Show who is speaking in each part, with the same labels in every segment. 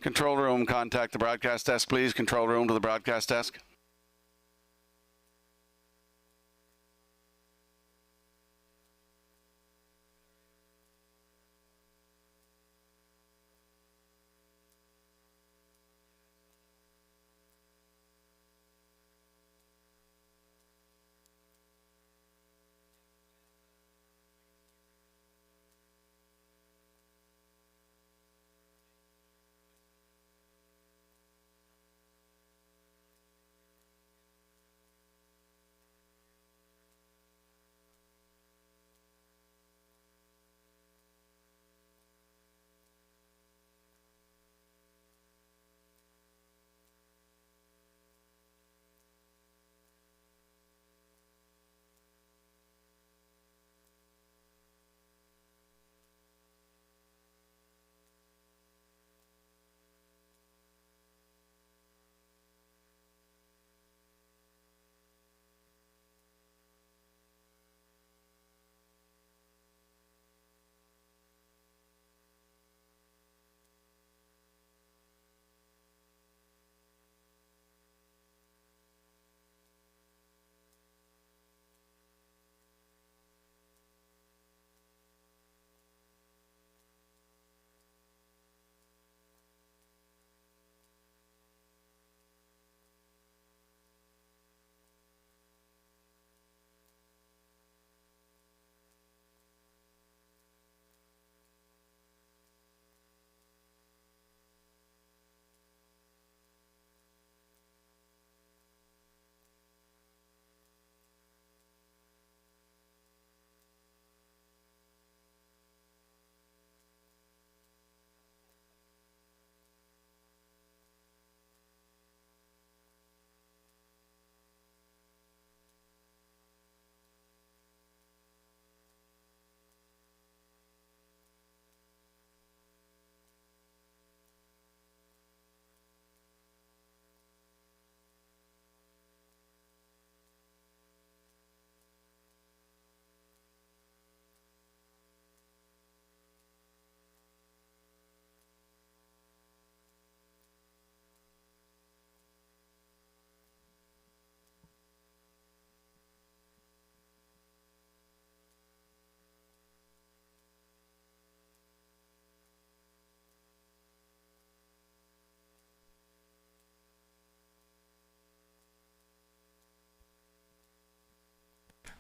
Speaker 1: Control room, contact the broadcast desk, please. Control room to the broadcast desk.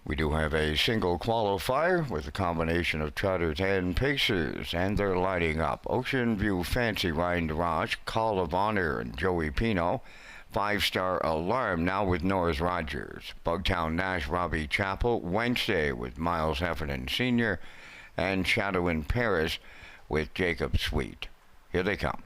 Speaker 2: We do have a single qualifier with a combination of trotters and pacers, and they're lighting up. Ocean View Fancy Ryan DeRoche, Call of Honor, and Joey Pino. 5-Star Alarm now with Norris Rogers. Bugtown Nash, Robbie Chappell. Wednesday with Miles Heffernan Sr. And Shadow in Paris with Jacob Sweet. Here they come.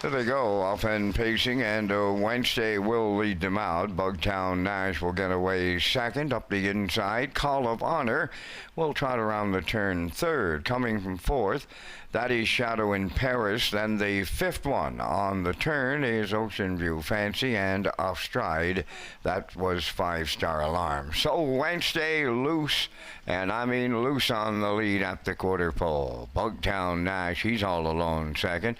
Speaker 2: There they go, off and pacing, and Wednesday will lead them out. Bugtown Nash will get away second, up the inside. Call of Honor will trot around the turn third. Coming from fourth, that is Shadow in Paris. Then the fifth one on the turn is Ocean View Fancy, and off stride, that was 5-Star Alarm. So Wednesday loose, and I mean loose on the lead at the quarter pole. Bugtown Nash, he's all alone second.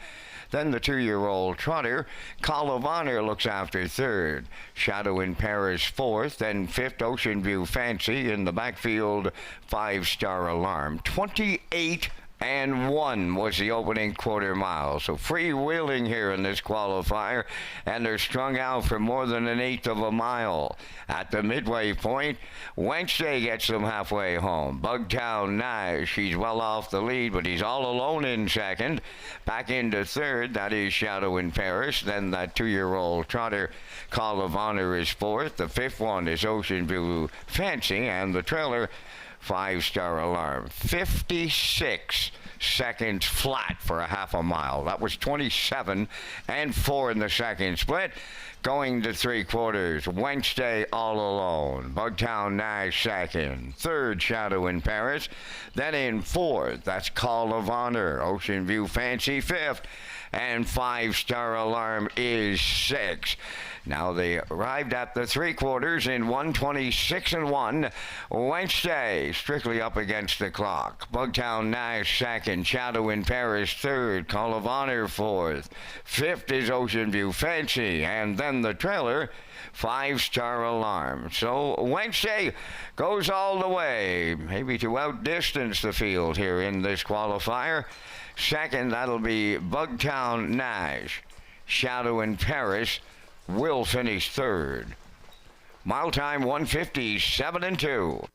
Speaker 2: Then the 2-year-old trotter, Call of Honor, looks after third. Shadow in Paris fourth. Then fifth, Ocean View Fancy. In the backfield, 5-Star Alarm. 28 and 1 was the opening quarter mile. So freewheeling here in this qualifier, and they're strung out for more than an eighth of a mile. At the midway point, Wednesday gets them halfway home. Bugtown Nash, he's well off the lead, but he's all alone in second. Back into third, that is Shadow in Paris. Then that 2-year-old trotter, Call of Honor, is fourth. The fifth one is Ocean View Fancy, and the trailer, 5-Star Alarm. 56 seconds flat for a half a mile. That was 27 and 4 in the second split. Going to 3/4, Wednesday all alone. Bugtown Nash second. Third, Shadow in Paris. Then in fourth, that's Call of Honor. Ocean View Fancy fifth. And 5-Star Alarm is sixth. Now they arrived at the three quarters in 126-1. Wednesday strictly up against the clock. Bugtown Nash second, Shadow in Paris third, Call of Honor fourth, fifth is Ocean View Fancy, and then the trailer, 5-Star Alarm. So Wednesday goes all the way, maybe to outdistance the field here in this qualifier. Second, that'll be Bugtown Nash. Shadow in Paris will finish third. Mile time 1:57.2.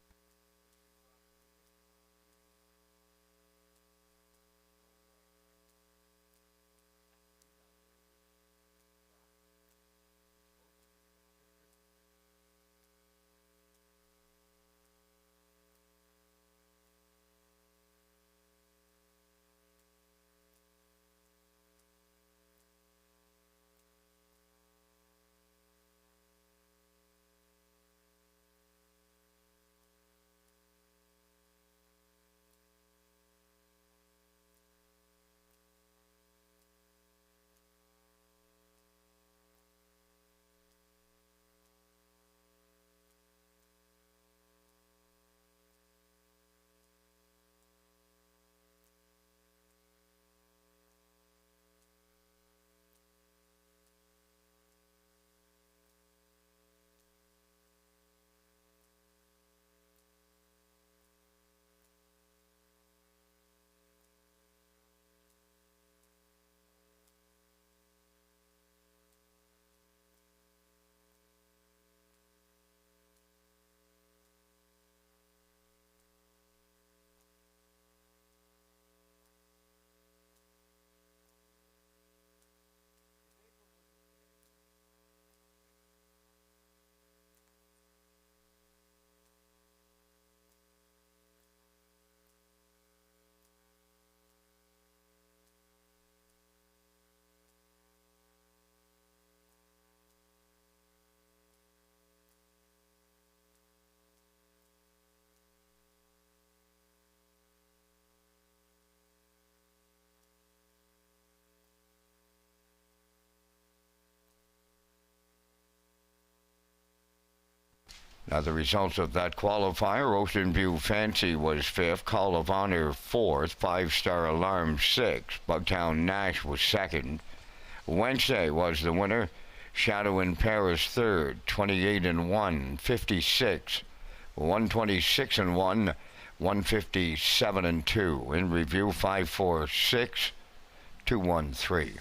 Speaker 2: Now the results of that qualifier, Ocean View Fancy was fifth, Call of Honor fourth, 5-Star Alarm sixth, Bugtown Nash was second. Wednesday was the winner, Shadow in Paris third, 28-1, 56, 126-1, 157-2. In review, 5-4-6, 2-1-3.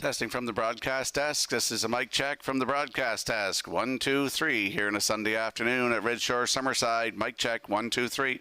Speaker 1: Testing from the broadcast desk. This is a mic check from the broadcast desk. 1, 2, 3 here on a Sunday afternoon at Red Shore, Summerside. Mic check. 1, 2, 3.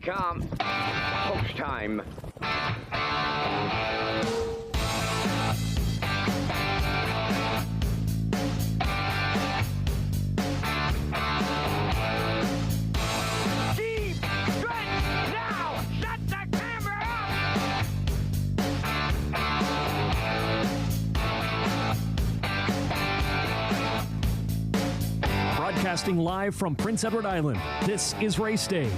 Speaker 2: come. Post time.
Speaker 3: Deep stretch now. Shut the camera up.
Speaker 4: Broadcasting live from Prince Edward Island, this is Race Day.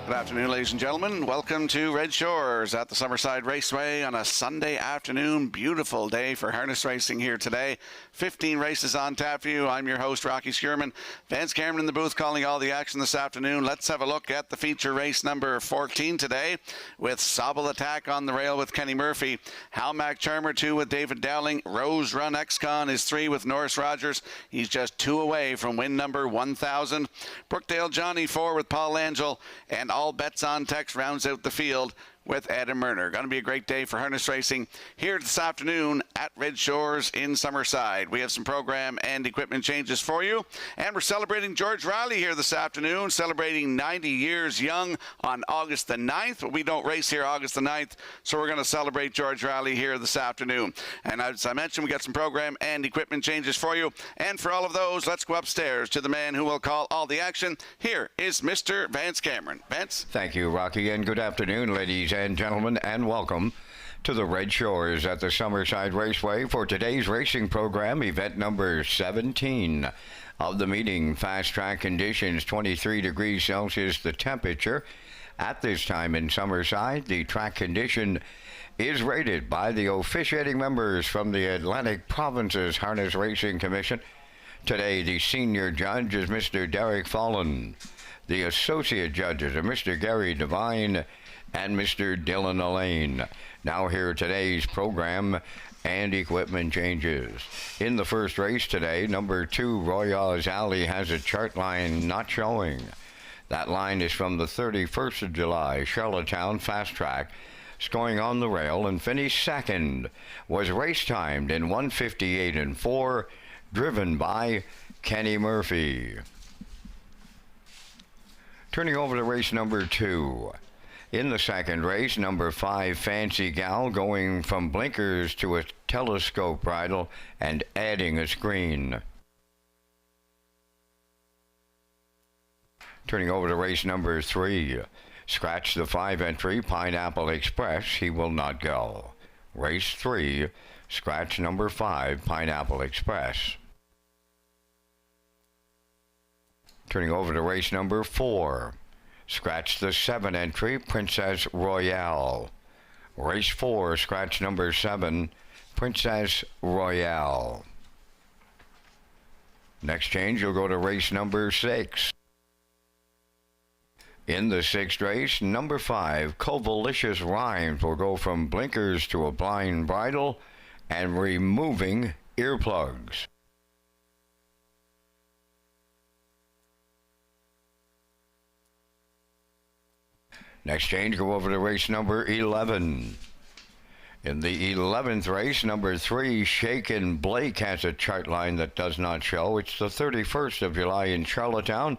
Speaker 1: Good afternoon, ladies and gentlemen. Welcome to Red Shores at the Summerside Raceway on a Sunday afternoon. Beautiful day for harness racing here today. 15 races on tap for you. I'm your host, Rocky Skierman. Vance Cameron in the booth calling all the action this afternoon. Let's have a look at the feature race number 14 today with Sobble Attack on the rail with Kenny Murphy. Halmac Charmer 2 with David Dowling. Rose Run X-Con is 3 with Norris Rogers. He's just 2 away from win number 1000. Brookdale Johnny 4 with Paul Angel. And all bets on text rounds out the field with Adam Murner. Going to be a great day for harness racing here this afternoon at Red Shores in Summerside. We have some program and equipment changes for you. And we're celebrating George Riley here this afternoon, celebrating 90 years young on August the 9th. But we don't race here August the 9th, so we're going to celebrate George Riley here this afternoon. And as I mentioned, we got some program and equipment changes for you. And for all of those, let's go upstairs to the man who will call all the action. Here is Mr. Vance Cameron. Vance?
Speaker 2: Thank you, Rocky, and good afternoon, ladies and gentlemen, and welcome to the Red Shores at the Summerside Raceway for today's racing program, event number 17 of the meeting. Fast track conditions, 23 degrees Celsius, the temperature at this time in Summerside. The track condition is rated by the officiating members from the Atlantic Provinces Harness Racing Commission. Today, the senior judge is Mr. Derek Fallon. The associate judges are Mr. Gary Devine and Mr. Dylan Elaine. Now here today's program and equipment changes. In the first race today, number 2, Royale's Alley has a chart line not showing. That line is from the 31st of July, Charlottetown Fast Track. Scoring on the rail and finished second. Was race timed in 1:58 and 4, driven by Kenny Murphy. Turning over to race number 2. In the second race, number 5, Fancy Gal, going from blinkers to a telescope bridle and adding a screen. Turning over to race number 3. Scratch the 5 entry, Pineapple Express, he will not go. Race 3, scratch number 5, Pineapple Express. Turning over to race number 4. Scratch the 7 entry, Princess Royale. Race 4, scratch number 7, Princess Royale. Next change, you'll go to race number 6. In the 6th race, number 5, Covalicious Rhymes will go from blinkers to a blind bridle and removing earplugs. Next change, go over to race number 11. In the 11th race, number 3, Shaken Blake has a chart line that does not show. It's the 31st of July in Charlottetown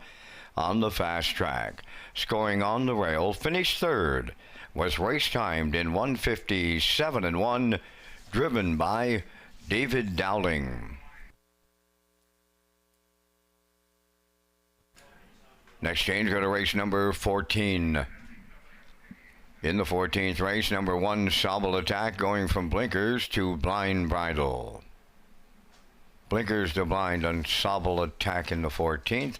Speaker 2: on the fast track. Scoring on the rail, finished third. Was race timed in 1:57 and 1, driven by David Dowling. Next change, go to race number 14. In the 14th race, number 1, Sobble Attack, going from blinkers to blind bridle. Blinkers to blind on Sobble Attack in the 14th.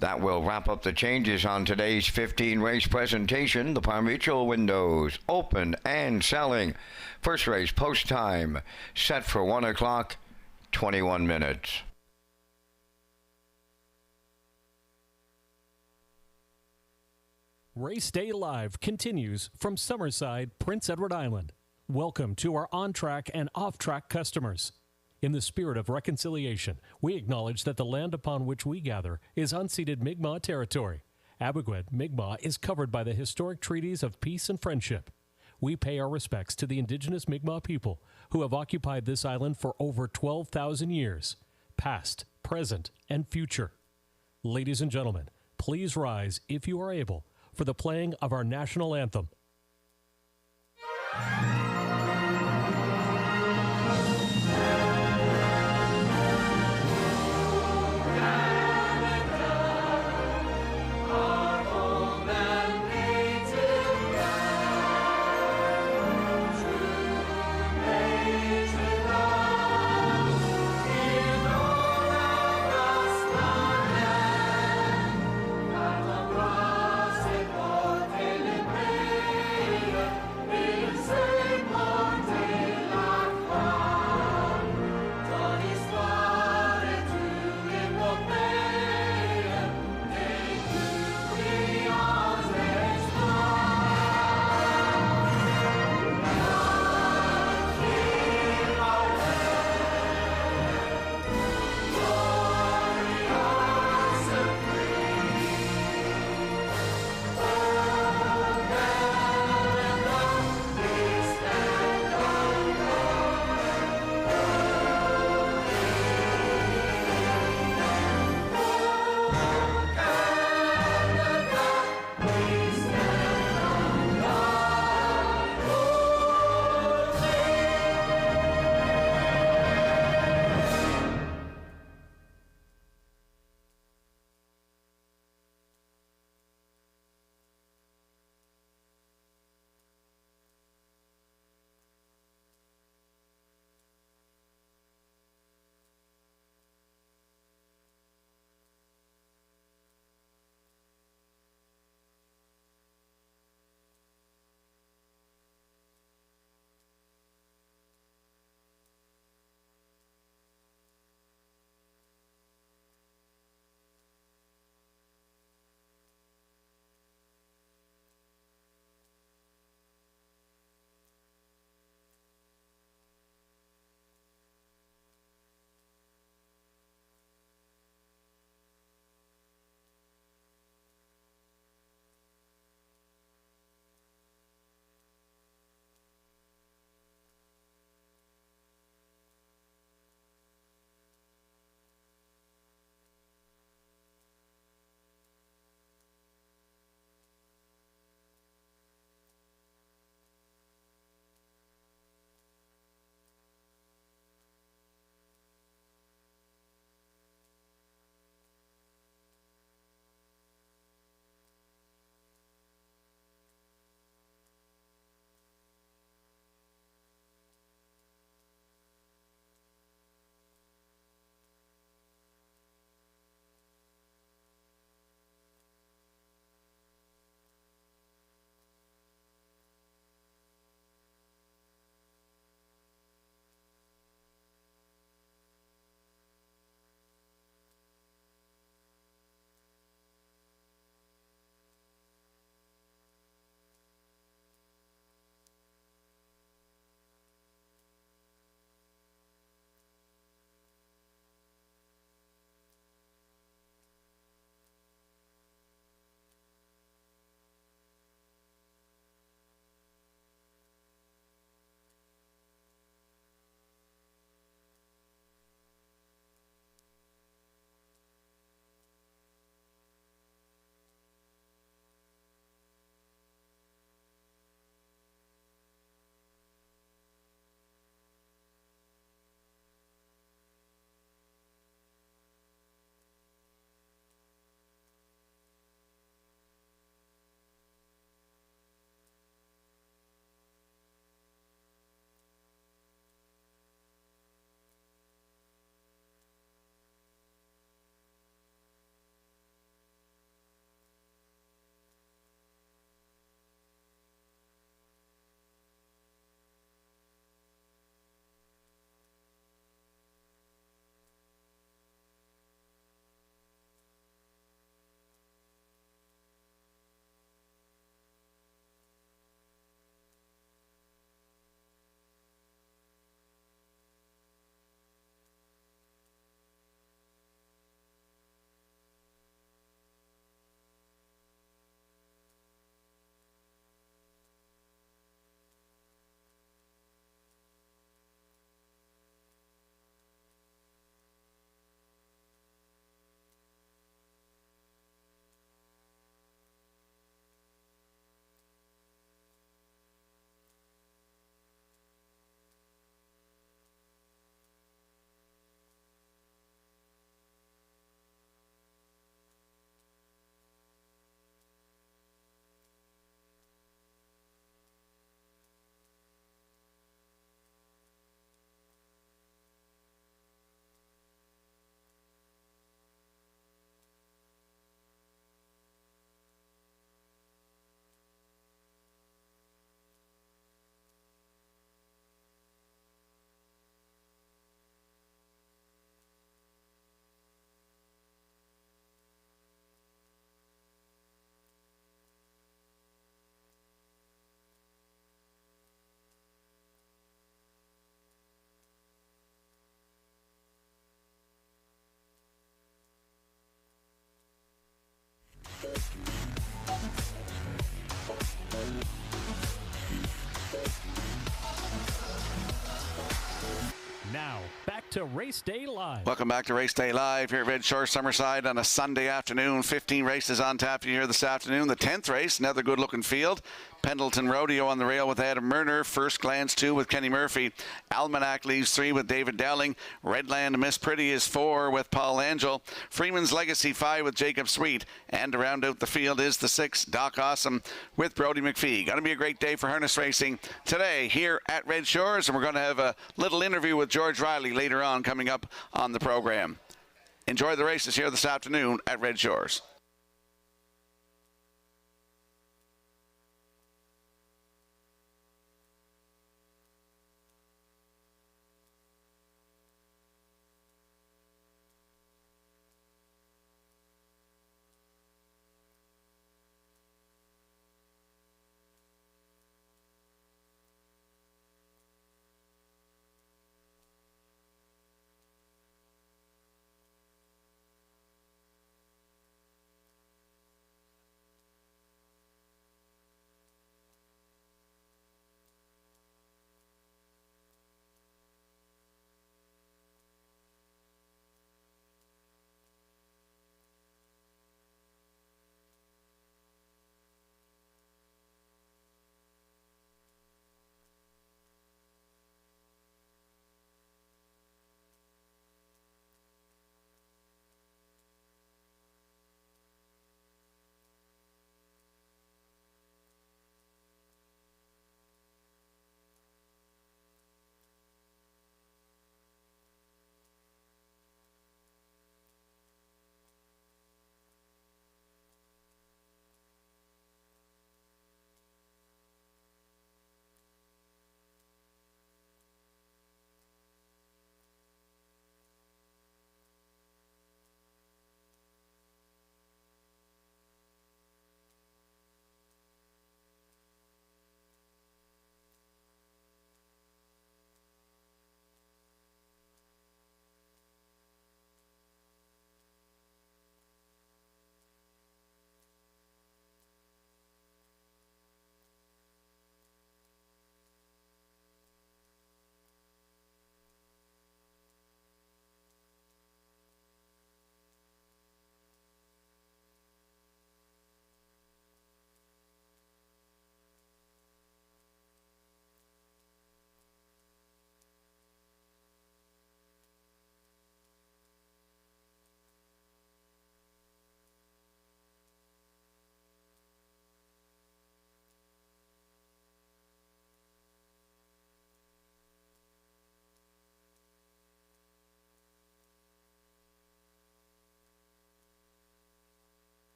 Speaker 2: That will wrap up the changes on today's 15-race presentation. The Par Mutual windows open and selling. First race post time set for 1 o'clock, 21 minutes.
Speaker 4: Race Day Live continues from Summerside, Prince Edward Island. Welcome to our on-track and off-track customers. In the spirit of reconciliation, we acknowledge that the land upon which we gather is unceded Mi'kmaq territory. Abequid Mi'kmaq is covered by the historic treaties of peace and friendship. We pay our respects to the indigenous Mi'kmaq people who have occupied this island for over 12,000 years, past, present, and future. Ladies and gentlemen, please rise, if you are able, for the playing of our national anthem. to Race Day Live.
Speaker 1: Welcome back to Race Day Live here at Red Shore Summerside on a Sunday afternoon. 15 races on tap for you here this afternoon. The 10th race, another good-looking field. Pendleton Rodeo on the rail with Adam Murner. First Glance 2 with Kenny Murphy. Almanac leaves 3 with David Dowling. Redland Miss Pretty is 4 with Paul Angel. Freeman's Legacy 5 with Jacob Sweet. And to round out the field is the 6, Doc Awesome with Brody McPhee. Going to be a great day for harness racing today here at Red Shores. And we're going to have a little interview with George Riley later on coming up on the program. Enjoy the races here this afternoon at Red Shores.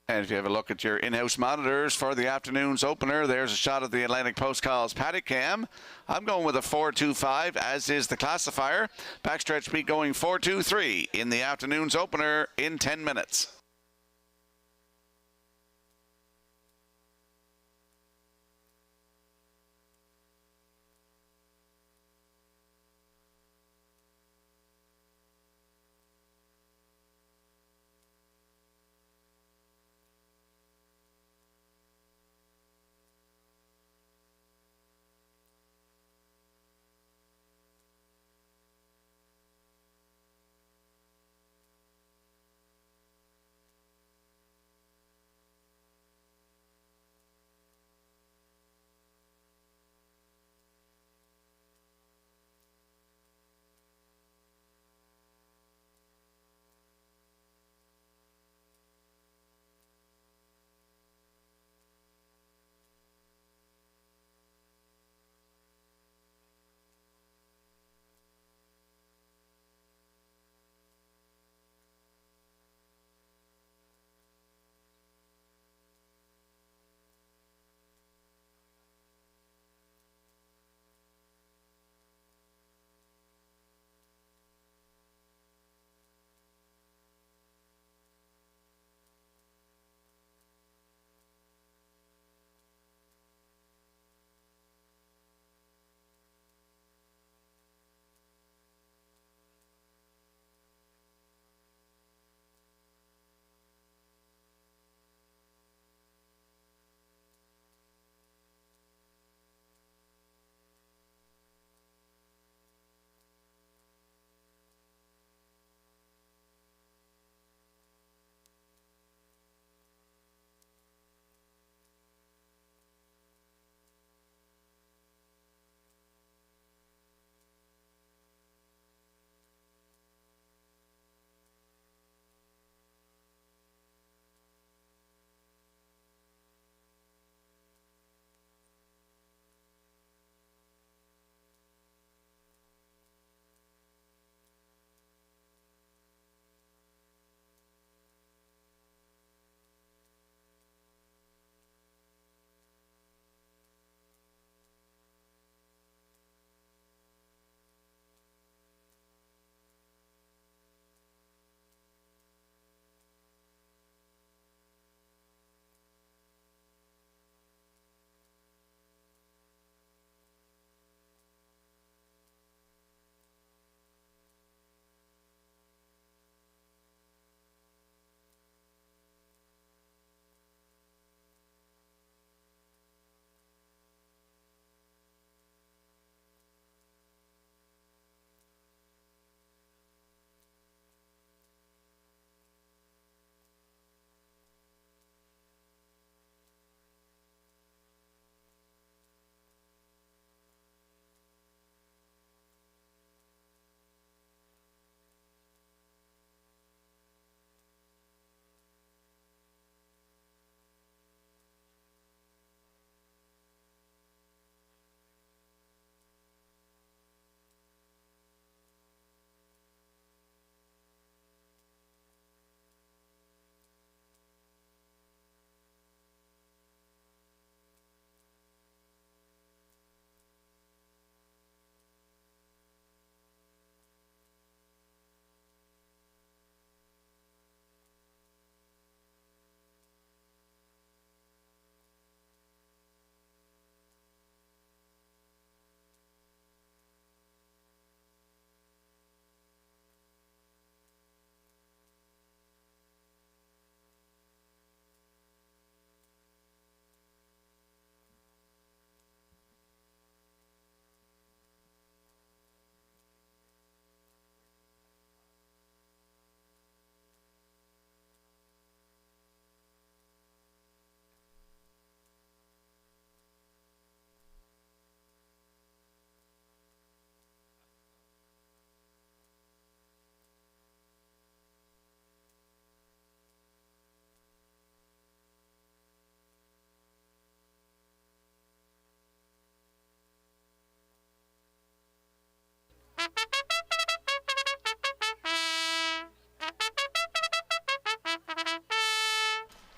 Speaker 1: And if you have a look at your in-house monitors for the afternoon's opener, there's a shot of the Atlantic Post Calls paddock cam. I'm going with a 4.25, as is the classifier. Backstretch speed going 4.23 in the afternoon's opener in 10 minutes.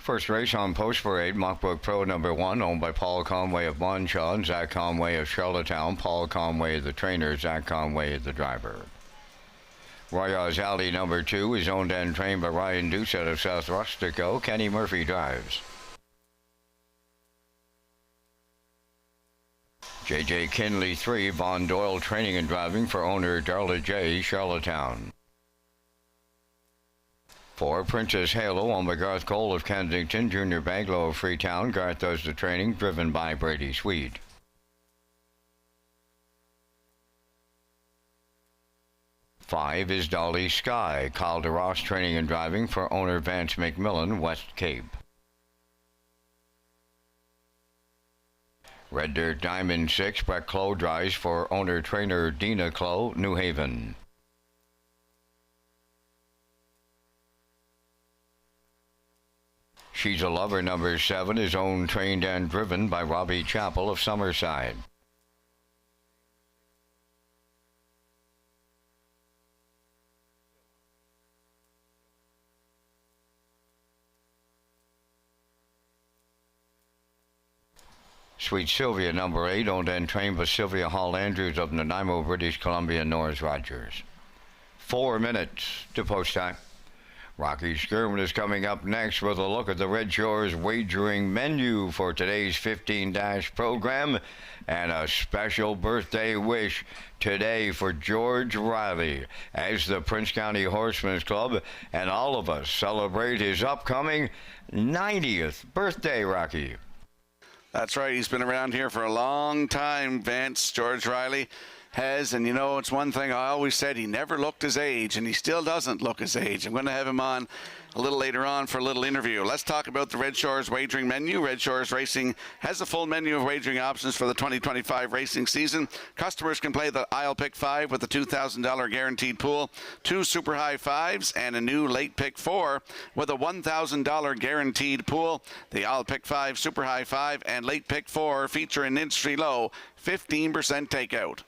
Speaker 2: First race on Post Parade, Mockbook Pro number 1, owned by Paul Conway of Bonshaw and Zach Conway of Charlottetown. Paul Conway, the trainer, Zach Conway, the driver. Royals Alley number 2 is owned and trained by Ryan Doucette of South Rustico. Kenny Murphy drives. J.J. Kinley 3, Von Doyle training and driving for owner Darla J., Charlottetown. 4, Princess Halo, owned by Garth Cole of Kensington, Junior Baglow of Freetown. Garth does the training, driven by Brady Swede. 5 is Dolly Sky, Kyle DeRoss training and driving for owner Vance McMillan, West Cape. Red Dirt Diamond 6, Brett Clow drives for owner-trainer Dina Clow, New Haven. She's a Lover number 7 is owned, trained, and driven by Robbie Chappell of Summerside. Sweet Sylvia number 8, owned and trained by Sylvia Hall Andrews of Nanaimo, British Columbia, Norris Rogers. 4 minutes to post time. Rocky Skirman is coming up next with a look at the Red Shores wagering menu for today's 15-dash program and a special birthday wish today for George Riley as the Prince County Horsemen's Club and all of us celebrate his upcoming 90th birthday, Rocky.
Speaker 1: That's right. He's been around here for a long time, Vance. George Riley has, and you know, it's one thing I always said, he never looked his age, and he still doesn't look his age. I'm going to have him on a little later on for a little interview. Let's talk about the Red Shores wagering menu. Red Shores Racing has a full menu of wagering options for the 2025 racing season. Customers can play the I'll Pick 5 with a $2,000 guaranteed pool, 2 Super High 5s, and a new Late Pick 4 with a $1,000 guaranteed pool. The I'll Pick 5, Super High 5, and Late Pick 4 feature an industry low 15% takeout.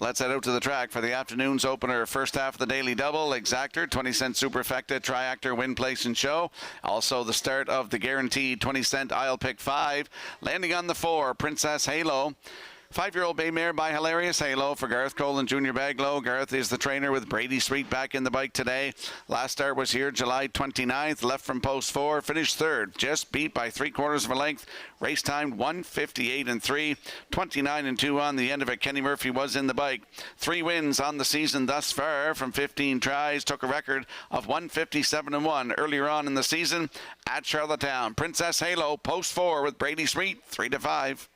Speaker 1: Let's head out to the track for the afternoon's opener. First half of the Daily Double, Exactor, 20-cent Superfecta, Triactor, Win, Place, and Show. Also the start of the guaranteed 20-cent I'll Pick 5. Landing on the 4, Princess Halo. 5-year-old bay mare by Hilarious Halo for Garth Cole and Junior Baglow. Garth is the trainer with Brady Sweet back in the bike today. Last start was here July 29th. Left from post 4. Finished third. Just beat by 3/4 of a length. Race time 1:58.3. 29.2 on the end of it. Kenny Murphy was in the bike. 3 wins on the season thus far from 15 tries. Took a record of 157.1 earlier on in the season at Charlottetown. Princess Halo, post 4 with Brady Sweet, 3-5.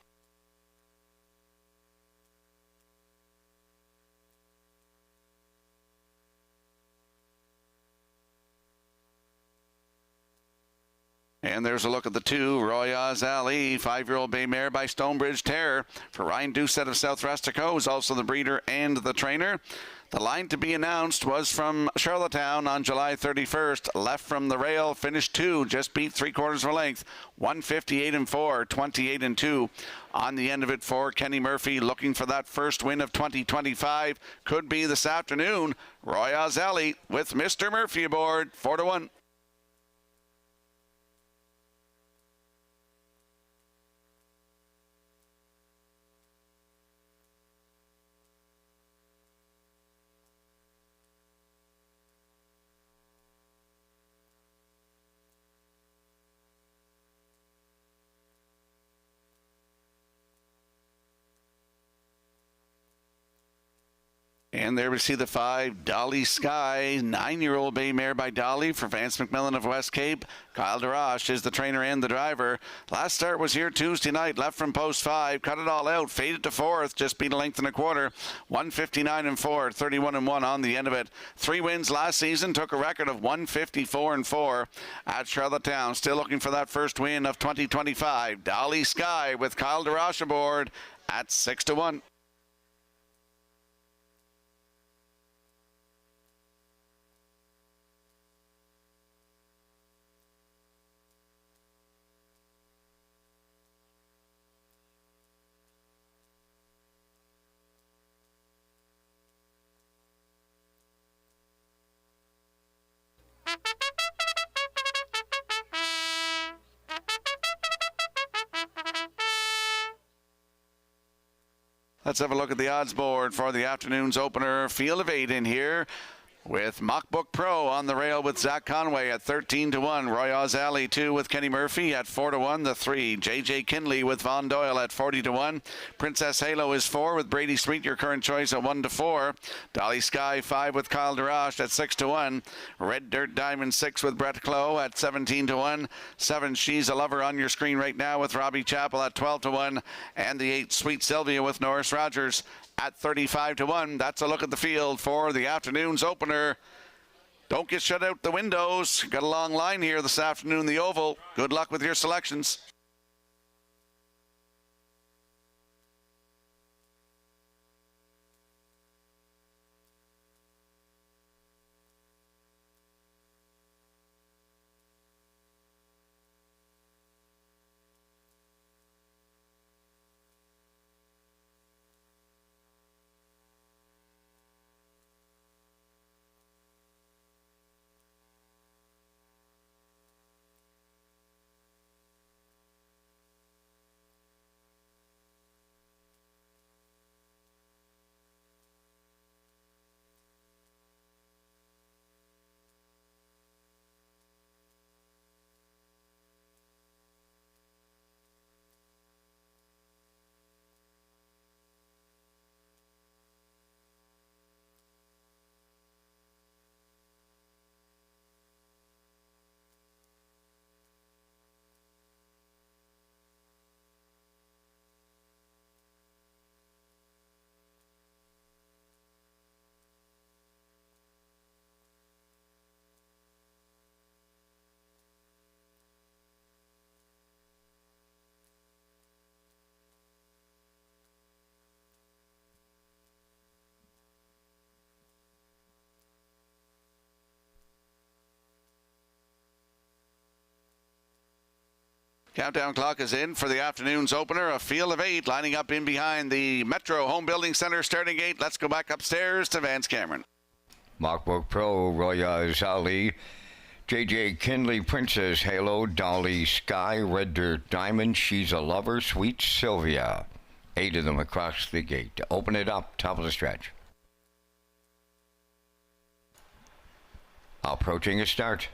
Speaker 1: And there's a look at the 2, Royals Alley, 5-year-old bay mare by Stonebridge Terror for Ryan Doucette of South Rustico, who's also the breeder and the trainer. The line to be announced was from Charlottetown on July 31st. Left from the rail, finished 2, just beat 3/4 of a length, 158.4, 28.2. On the end of it for Kenny Murphy, looking for that first win of 2025. Could be this afternoon. Royals Alley with Mr. Murphy aboard, 4-1. And there we see the 5, Dolly Sky, 9-year-old bay mare by Dolly for Vance McMillan of West Cape. Kyle DeRoche is the trainer and the driver. Last start was here Tuesday night, left from post 5, cut it all out, faded to 4th, just beat a length and a quarter, 159 and 4, 31 and 1 on the end of it. 3 wins last season, took a record of 154 and 4 at Charlottetown. Still looking for that first win of 2025. Dolly Sky with Kyle DeRoche aboard at 6-1. Let's have a look at the odds board for the afternoon's opener. Field of 8 in here, with Mockbook Pro on the rail with Zach Conway at 13-1. Roy Oz Alley 2 with Kenny Murphy at 4-1. The 3, JJ Kinley with Von Doyle at 40-1. Princess Halo is 4 with Brady Sweet, your current choice at 1-4. Dolly Sky 5 with Kyle DeRoche at 6-1. Red Dirt Diamond 6 with Brett Clough at 17-1. 7, She's a Lover on your screen right now with Robbie Chappell at 12-1. And the 8, Sweet Sylvia with Norris Rogers at 35-1. That's a look at the field for the afternoon's opener. Don't get shut out the windows. Got a long line here this afternoon, the Oval. Good luck with your selections. Countdown clock is in for the afternoon's opener. A field of 8 lining up in behind the Metro Home Building Center starting gate. Let's go back upstairs to Vance Cameron.
Speaker 2: Mockbook Pro, Roy Oz Ali, JJ Kinley, Princess Halo, Dolly Sky, Red Dirt Diamond, She's a Lover, Sweet Sylvia. 8 of them across the gate. To open it up, top of the stretch. Approaching a start.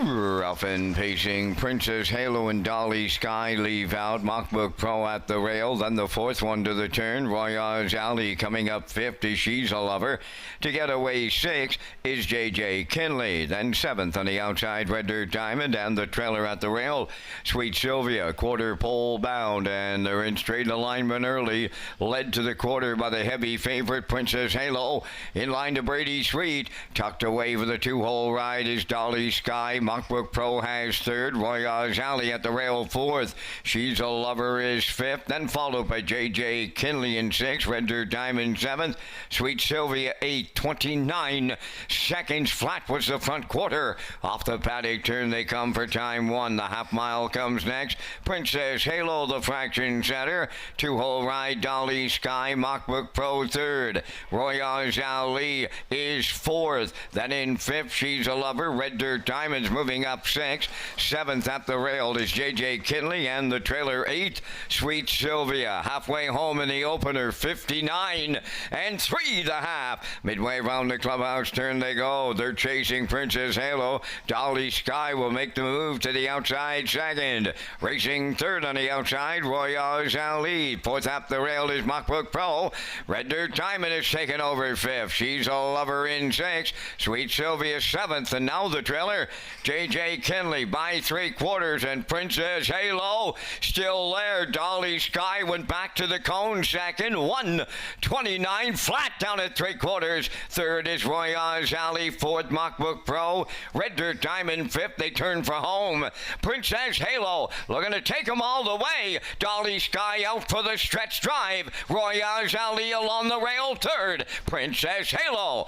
Speaker 2: Rough and pacing, Princess Halo and Dolly Sky leave out. Mockbook Pro at the rail, then the 4th one to the turn. Roy Oz Alley coming up 50, She's a Lover. To get away 6 is JJ Kinley. Then 7th on the outside, Red Dirt Diamond, and the trailer at the rail. Sweet Sylvia, quarter pole bound, and they're in straight alignment early. Led to the quarter by the heavy favorite, Princess Halo. In line to Brady Sweet. Tucked away for the 2-hole ride is Dolly Sky. Mockbook Pro has 3rd. Roy Oz Alley at the rail 4th. She's a Lover is 5th. Then followed by JJ Kinley in 6th. Red Dirt Diamond 7th. Sweet Sylvia 8th. 29 seconds flat was the front quarter. Off the paddock turn they come for time 1. The half mile comes next. Princess Halo the fraction setter. 2-hole ride Dolly Sky. Mockbook Pro 3rd. Roy Oz Alley is 4th. Then in 5th She's a Lover. Red Dirt Diamond's moving up 6. 7th at the rail is J.J. Kinley, and the trailer 8, Sweet Sylvia. Halfway home in the opener, 59 and 3 the half. Midway round the clubhouse turn they go. They're chasing Princess Halo. Dolly Sky will make the move to the outside second. Racing third on the outside, Royale Ali. 4th at the rail is Mockbrook Pro. Red Dirt Diamond is taken over 5th. She's a lover in 6. Sweet Sylvia 7th, and now the trailer, J.J. Kinley by 3/4, and Princess Halo still there. Dolly Sky went back to the cone second, 1:29 flat down at 3/4. Third is Royale Ali. 4th, Mockbook Pro. Red Dirt Diamond 5th. They turn for home. Princess Halo looking to take them all the way. Dolly Sky out for the stretch drive. Royale Ali along the rail third. Princess Halo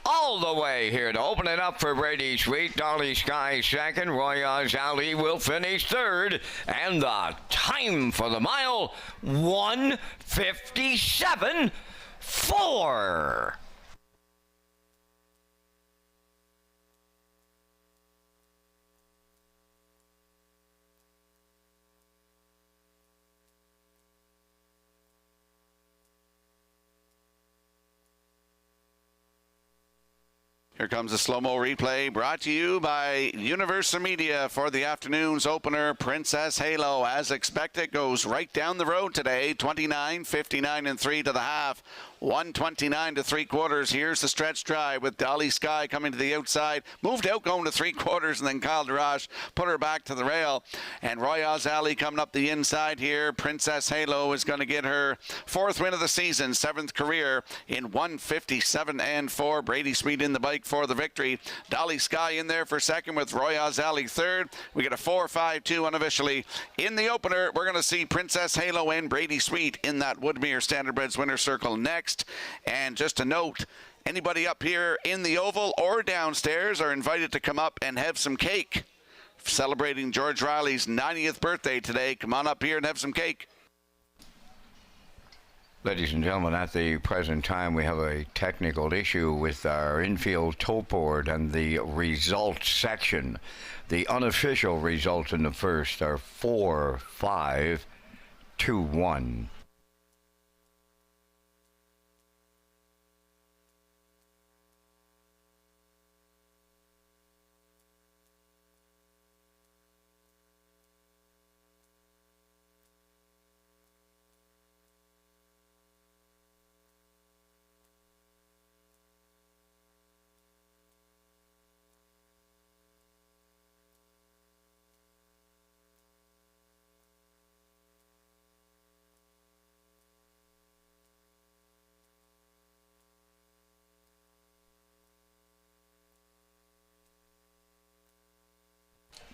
Speaker 2: all the way here to open it up for Brady Sweet. Dolly Sky second. Royale Ali will finish third. And the time for the mile, 1:57.4.
Speaker 1: Here comes a slow-mo replay brought to you by Universal Media for the afternoon's opener. Princess Halo, as expected, goes right down the road today. 29, 59 and 3 to the half. 1:29 to 3/4. Here's the stretch drive with Dolly Sky coming to the outside. Moved out going to 3/4, and then Kyle DeRoche put her back to the rail. And Royale Ali coming up the inside here. Princess Halo is going to get her 4th win of the season, 7th career in 1:57 and 4. Brady Sweet in the bike for the victory. Dolly Sky in there for second with Royale Ali third. We get a 4-5-2 unofficially. In the opener, we're going to see Princess Halo and Brady Sweet in that Woodmere Standardbreds winner's circle next. And just a note, anybody up here in the oval or downstairs are invited to come up and have some cake. Celebrating George Riley's 90th birthday today. Come on up here and have some cake.
Speaker 2: Ladies and gentlemen, at the present time, we have a technical issue with our infield tote board and the results section. The unofficial results in the first are 4-5-2-1.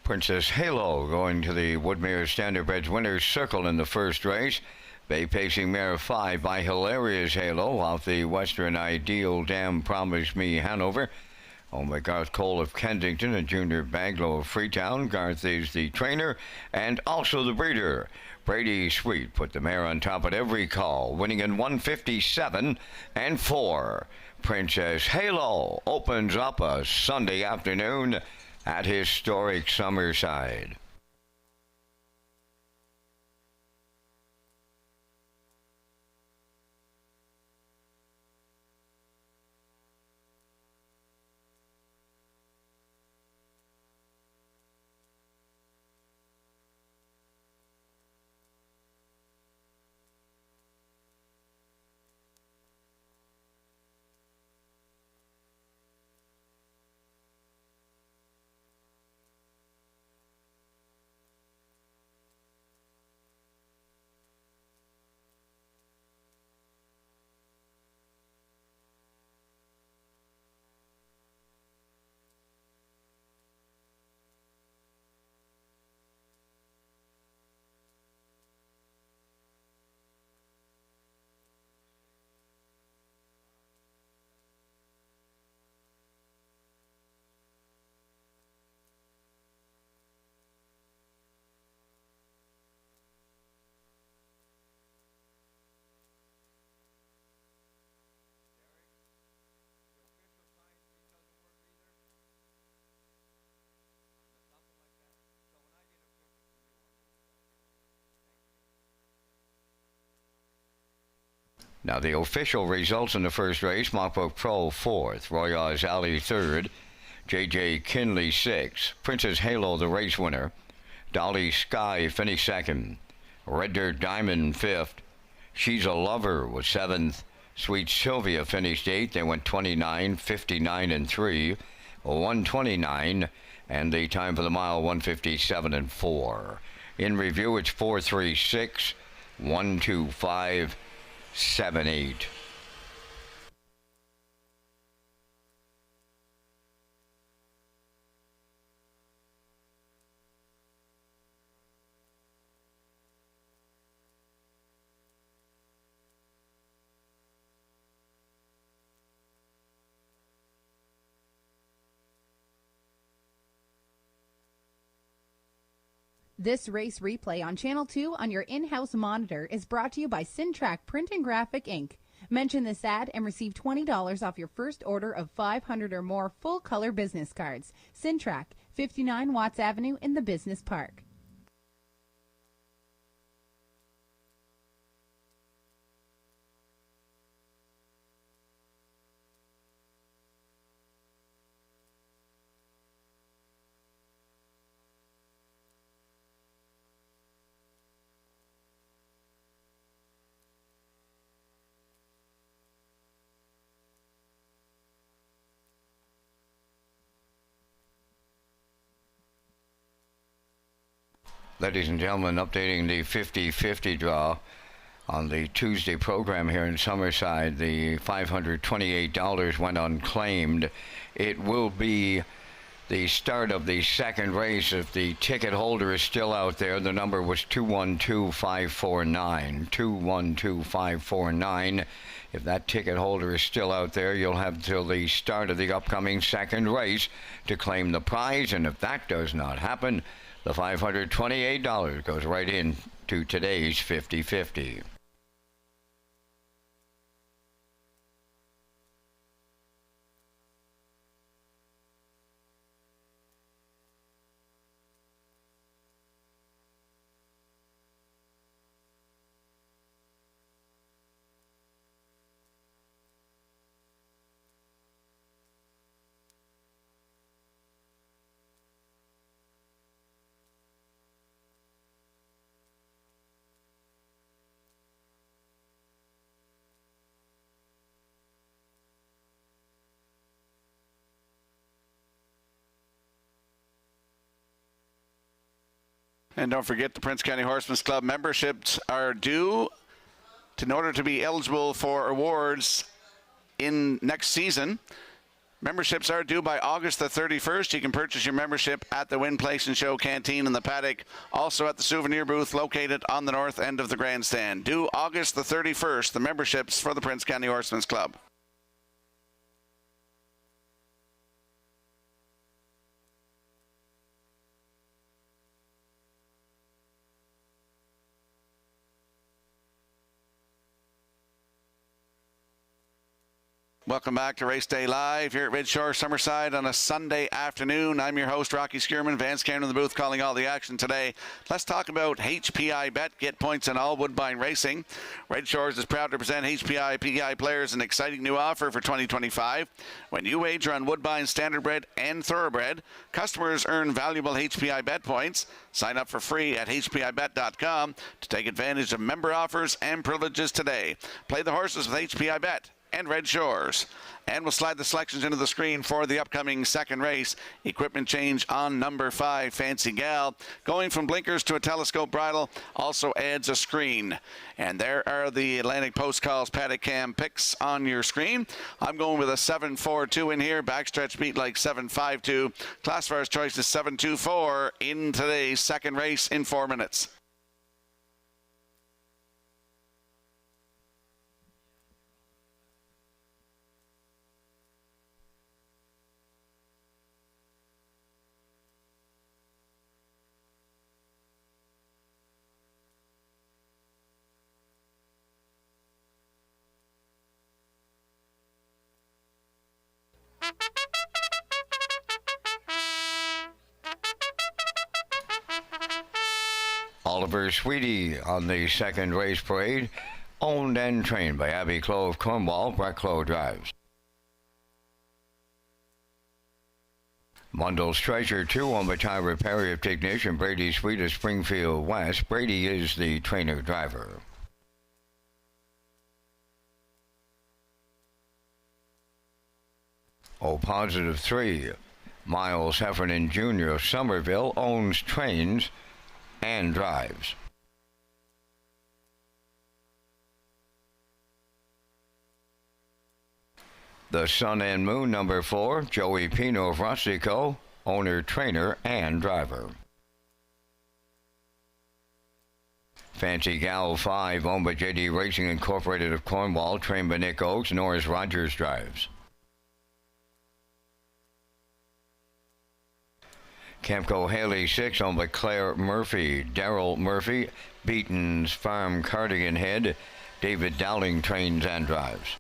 Speaker 2: Princess Halo going to the Woodmere Standardbreds winner's circle in the first race. Bay pacing mare 5 by Hilarious Halo off the Western Ideal Dam Promise Me Hanover. Owned by Garth Cole of Kensington and Junior Baglow of Freetown. Garth is the trainer and also the breeder. Brady Sweet put the mare on top at every call, winning in 1:57 and 4. Princess Halo opens up a Sunday afternoon at historic Summerside. Now the official results in the first race: Mockbrook Pro 4th, Royals Alley 3rd, J.J. Kinley 6th, Princess Halo the race winner, Dolly Sky finished 2nd, Red Dirt Diamond 5th, She's a Lover was 7th, Sweet Sylvia finished 8th. They went 29, 59, and 3, 129, and the time for the mile 157 and 4. In review, it's 436, 125, 78.
Speaker 5: This race replay on Channel 2 on your in-house monitor is brought to you by Syntrack Print and Graphic Inc. Mention this ad and receive $20 off your first order of 500 or more full-color business cards. Syntrack, 59 Watts Avenue in the Business Park.
Speaker 2: Ladies and gentlemen, updating the 50-50 draw on the Tuesday program here in Summerside. The $528 went unclaimed. It will be the start of the second race. If the ticket holder is still out there, the number was 212549. 212549. If that ticket holder is still out there, you'll have till the start of the upcoming second race to claim the prize. And if that does not happen, the $528 goes right in to today's 50-50.
Speaker 1: And don't forget, the Prince County Horsemen's Club memberships are due in order to be eligible for awards in next season. Memberships are due by August the 31st. You can purchase your membership at the Win Place and Show Canteen in the paddock, also at the souvenir booth located on the north end of the grandstand. Due August the 31st, the memberships for the Prince County Horsemen's Club. Welcome back to Race Day Live here at Red Shore, Summerside on a Sunday afternoon. I'm your host, Rocky Skierman. Vance Cameron in the booth calling all the action today. Let's talk about HPI Bet. Get points on all Woodbine racing. Red Shores is proud to present HPI PI players an exciting new offer for 2025. When you wager on Woodbine Standardbred and Thoroughbred, customers earn valuable HPI Bet points. Sign up for free at hpibet.com to take advantage of member offers and privileges today. Play the horses with HPI Bet and Red Shores. And we'll slide the selections into the screen for the upcoming second race. Equipment change on number 5, Fancy Gal. Going from blinkers to a telescope bridle also adds a screen. And there are the Atlantic Post Calls paddock cam picks on your screen. I'm going with a 7-4-2 in here. Backstretch beat like 7-5-2. Classifier's choice is 7-2-4 in today's second race in 4 minutes.
Speaker 2: Oliver Sweetie on the second race parade. Owned and trained by Abby Clough of Cornwall. Brett Clough drives. Mundell's Treasure 2 owned by Tyra Perry of Tignish and Brady Sweet of Springfield West. Brady is the trainer driver. O Positive 3. Miles Heffernan Jr. of Somerville owns, trains, and drives. The Sun and Moon number 4, Joey Pino of Rustico, owner, trainer, and driver. Fancy Gal 5, owned by JD Racing Incorporated of Cornwall, trained by Nick Oakes, Norris Rogers drives. Camco Haley 6, owned by Claire Murphy, Daryl Murphy, Beaton's Farm Cardigan Head, David Dowling trains and drives.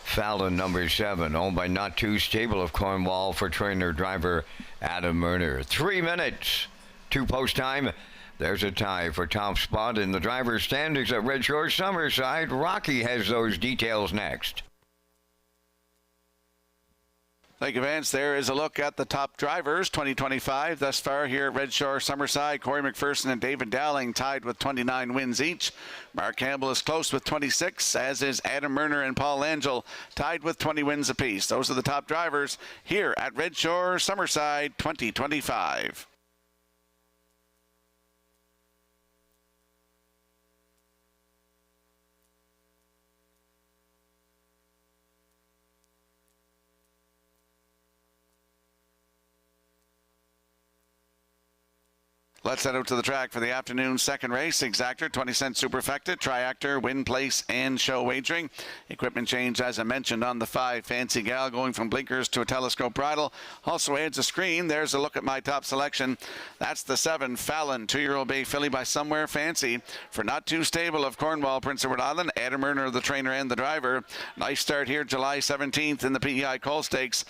Speaker 2: Fallon number 7, owned by Not Too Stable of Cornwall for trainer driver Adam Murner. 3 minutes to post time. There's a tie for top spot in the driver's standings at Red Shores Summerside. Rocky has those details next.
Speaker 1: Thank you, Vance. There is a look at the top drivers, 2025 thus far here at Red Shore Summerside. Corey McPherson and David Dowling tied with 29 wins each. Mark Campbell is close with 26, as is Adam Murner and Paul Angel, tied with 20 wins apiece. Those are the top drivers here at Red Shore Summerside 2025. Let's head out to the track for the afternoon second race. Exactor, 20-cent superfecta, triactor, win, place, and show wagering. Equipment change, as I mentioned, on the 5. Fancy Gal going from blinkers to a telescope bridle. Also adds a screen. There's a look at my top selection. That's the 7, Fallon, 2-year-old bay filly by Somewhere Fancy. For Not Too Stable of Cornwall, Prince Edward Island, Adam Murner, the trainer and the driver. Nice start here, July 17th in the PEI Coal Stakes.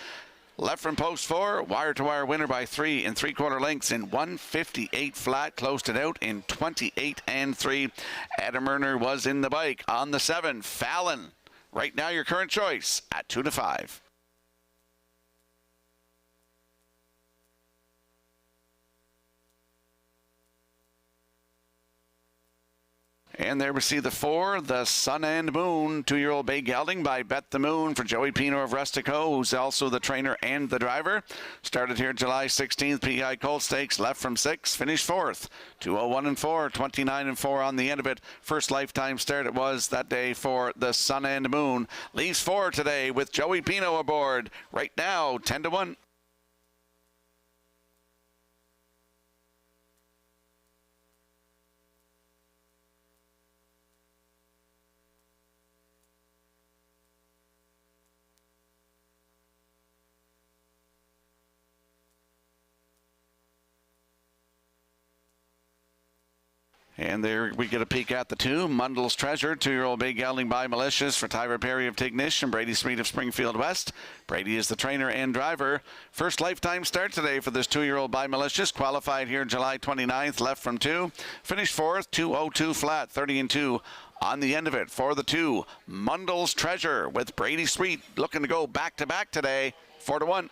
Speaker 1: Left from post 4, wire-to-wire winner by 3 3/4 lengths in 158 flat. Closed it out in 28 3. Adam Murner was in the bike on the 7, Fallon. Right now your current choice at 2 to 5. And there we see the 4, the Sun and Moon, 2-year-old bay gelding by Bet the Moon for Joey Pino of Rustico, who's also the trainer and the driver. Started here July 16th, PEI Colt Stakes, left from 6, finished 4th. 201 and 4, 29 and 4 on the end of it. First lifetime start it was that day for the Sun and Moon. Leaves 4 today with Joey Pino aboard. Right now, 10 to 1. And there we get a peek at the 2. Mundell's Treasure, 2-year-old bay gelding by Malicious for Tyra Perry of Tignish and Brady Sweet of Springfield West. Brady is the trainer and driver. First lifetime start today for this 2-year-old by Malicious. Qualified here July 29th, left from 2. Finished 4th, 202 flat, 30 and 2. On the end of it for the 2, Mundell's Treasure with Brady Sweet looking to go back-to-back today, 4 to 1.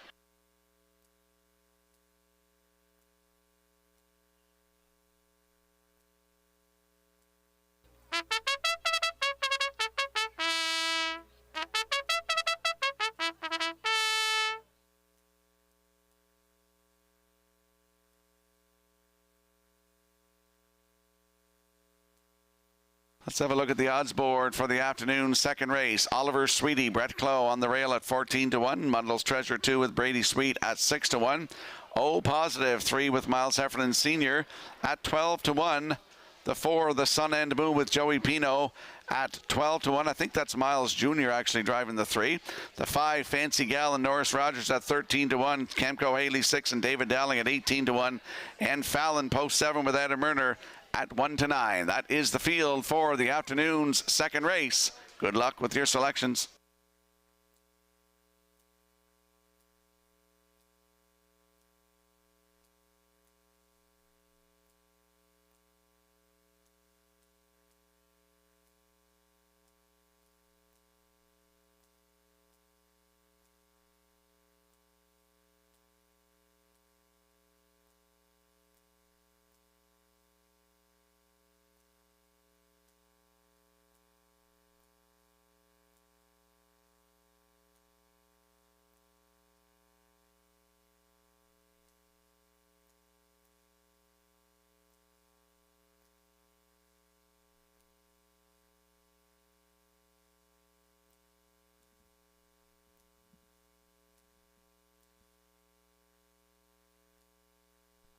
Speaker 1: Let's have a look at the odds board for the afternoon second race. Oliver Sweetie, Brett Clough on the rail at 14 to 1. Mundell's Treasure 2 with Brady Sweet at 6 to 1. O Positive 3 with Miles Heffernan Sr. at 12 to 1. The 4, the Sun and Moon with Joey Pino at 12 to 1. I think that's Miles Jr. actually driving the 3. The 5, Fancy Gal and Norris Rogers at 13 to 1. Camco Haley 6 and David Dowling at 18 to 1. And Fallon post 7 with Adam Murner at 1 to 9. That is the field for the afternoon's second race. Good luck with your selections.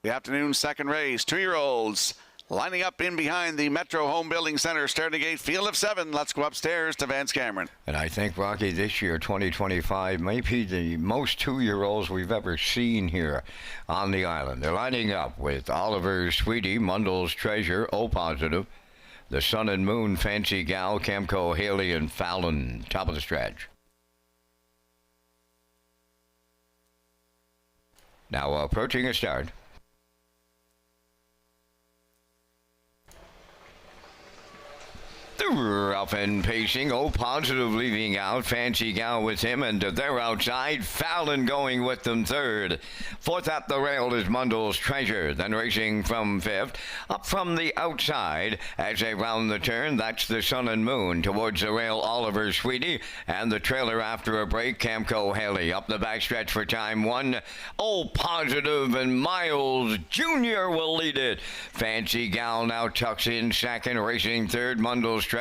Speaker 1: The afternoon second race, 2-year-olds lining up in behind the Metro Home Building Center starting gate, field of 7. Let's go upstairs to Vance Cameron.
Speaker 2: And I think, Rocky, this year, 2025, may be the most 2-year-olds we've ever seen here on the island. They're lining up with Oliver Sweetie, Mundell's Treasure, O Positive, the Sun and Moon, Fancy Gal, Camco, Haley, and Fallon. Top of the stretch. Now approaching a start. Ralph and pacing, O Positive leaving out, Fancy Gal with him, and they're outside, Fallon going with them third. Fourth at the rail is Mundell's Treasure, then racing from fifth. Up from the outside as they round the turn, that's the Sun and Moon. Towards the rail, Oliver Sweetie, and the trailer after a break, Camco Haley. Up the backstretch for time 1, O Positive and Miles Jr. will lead it. Fancy Gal now tucks in second, racing third, Mundell's Treasure.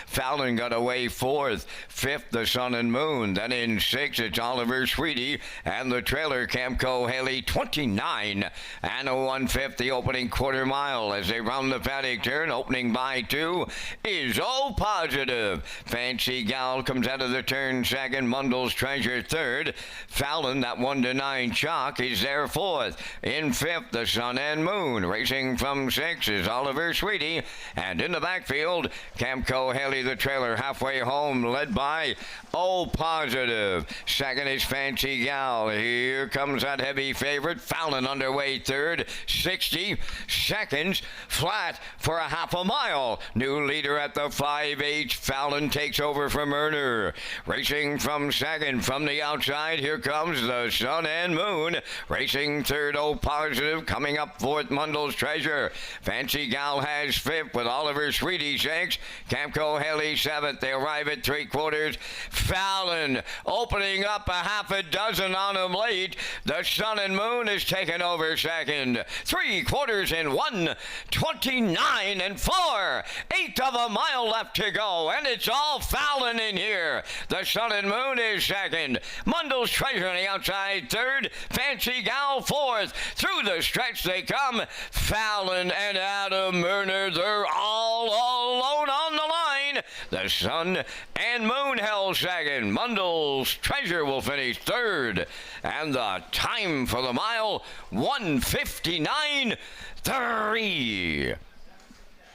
Speaker 2: Fallon got away fourth. Fifth, the Sun and Moon. Then in sixth, it's Oliver Sweetie and the trailer, Camco Haley, 29 and a 1/5 the opening quarter mile as they round the paddock turn. Opening by 2 is O Positive. Fancy Gal comes out of the turn second. Mundell's Treasure third. Fallon, that 1-9 chalk, is there fourth. In fifth, the Sun and Moon. Racing from sixth is Oliver Sweetie, and in the backfield, Camco Haley, the trailer, halfway home, led by O Positive. Second is Fancy Gal. Here comes that heavy favorite. Fallon underway third. 60 seconds flat for a half a mile. New leader at the 5H. Fallon takes over from Erner. Racing from second from the outside. Here comes the Sun and Moon. Racing third, O Positive. Coming up fourth, Mundell's Treasure. Fancy Gal has fifth with Oliver Sweetie sixth. Camco Haley seventh. They arrive at 3/4. Fallon opening up a half a dozen on him late. The Sun and Moon is taken over second. 3/4 in 1:29 and 4/8 of a mile left to go, and it's all Fallon in here. The Sun and Moon is second. Mundell's Treasure on the outside third. Fancy Gal fourth. Through the stretch they come. Fallon and Adam Erner, they're all alone on the line. The Sun and Moon held second. Mundell's Treasure will finish third. And the time for the mile, 1:59.3.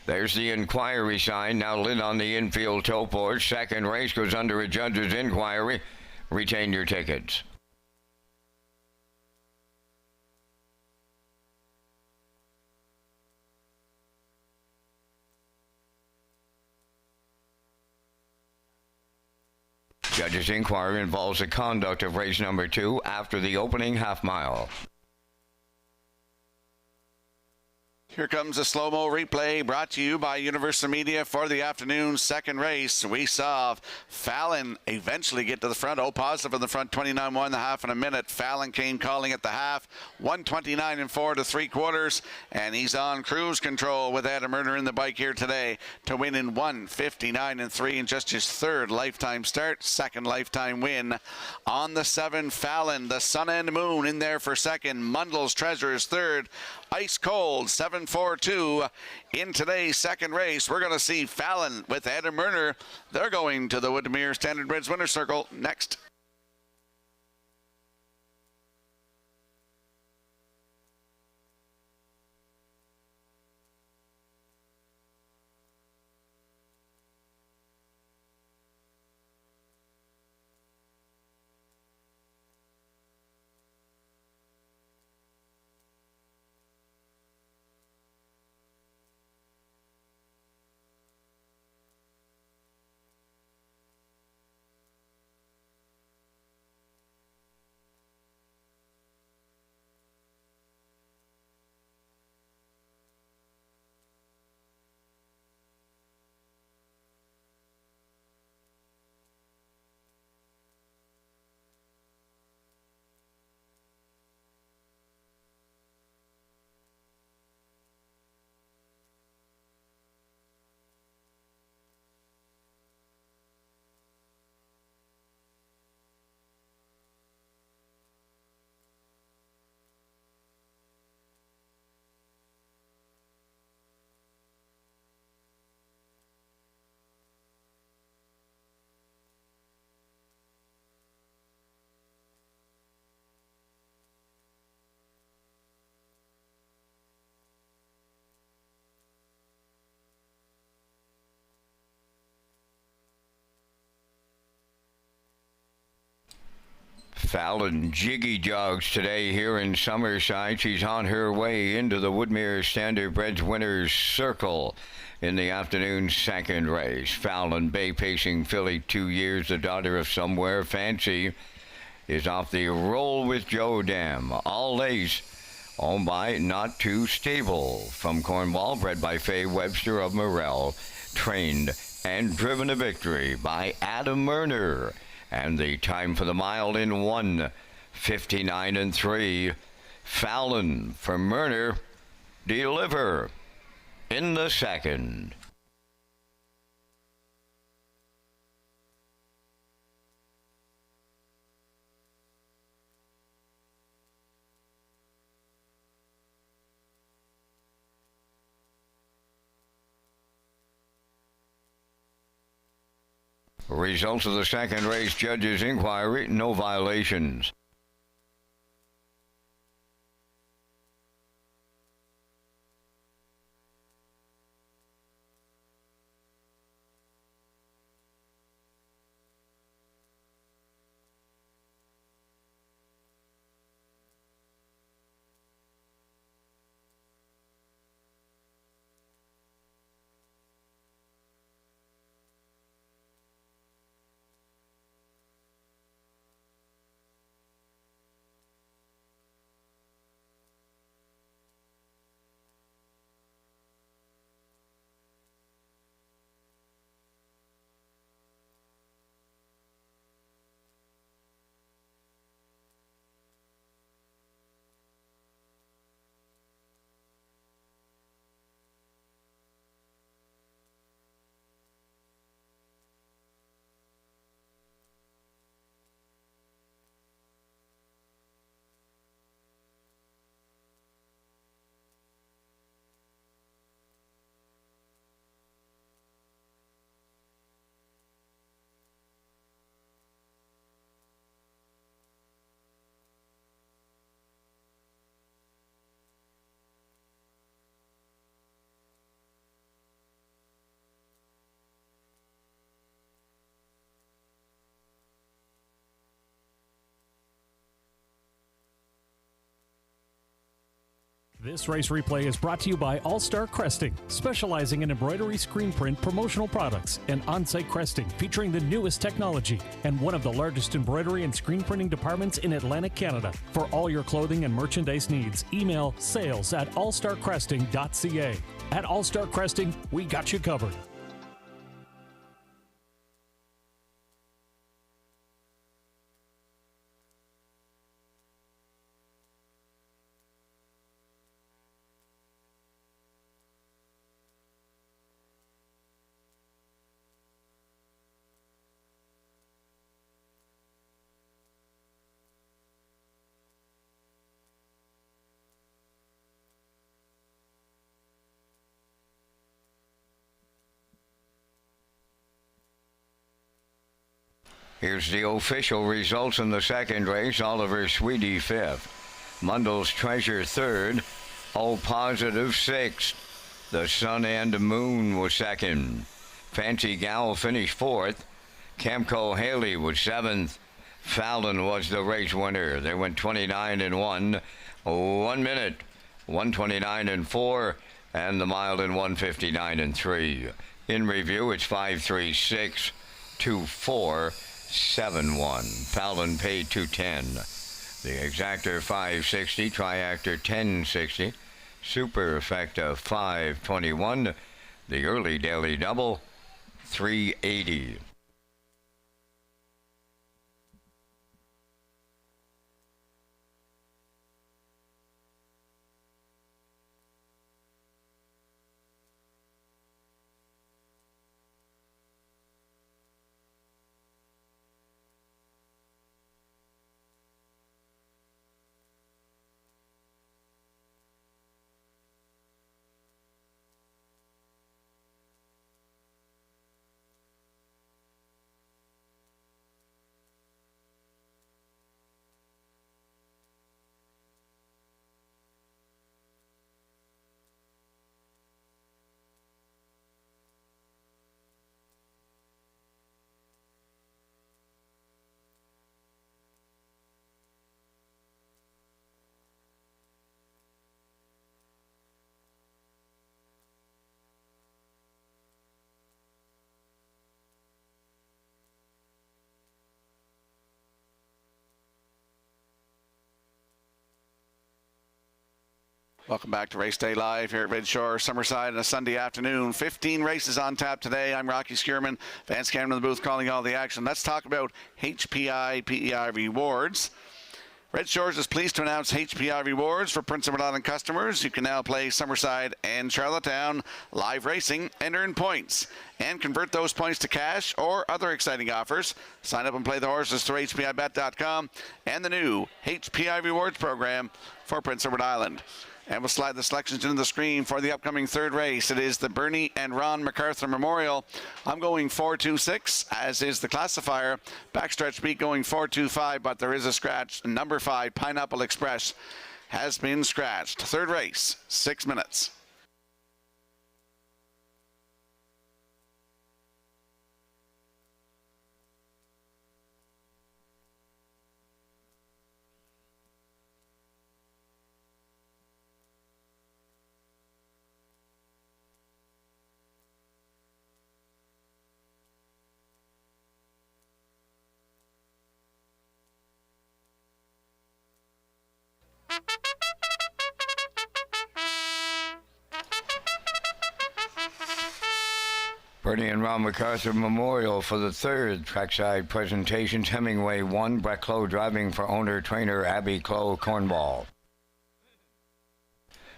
Speaker 2: There's the inquiry sign now lit on the infield toe board. Second race goes under a judge's inquiry. Retain your tickets. Judge's inquiry involves the conduct of race number 2 after the opening half mile.
Speaker 1: Here comes a slow-mo replay brought to you by Universal Media for the afternoon second race. We saw Fallon eventually get to the front. O Positive in the front, 29.5 in a minute. Fallon came calling at the half, 1:29 and 4 to 3/4, and he's on cruise control with Adam Erner in the bike here today to win in 1:59 and 3 in just his third lifetime start, second lifetime win. On the 7, Fallon, the Sun and Moon in there for second. Mundell's Treasure is third. Ice cold, 7:42 in today's second race. We're going to see Fallon with Adam Erner. They're going to the Woodmere Standard Bridge Winner's Circle next.
Speaker 2: Fallon jiggy jogs today here in Summerside. She's on her way into the Woodmere Standardbreds Winners Circle in the afternoon second race. Fallon, bay pacing filly, 2 years, the daughter of Somewhere Fancy, is off the Roll with Joe Dam. All lace, owned by Not Too Stable. From Cornwall, bred by Faye Webster of Morel, trained and driven to victory by Adam Murner. And the time for the mile in 1:59 3. Fallon for Murner, Deliver in the second. Results of the second race, judges' inquiry, no violations.
Speaker 4: This race replay is brought to you by All Star Cresting, specializing in embroidery, screen print, promotional products, and on-site cresting featuring the newest technology, and one of the largest embroidery and screen printing departments in Atlantic Canada. For all your clothing and merchandise needs, email sales@allstarcresting.ca. At All Star Cresting, we got you covered.
Speaker 2: Here's the official results in the second race. Oliver Sweetie fifth. Mundell's Treasure third. All Positive sixth. The Sun and Moon was second. Fancy Gal finished fourth. Camco Haley was seventh. Fallon was the race winner. They went 29 and 1. 1 minute. 129 and 4. And the mile in 1:59 and 3. In review, it's 5:36, 2:4. 7-1. Fallon paid $210. The Exactor $560, Triactor $1060, Superfecta $521. The Early Daily Double $380.
Speaker 1: Welcome back to Race Day Live here at Red Shore, Summerside on a Sunday afternoon. 15 races on tap today. I'm Rocky Skierman, Vance Cameron in the booth calling all the action. Let's talk about HPI PEI rewards. Red Shores is pleased to announce HPI rewards for Prince Edward Island customers. You can now play Summerside and Charlottetown live racing and earn points and convert those points to cash or other exciting offers. Sign up and play the horses through HPIBet.com and the new HPI rewards program for Prince Edward Island. And we'll slide the selections into the screen for the upcoming third race. It is the Bernie and Ron MacArthur Memorial. I'm going 4-2-6, as is the classifier. Backstretch beat going 4-2-5, but there is a scratch. Number 5, Pineapple Express, has been scratched. Third race, 6 minutes.
Speaker 2: Bernie and Ron MacArthur Memorial for the third trackside presentations. Hemingway 1, Brett Clough driving for owner-trainer Abby Clough, Cornwall.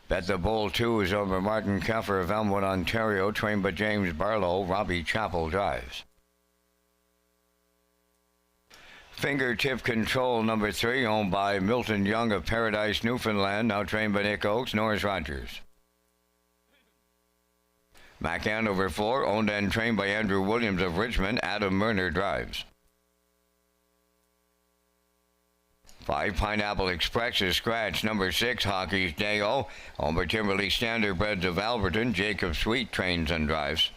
Speaker 2: Bet the Bull 2 is over Martin Keffer of Elmwood, Ontario, trained by James Barlow. Robbie Chappell drives. Fingertip Control number 3, owned by Milton Young of Paradise, Newfoundland, now trained by Nick Oakes, Norris Rogers. Mac Andover 4, owned and trained by Andrew Williams of Richmond, Adam Murner drives. 5, Pineapple Express is scratch. Number 6, Hockey's Day-O, owned by Timberley Standardbreds of Alberton, Jacob Sweet trains and drives.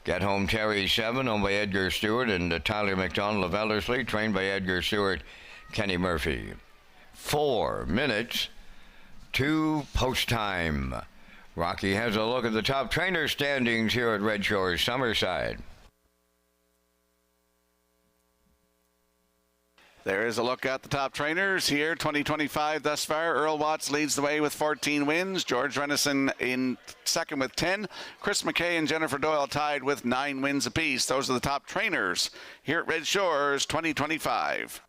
Speaker 2: Get Home Terry 7, owned by Edgar Stewart, and Tyler McDonald of Ellerslie, trained by Edgar Stewart, Kenny Murphy. 4 minutes to post time. Rocky has a look at the top trainer standings here at Red Shores, Summerside.
Speaker 1: There is a look at the top trainers here, 2025 thus far. Earl Watts leads the way with 14 wins. George Renison in second with 10. Chris McKay and Jennifer Doyle tied with 9 wins apiece. Those are the top trainers here at Red Shores 2025.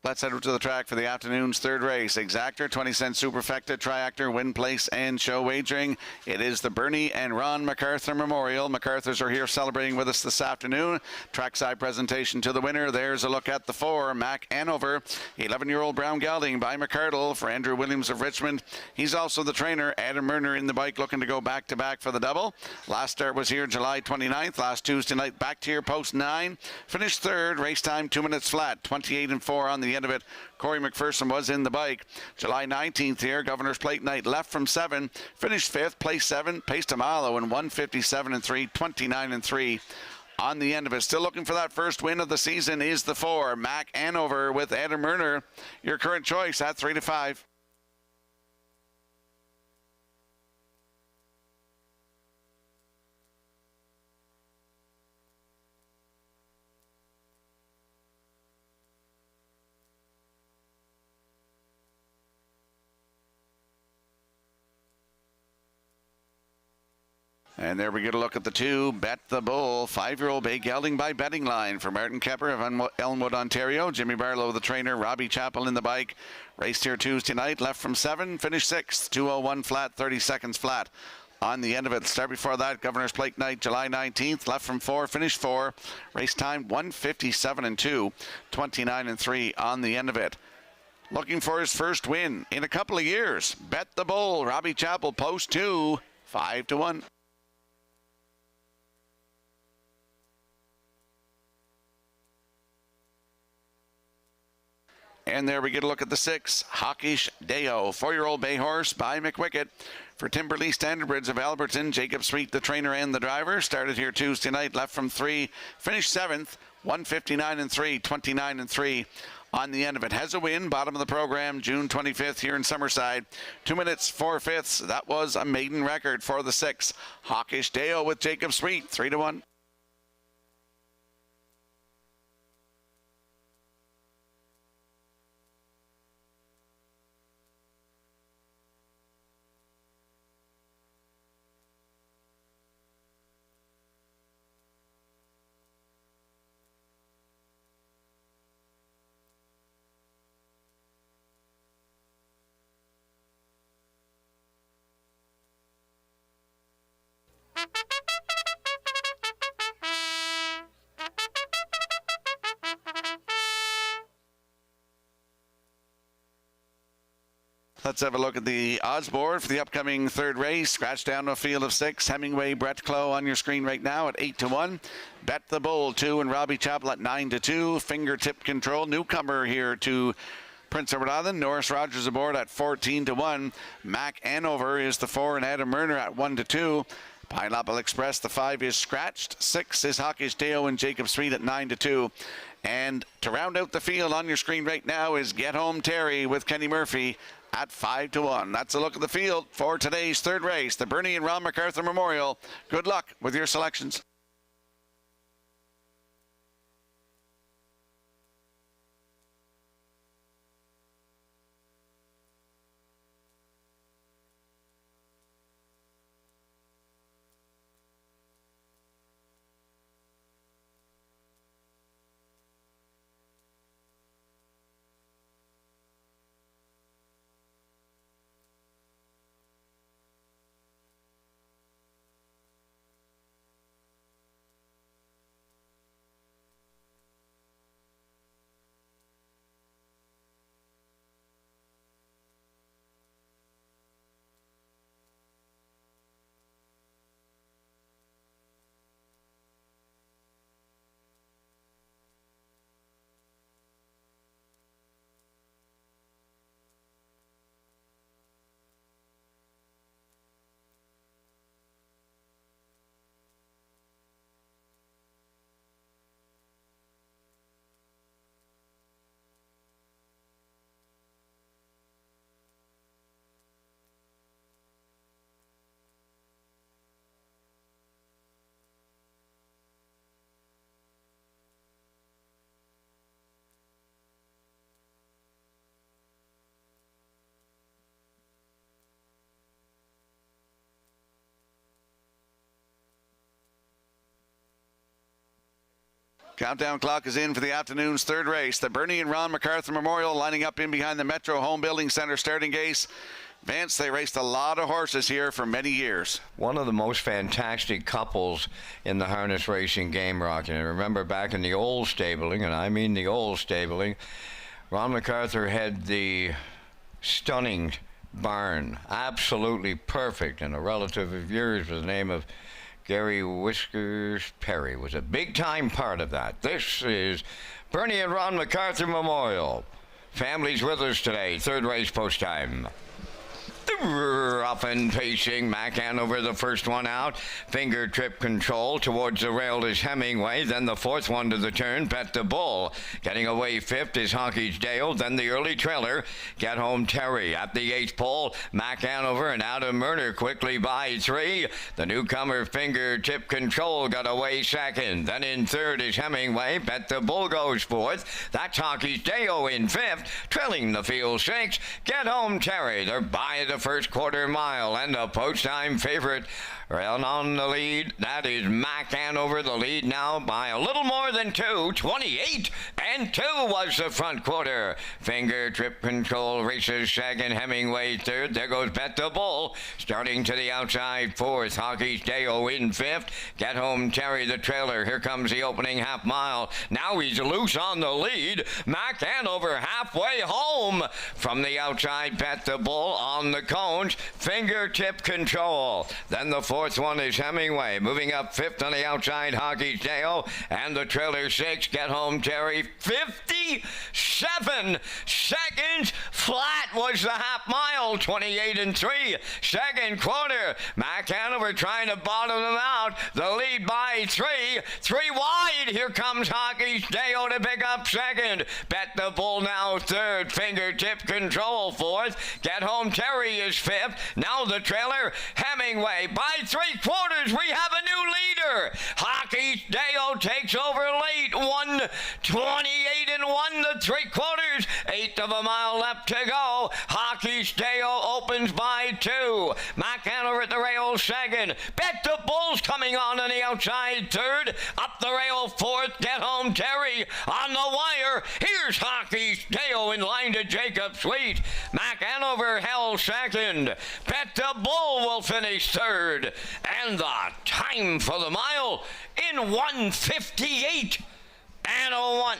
Speaker 1: Let's head over to the track for the afternoon's third race. Exactor, 20-cent superfecta, triactor, win place, and show wagering. It is the Bernie and Ron MacArthur Memorial. MacArthurs are here celebrating with us this afternoon. Trackside presentation to the winner. There's a look at the 4, Mac Anover, 11-year-old brown gelding by McCardle for Andrew Williams of Richmond. He's also the trainer. Adam Murner in the bike, looking to go back-to-back for the double. Last start was here July 29th. Last Tuesday night, back to your post 9. Finished third, race time 2 minutes flat, 28-4 on the end of it. Corey McPherson was in the bike. July 19th here, Governor's Plate night, left from 7, finished 5th, place 7, paced a mile in 157-3, 29-3 on the end of it. Still looking for that first win of the season is the 4, Mac Anover with Adam Murner. Your current choice at 3-5. And there we get a look at the 2, Bet the Bull, 5-year-old bay gelding by betting line for Martin Kepper of Elmwood, Ontario. Jimmy Barlow, the trainer. Robbie Chappell in the bike. Raced here Tuesday night, left from 7, finished 6th, 2:01 flat, 30 seconds flat on the end of it. Start before that, Governor's Plate night, July 19th. Left from 4, finished 4. Race time 1:57.2, 29-3 on the end of it. Looking for his first win in a couple of years. Bet the Bull, Robbie Chappell, post 2, 5-1. And there we get a look at the 6, Hawkish Deo, 4-year-old bay horse by McWickett for Timberlea Standardbridge of Alberton. Jacob Sweet, the trainer and the driver, started here Tuesday night, left from 3, finished 7th, 1:59.3, 29-3 on the end of it. Has a win, bottom of the program, June 25th here in Summerside. 2 minutes, 4/5. That was a maiden record for the 6, Hawkish Deo with Jacob Sweet, 3-1. Let's have a look at the odds board for the upcoming third race. Scratch down to a field of 6. Hemingway, Brett Clough on your screen right now at 8-1. Bet the Bull 2 and Robbie Chappell at 9-2. Fingertip Control, newcomer here to Prince Edward Island. Norris Rogers aboard at 14-1. Mac Anover is the 4 and Adam Murner at 1-2. Pineapple Express, the 5 is scratched. 6 is Hawkish Deo and Jacob Sweet at 9-2. And to round out the field on your screen right now is Get Home Terry with Kenny Murphy at 5-1. That's a look at the field for today's third race, the Bernie and Ron MacArthur Memorial. Good luck with your selections. Countdown clock is in for the afternoon's third race. The Bernie and Ron MacArthur Memorial lining up in behind the Metro Home Building Center starting gates. Vance, they raced a lot of horses here for many years.
Speaker 2: One of the most fantastic couples in the harness racing game, Rocky. And I remember back in the old stabling, and I mean the old stabling, Ron MacArthur had the stunning barn, absolutely perfect, and a relative of yours by the name of Gary Whiskers Perry was a big-time part of that. This is Bernie and Ron MacArthur Memorial. Families with us today. Third race post time. Up and pacing, Mac Hanover, the first one out. Finger trip control towards the rail is Hemingway. Then the fourth one to the turn, Bet the Bull. Getting away fifth is Hawkish Dale. Then the early trailer, Get Home Terry. At the eighth pole, Mac Hanover and Adam Murner quickly by 3. The newcomer Finger Tip Control got away second. Then in third is Hemingway. Bet the Bull goes fourth. That's Hawkish Dale in fifth. Trailing the field 6. Get Home Terry. They're by the first quarter mile. mile, and the post-time favorite. Right on the lead, that is Mac Hanover. The lead now by a little more than 2. 28 and 2 was the front quarter. Finger Trip Control races second. Hemingway third. There goes Bet the Bull. Starting to the outside fourth. Hockey's Deo in fifth. Get Home Terry the trailer. Here comes the opening half mile. Now he's loose on the lead. Mac Hanover halfway home. From the outside, Bet the Bull on the cones. Fingertip Control. Then the fourth one is Hemingway. Moving up fifth on the outside, Hockey's Deo. And the trailer six, Get Home Terry. 57 seconds flat was the half mile. 28 and 3. Second quarter, Mac Hanover trying to bottom them out. The lead by 3. 3 wide. Here comes Hockey's Deo to pick up second. Bet the Bull now third. Fingertip Control fourth. Get Home Terry is fifth. Now the trailer, Hemingway by 3/4. We have a new leader. Hockey's Deo takes over late. 1:28 and 1 to 3/4. Eighth of a mile left to go. Hockey's Deo opens by 2. Mac Hanover at the rail second. Bet the Bull's coming on the outside third. Up the rail fourth. Get Home Terry on the wire. Here's Hockey's Deo in line to Jacob Sweet. Mac Hanover held second. Bet the Bull will finish third. And the time for the mile in 1:58 and 01.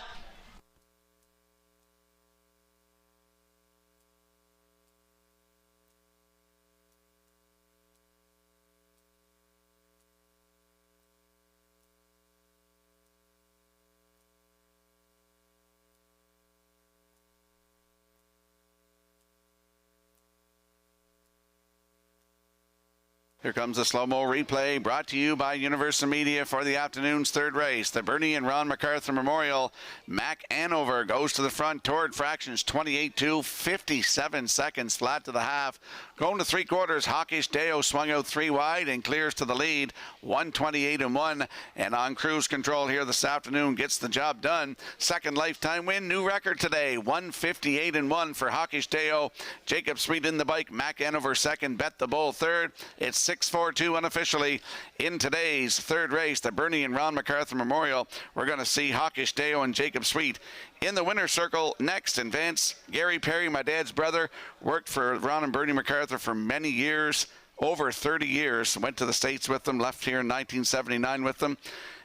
Speaker 1: Here comes the slow-mo replay brought to you by Universal Media for the afternoon's third race. The Bernie and Ron MacArthur Memorial. Mac Hanover goes to the front toward fractions 28-2, 57 seconds flat to the half. Going to 3/4, Hockey's Deo swung out 3 wide and clears to the lead, 1:28 and 1. And on cruise control here this afternoon, gets the job done. Second lifetime win, new record today, 1:58 and 1 for Hockey's Deo. Jacob Sweet in the bike, Mac Hanover second, Bet the Bull third. It's 6:42 unofficially in today's third race, the Bernie and Ron MacArthur Memorial. We're going to see Hockey's Deo and Jacob Sweet in the winner's circle next. And Vance, Gary Perry, my dad's brother, worked for Ron and Bernie MacArthur for many years, over 30 years. Went to the States with them, left here in 1979 with them,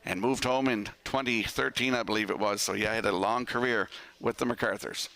Speaker 1: and moved home in 2013, I believe it was. So yeah, I had a long career with the MacArthurs.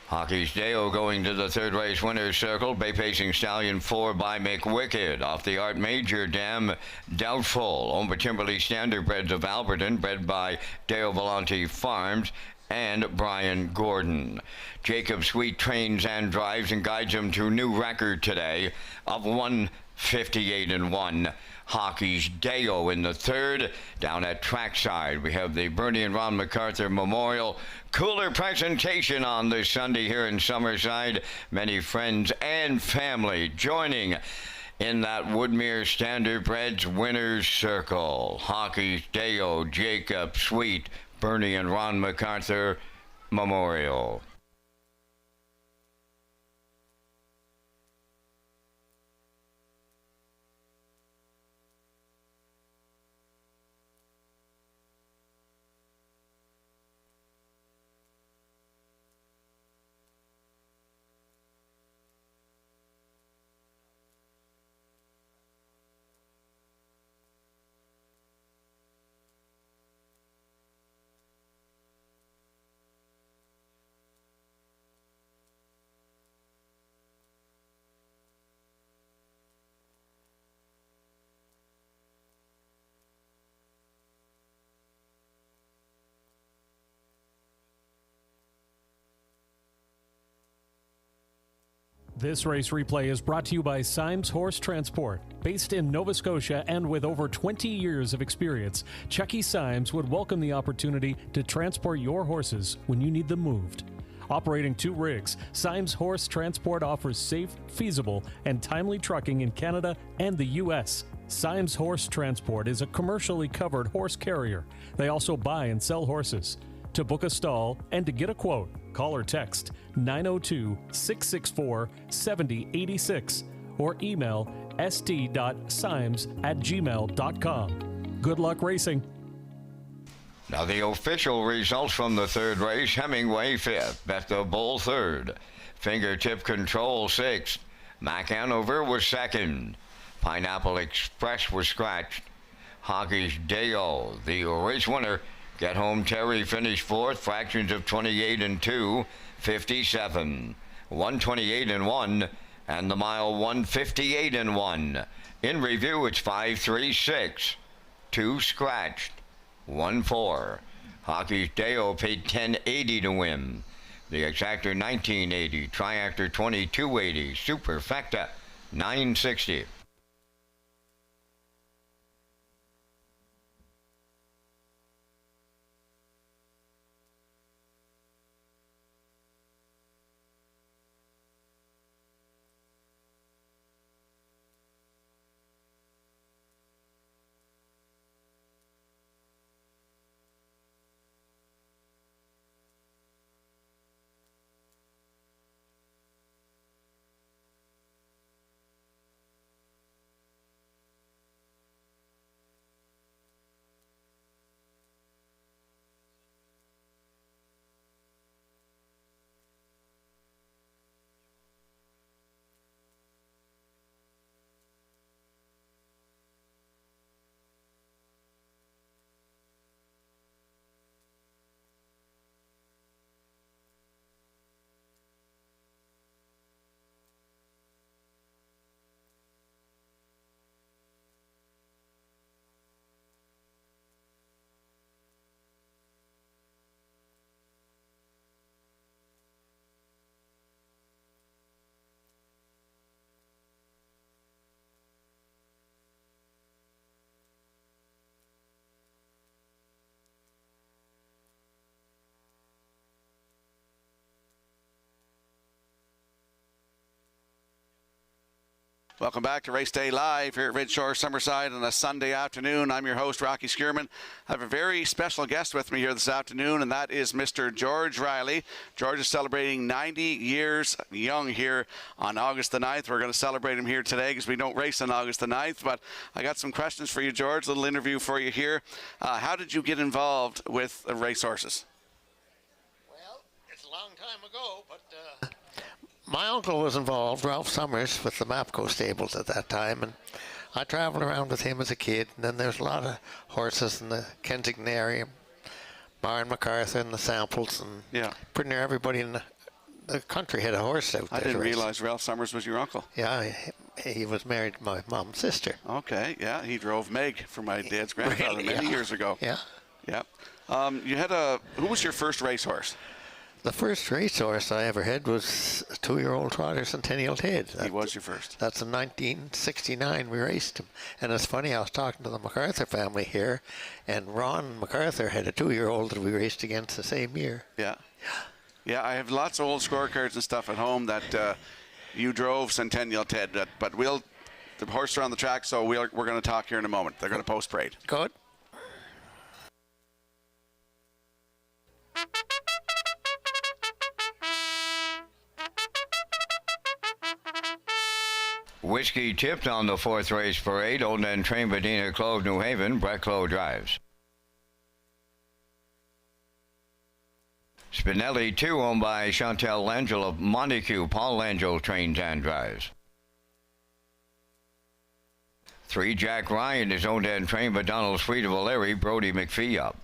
Speaker 2: Hockey's Deo going to the third race winner's circle. Bay Pacing Stallion 4 by McWicked. Off the Art Major Dam, Doubtful. Owned by Timberley Standardbreds of Alberton, bred by Deo Volante Farms and Brian Gordon. Jacob Sweet trains and drives and guides him to new record today of 1:58 and 1. Hockey's Deo in the third. Down at trackside, we have the Bernie and Ron MacArthur Memorial Cooler presentation on this Sunday here in Summerside. Many friends and family joining in that Woodmere Standardbreds winner's circle. Hockey's Deo, Jacob Sweet, Bernie and Ron MacArthur Memorial.
Speaker 4: This race replay is brought to you by Symes Horse Transport. Based in Nova Scotia and with over 20 years of experience, Chucky Symes would welcome the opportunity to transport your horses when you need them moved. Operating 2 rigs, Symes Horse Transport offers safe, feasible, and timely trucking in Canada and the U.S. Symes Horse Transport is a commercially covered horse carrier. They also buy and sell horses. To book a stall and to get a quote, call or text 902-664-7086 or email st.symes@gmail.com. Good luck racing.
Speaker 2: Now the official results from the third race: Hemingway 5th, Bethel Bull 3rd, Fingertip Control 6th, Mac Hanover was 2nd, Pineapple Express was scratched, Hockey's Deo, the race winner. Get Home Terry finished 4th, fractions of 28 and 2, 57, 128 and 1, and the mile 158 and 1. In review, it's 5-3-6, 2 scratched, 1-4. Hockey's Deo paid $10.80 to win. The Exactor $19.80, Triactor $22.80, Superfecta $9.60.
Speaker 1: Welcome back to Race Day Live here at Redshores Summerside on a Sunday afternoon. I'm your host, Rocky Skierman. I have a very special guest with me here this afternoon, and that is Mr. George Riley. George is celebrating 90 years young here on August the 9th. We're going to celebrate him here today because we don't race on August the 9th, but I got some questions for you, George. A little interview for you here. How did you get involved with racehorses?
Speaker 6: Well, it's a long time ago, but my uncle was involved, Ralph Summers, with the Mapco stables at that time, and I traveled around with him as a kid. And then there's a lot of horses in the Kensington area, Byron MacArthur and the Samples, and pretty near everybody in the country had a horse out there.
Speaker 1: I didn't realize Ralph Summers was your uncle.
Speaker 6: Yeah, he was married to my mom's sister.
Speaker 1: Okay, yeah, he drove Meg for my dad's grandfather many years ago.
Speaker 6: Yeah.
Speaker 1: Yeah. You had who was your first racehorse?
Speaker 6: The first racehorse I ever had was a 2-year-old trotter, Centennial Ted.
Speaker 1: He was your first.
Speaker 6: That's in 1969 we raced him. And it's funny, I was talking to the MacArthur family here, and Ron MacArthur had a 2-year-old that we raced against the same year.
Speaker 1: Yeah. Yeah, I have lots of old scorecards and stuff at home that you drove Centennial Ted, but the horse are on the track, so we're going to talk here in a moment. They're going to post parade.
Speaker 6: Good.
Speaker 2: Whiskey tipped on the 4th race parade, owned and trained by Dina Clove, New Haven. Brett Clove drives. Spinelli 2, owned by Chantel Langell of Montague. Paul Langell trains and drives. 3, Jack Ryan is owned and trained by Donald Sweet of O'Leary. Brody McPhee up.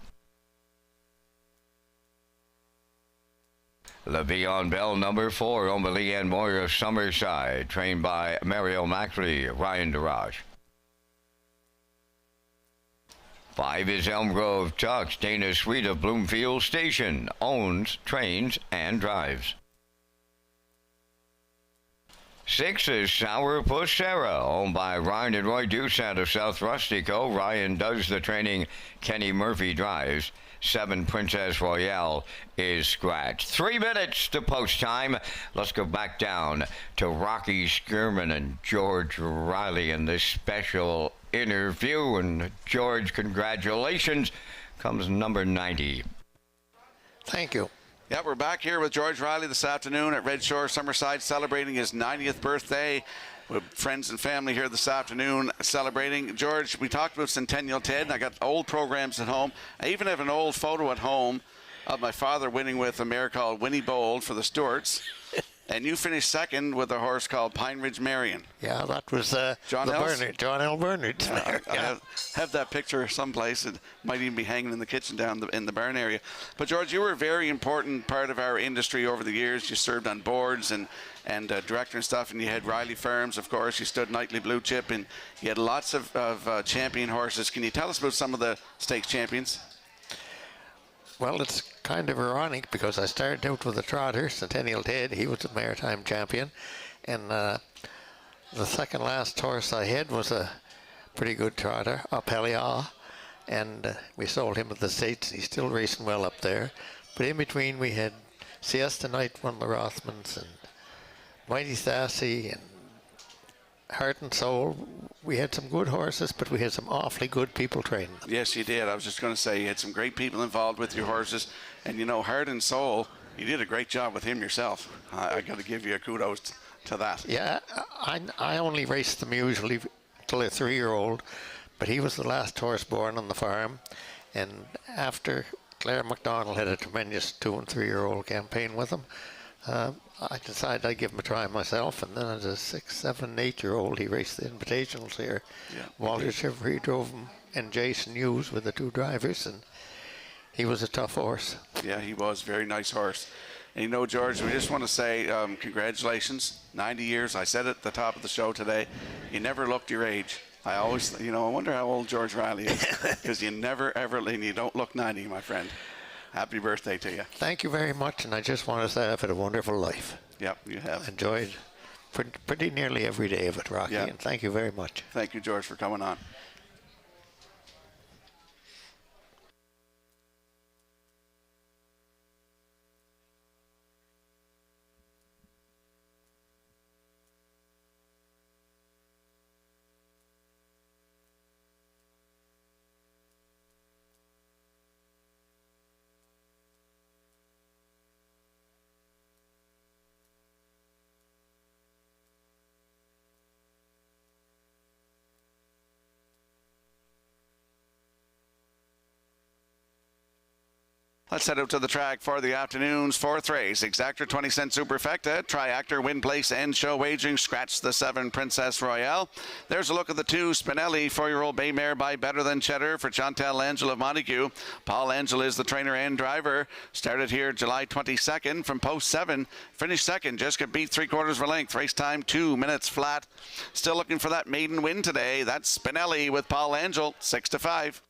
Speaker 2: Le'Veon Bell, number 4, owned by Leanne Moyer of Summerside, trained by Mario Macri, Ryan DeRoche. 5 is Elm Grove Tux, Dana Sweet of Bloomfield Station, owns, trains, and drives. 6 is Sourpuss Sarah, owned by Ryan and Roy Deuce out of South Rustico. Ryan does the training. Kenny Murphy drives. 7 Princess Royale is scratched. 3 minutes to post time. Let's go back down to Rocky Skirman and George Riley in this special interview. And George, congratulations. Comes number 90.
Speaker 6: Thank you.
Speaker 1: Yeah, we're back here with George Riley this afternoon at Red Shore Summerside, celebrating his 90th birthday with friends and family here this afternoon celebrating. George, we talked about Centennial Ted, and I got old programs at home. I even have an old photo at home of my father winning with a mare called Winnie Bold for the Stewarts. And you finished second with a horse called Pine Ridge Marion.
Speaker 6: Yeah, that was
Speaker 1: John
Speaker 6: John L. Bernard's mare.
Speaker 1: I have that picture someplace. It might even be hanging in the kitchen down in the barn area. But George, you were a very important part of our industry over the years. You served on boards and director and stuff, and you had Riley Firms, of course. You stood Nightly Blue Chip, and you had lots of champion horses. Can you tell us about some of the stakes champions?
Speaker 6: Well, it's kind of ironic because I started out with a trotter, Centennial Ted. He was a maritime champion. And the second last horse I had was a pretty good trotter, Apelia. And we sold him at the States. He's still racing well up there. But in between, we had Siesta Night, won the Rothmans, and Mighty Sassy, and Heart and Soul. We had some good horses, but we had some awfully good people training them.
Speaker 1: Yes, you did. I was just going to say you had some great people involved with your horses. And, you know, Heart and Soul, you did a great job with him yourself. I got to give you a kudos to that.
Speaker 6: Yeah, I only raced them usually till a 3-year-old, but he was the last horse born on the farm. And after Claire MacDonald had a tremendous 2- and 3-year-old campaign with him, I decided I'd give him a try myself, and then as a 6, 7, 8-year-old, he raced the invitationals here.
Speaker 1: Yeah,
Speaker 6: Walter Shivery drove him, and Jason Hughes were the 2 drivers, and he was a tough horse.
Speaker 1: Yeah, he was. Very nice horse. And you know, George, we just want to say congratulations. 90 years. I said it at the top of the show today. You never looked your age. I always, I wonder how old George Riley is, because you never, ever, and you don't look 90, my friend. Happy birthday to you.
Speaker 6: Thank you very much, and I just want to say I've had a wonderful life.
Speaker 1: Yep, you have.
Speaker 6: Enjoyed pretty nearly every day of it, Rocky,
Speaker 1: Yeah.
Speaker 6: and thank you very much.
Speaker 1: Thank you, George, for coming on. Let's head out to the track for the afternoon's 4th race. Exactor 20-cent Superfecta, Triactor, Win Place, and Show Wagering. Scratch the 7 Princess Royale. There's a look at the 2 Spinelli, 4-year-old bay mare by Better Than Cheddar for Chantal Angel of Montague. Paul Angel is the trainer and driver. Started here July 22nd from post 7. Finished second, just got beat 3/4 of a length. Race time 2 minutes flat. Still looking for that maiden win today. That's Spinelli with Paul Angel, 6-5.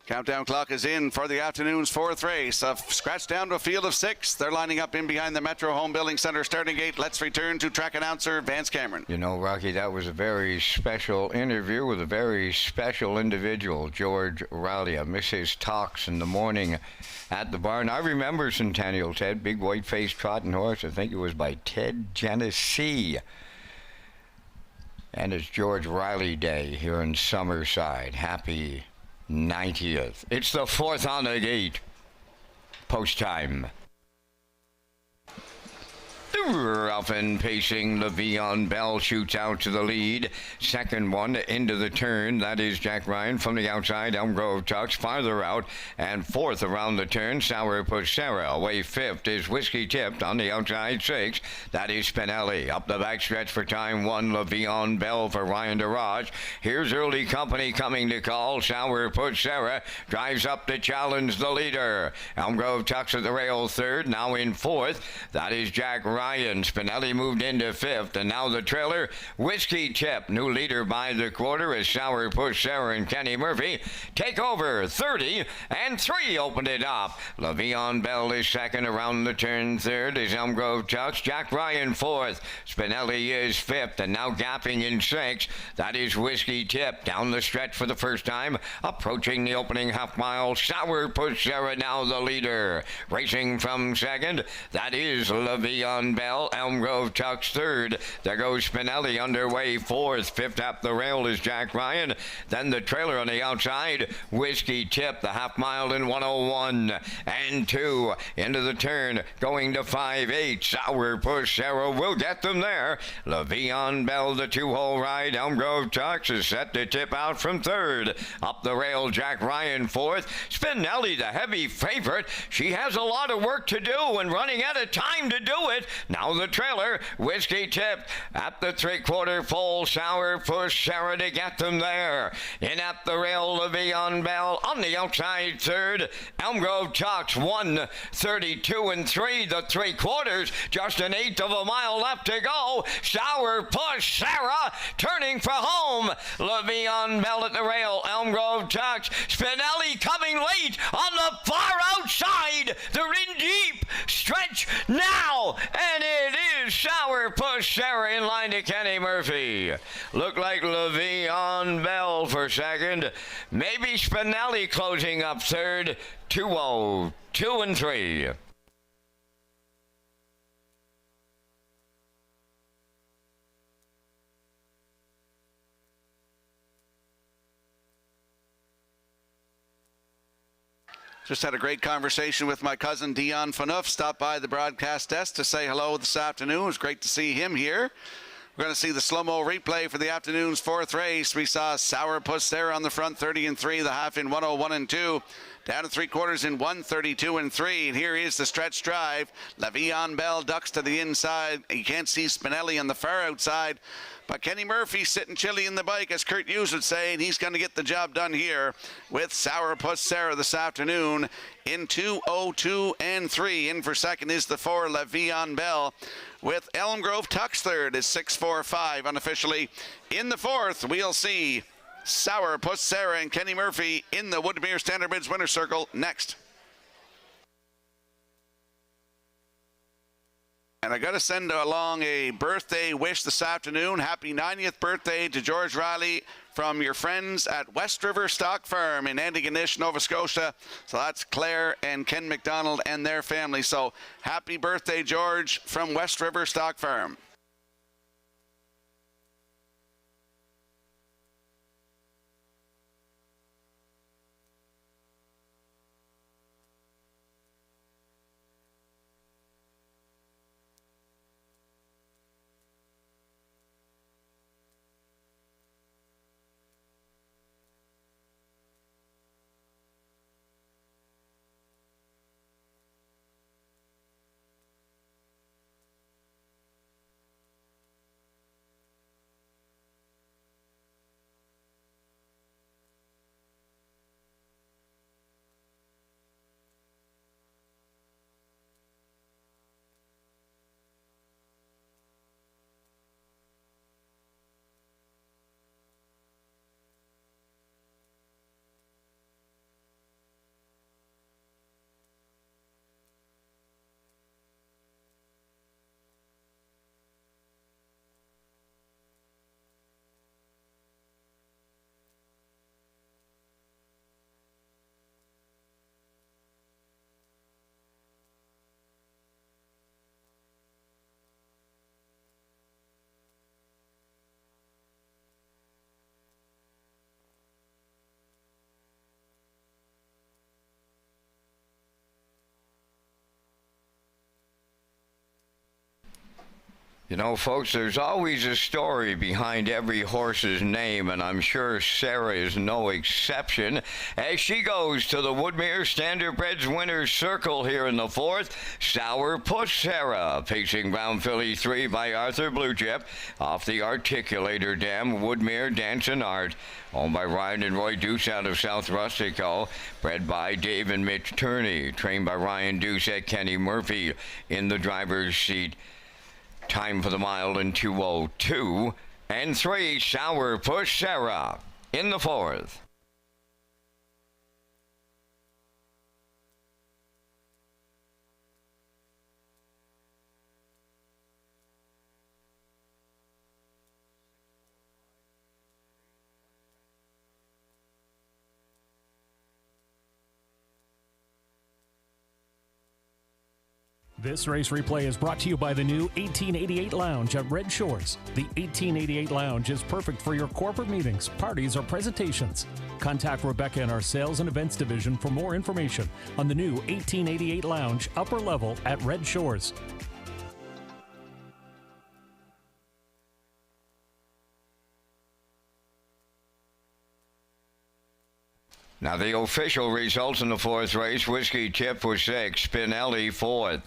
Speaker 1: Countdown clock is in for the afternoon's fourth race. A scratch down to a field of 6. They're lining up in behind the Metro Home Building Center starting gate. Let's return to track announcer Vance Cameron.
Speaker 2: You know, Rocky, that was a very special interview with a very special individual, George Riley. I miss his talks in the morning at the barn. I remember Centennial Ted, big white-faced trotting horse. I think it was by Ted Genesee. And it's George Riley Day here in Summerside. Happy 90th. It's the 4th on the gate. Post time. Ralphin pacing. Le'Veon Bell shoots out to the lead. Second one into the turn. That is Jack Ryan from the outside. Elm Grove Tux farther out. And fourth around the turn. Sourpuss Sarah. Away fifth is Whiskey Tipped on the outside 6. That is Spinelli. Up the backstretch for time 1. Le'Veon Bell for Ryan DeRaj. Here's Early Company coming to call. Sourpuss Sarah drives up to challenge the leader. Elm Grove Tux at the rail third. Now in fourth. That is Jack Ryan. Spinelli moved into fifth, and now the trailer, Whiskey Tip, new leader by the quarter as Sourpuss Sarah and Kenny Murphy take over. 30 and 3 opened it up. Le'Veon Bell is second around the turn. Third is Elm Grove Tux. Jack Ryan fourth. Spinelli is fifth, and now gapping in sixth. That is Whiskey Tip down the stretch for the first time, approaching the opening half mile. Sourpuss Sarah now the leader. Racing from second, that is Le'Veon Bell. Elm Grove Tux third. There goes Spinelli underway fourth. Fifth up the rail is Jack Ryan. Then the trailer on the outside, Whiskey Tip, the half mile in 101 and 2 into the turn, going to 5-8. Sourpuss Sarah will get them there. Le'Veon Bell, the 2-hole ride. Elm Grove Tux is set to tip out from third. Up the rail, Jack Ryan fourth. Spinelli, the heavy favorite. She has a lot of work to do and running out of time to do it. Now the trailer, Whiskey Tip at the 3/4 full. Sourpuss Sarah to get them there. In at the rail, Le'Veon Bell on the outside third. Elm Grove Tux 1:32 and 3. The 3/4, just an 1/8 of a mile left to go. Sourpuss Sarah turning for home. Le'Veon Bell at the rail. Elm Grove Tux. Spinelli coming late on the far outside. They're in deep. Stretch now. And it is Sourpuss Sarah in line to Kenny Murphy. Look like Le'Veon Bell for second. Maybe Spinelli closing up third. 2-0, 2 and 3.
Speaker 1: Just had a great conversation with my cousin Dion Phaneuf. Stopped by the broadcast desk to say hello this afternoon. It was great to see him here. We're going to see the slow-mo replay for the afternoon's fourth race. We saw Sourpuss Sarah on the front, 30 and 3, the half in 101 and 2. Down to 3/4 in 132 and 3. And here is the stretch drive. Le'Veon Bell ducks to the inside. You can't see Spinelli on the far outside. But Kenny Murphy sitting chilly in the bike, as Kurt Hughes would say, and he's going to get the job done here with Sourpuss Sarah this afternoon in 2:02 and 3. In for second is the 4, Le'Veon Bell, with Elm Grove Tux third is 6:45 unofficially. In the fourth, we'll see Sourpuss Sarah and Kenny Murphy in the Woodmere Standard Bridge Winner's Circle next. And I got to send along a birthday wish this afternoon. Happy 90th birthday to George Riley from your friends at West River Stock Farm in Antigonish, Nova Scotia. So that's Claire and Ken McDonald and their family. So happy birthday, George, from West River Stock Farm.
Speaker 2: You know, folks, there's always a story behind every horse's name, and I'm sure Sarah is no exception as she goes to the Woodmere Standardbreds winner's circle here in the fourth. Sour Puss Sarah, pacing Brown Filly 3 by Arthur Blue Chip, off the Articulator Dam, Woodmere Dancing Art, owned by Ryan and Roy Deuce out of South Rustico, bred by Dave and Mitch Turney, trained by Ryan Deuce at Kenny Murphy in the driver's seat. Time for the mile in 2:02 and 3. Sour Puss Sarah in the fourth.
Speaker 4: This race replay is brought to you by the new 1888 Lounge at Red Shores. The 1888 Lounge is perfect for your corporate meetings, parties, or presentations. Contact Rebecca in our Sales and Events Division for more information on the new 1888 Lounge upper level at Red Shores.
Speaker 2: Now the official results in the fourth race: Whiskey Tip was 6th, Spinelli 4th,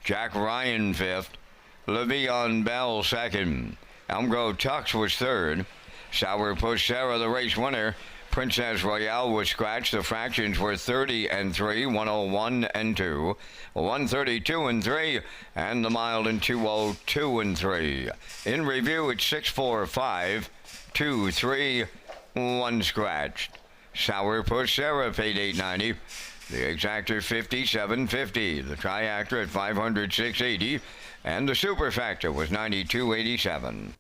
Speaker 2: Jack Ryan 5th, Le'Veon Bell 2nd, Elmgrove Tux was 3rd, Sour Puss Sarah the race winner, Princess Royale was scratched. The fractions were 30 and 3, 101 and 2, 132 and 3, and the mile in 2:02 and 3. In review, it's 6-4-5, 2-3, 1 scratched. Sour Puss Sarah paid $8.90. The exactor $57.50. The triactor at $506.80, and the super factor was $92.87.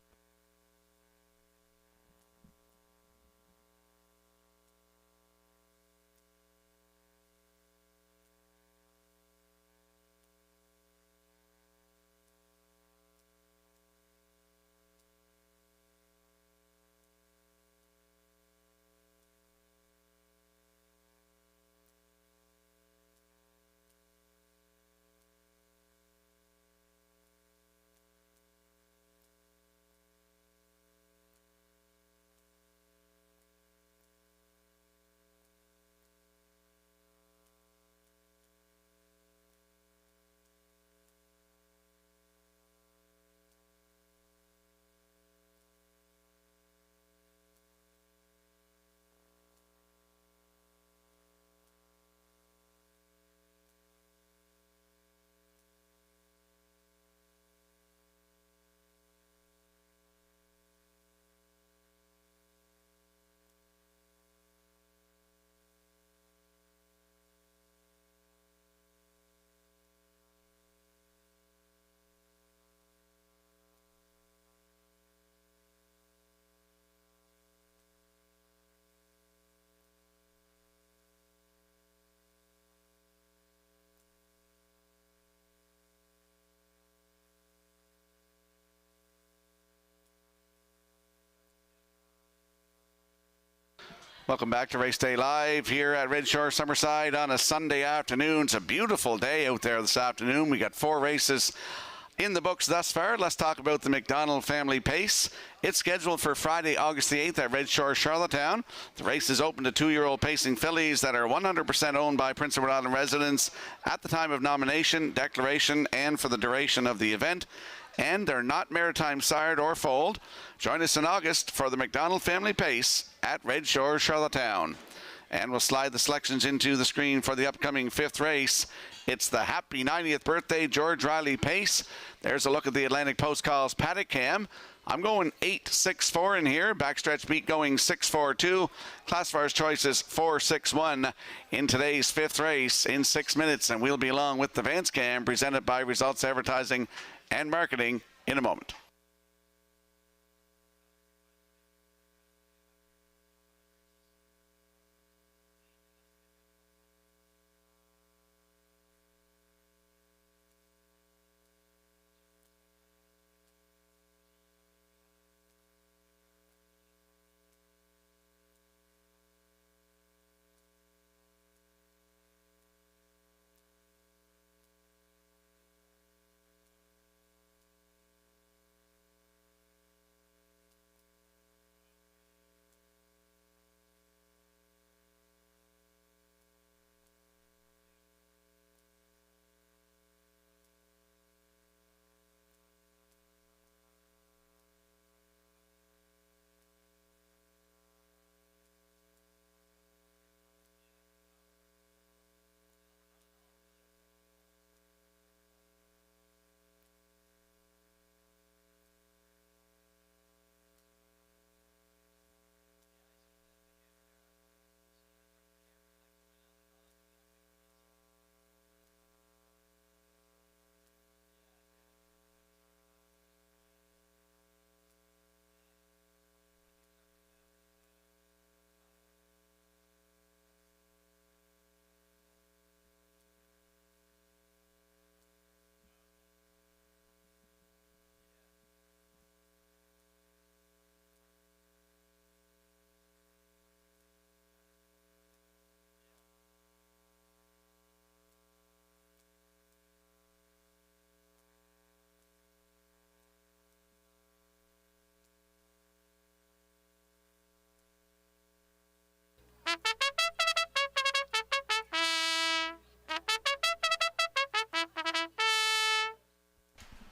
Speaker 1: Welcome back to Race Day Live here at Red Shore Summerside on a Sunday afternoon. It's a beautiful day out there this afternoon. We got 4 races in the books thus far. Let's talk about the McDonald Family Pace. It's scheduled for Friday, August the 8th at Red Shore, Charlottetown. The race is open to 2-year-old pacing fillies that are 100% owned by Prince Edward Island residents at the time of nomination, declaration, and for the duration of the event. And they're not maritime sired or foaled. Join us in August for the McDonald Family Pace at Red Shore, Charlottetown. And we'll slide the selections into the screen for the upcoming 5th race. It's the Happy 90th Birthday George Riley Pace. There's a look at the Atlantic Post Calls paddock cam. I'm going 8-6-4 in here. Backstretch beat going 6-4-2. Classifier's choice is 4-6-1 in today's 5th race in 6 minutes. And we'll be along with the Vance Cam presented by Results Advertising and Marketing in a moment.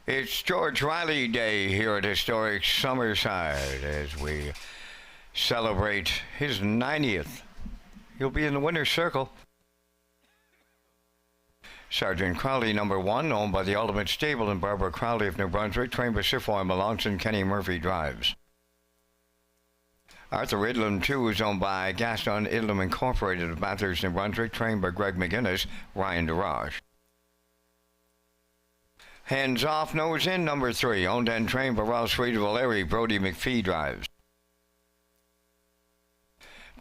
Speaker 2: It's George Riley Day here at historic Summerside as we celebrate his 90th. He'll be in the winner's circle. Sergeant Crowley, number 1, owned by the Ultimate Stable and Barbara Crowley of New Brunswick, trained by Sifoy Melanson, Kenny Murphy drives. Arthur Idlam, 2, is owned by Gaston Idlam Incorporated of Bathurst, New Brunswick, trained by Greg McGinnis, Ryan DeRoche. Hands Off, Nose In, number 3, owned and trained by Ralph Sweet of Valeri, Brody McPhee drives.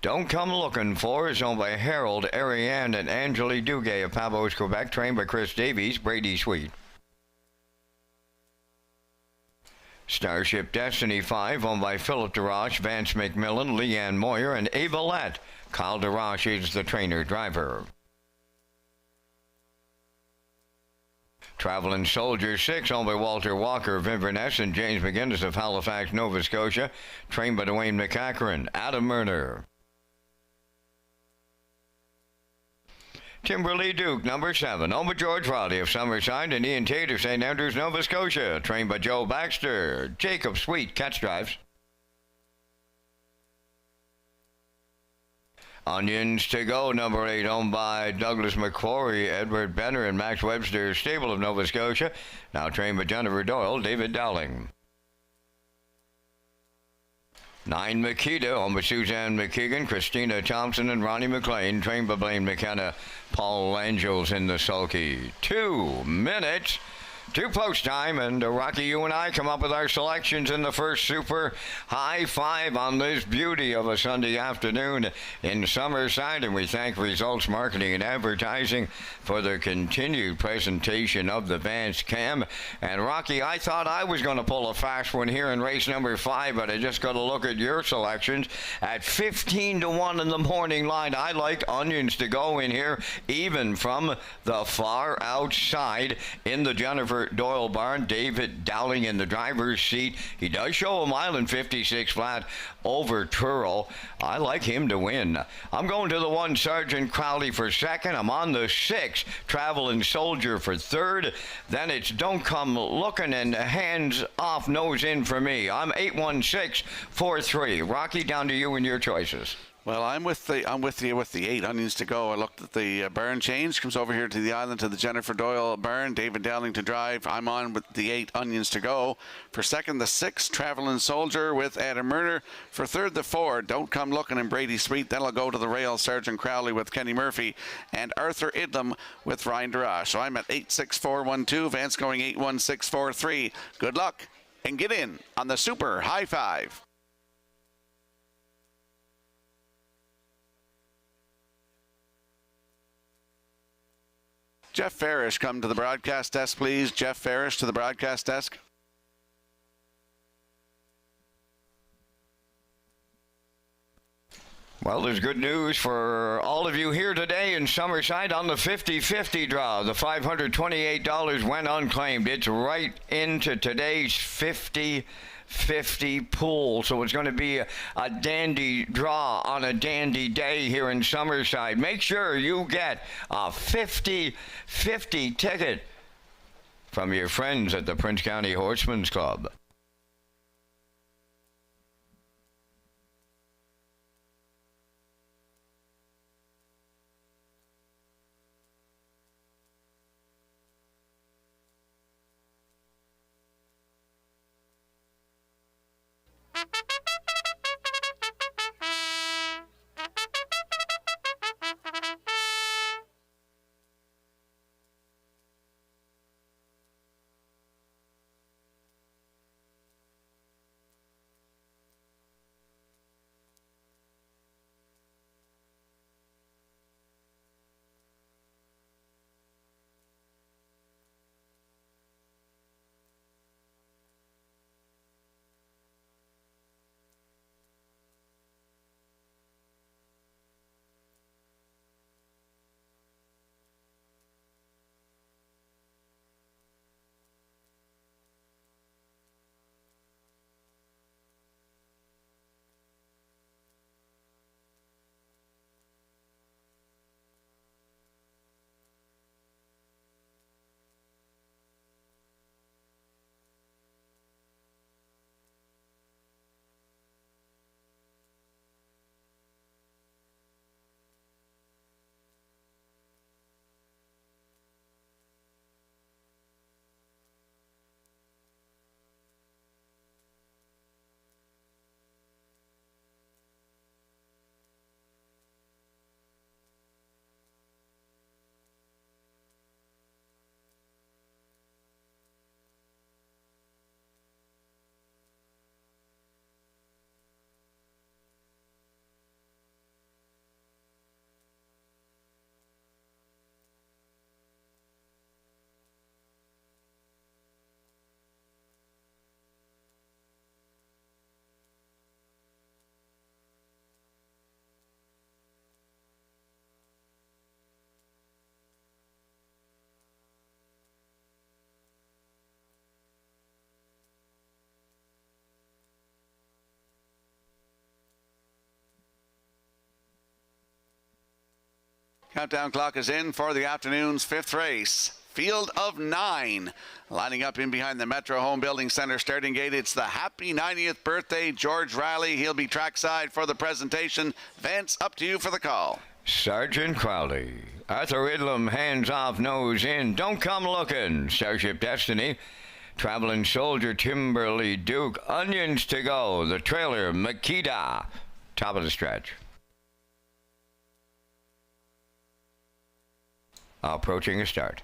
Speaker 2: Don't Come Looking For is owned by Harold, Ariane, and Angelique Duguay of Pavos, Quebec, trained by Chris Davies, Brady Sweet. Starship Destiny 5, owned by Philip DeRoche, Vance McMillan, Leanne Moyer, and Ava Lett. Kyle DeRoche is the trainer-driver. Traveling Soldier 6, owned by Walter Walker of Inverness and James McGinnis of Halifax, Nova Scotia, trained by Dwayne McCacherin, Adam Murner. Timberley Duke, number 7, owned by George Rowley of Summerside and Ian Tate of St. Andrews, Nova Scotia, trained by Joe Baxter. Jacob Sweet, catch drives. Onions to Go, number 8, owned by Douglas McQuarrie, Edward Benner, and Max Webster, Stable of Nova Scotia, now trained by Jennifer Doyle, David Dowling. 9 Makita, owned by Suzanne McKeegan, Christina Thompson, and Ronnie McLean, trained by Blaine McKenna, Paul Angels in the sulky. 2 minutes to post time, and Rocky, you and I come up with our selections in the first Super High Five on this beauty of a Sunday afternoon in Summerside, and we thank Results Marketing and Advertising for their continued presentation of the Vance Cam. And Rocky, I thought I was going to pull a fast one here in race number 5, but I just got to look at your selections. At 15-1 in the morning line, I like Onions to Go in here, even from the far outside in the Jennifer Doyle barn. David Dowling in the driver's seat. He does show a mile and 56 flat over Turl. I like him to win. I'm going to the 1 Sergeant Crowley for second. I'm on the 6 Traveling Soldier for third. Then it's Don't Come Looking and Hands Off, Nose In for me. I'm 81643. Rocky, down to you and your choices.
Speaker 1: Well, I'm with you with the 8 Onions to Go. I looked at the burn change. Comes over here to the island to the Jennifer Doyle burn. David Dowling to drive. I'm on with the 8 Onions to Go. For second, the 6 Traveling Soldier with Adam Murner. For third, the 4 Don't Come Looking and Brady Sweet. Then I'll go to the rail Sergeant Crowley with Kenny Murphy and Arthur Idlam with Ryan DeRoche. So I'm at 86412. Vance going 81643. Good luck and get in on the Super High Five. Jeff Farish, come to the broadcast desk, please. Jeff Farish to the broadcast desk.
Speaker 2: Well, there's good news for all of you here today in Summerside on the 50-50 draw. The $528 went unclaimed. It's right into today's 50-50 pool, so it's going to be a dandy draw on a dandy day here in Summerside. Make sure you get a 50-50 ticket from your friends at the Prince County Horsemen's Club.
Speaker 1: Countdown clock is in for the afternoon's 5th race. Field of 9. Lining up in behind the Metro Home Building Center starting gate, it's the happy 90th birthday George Riley. He'll be trackside for the presentation. Vance, up to you for the call.
Speaker 2: Sergeant Crowley. Arthur Idlam, hands off, nose in. Don't come looking. Starship Destiny. Traveling Soldier, Timberly Duke. Onions to go. The trailer, Makita. Top of the stretch. Approaching a start.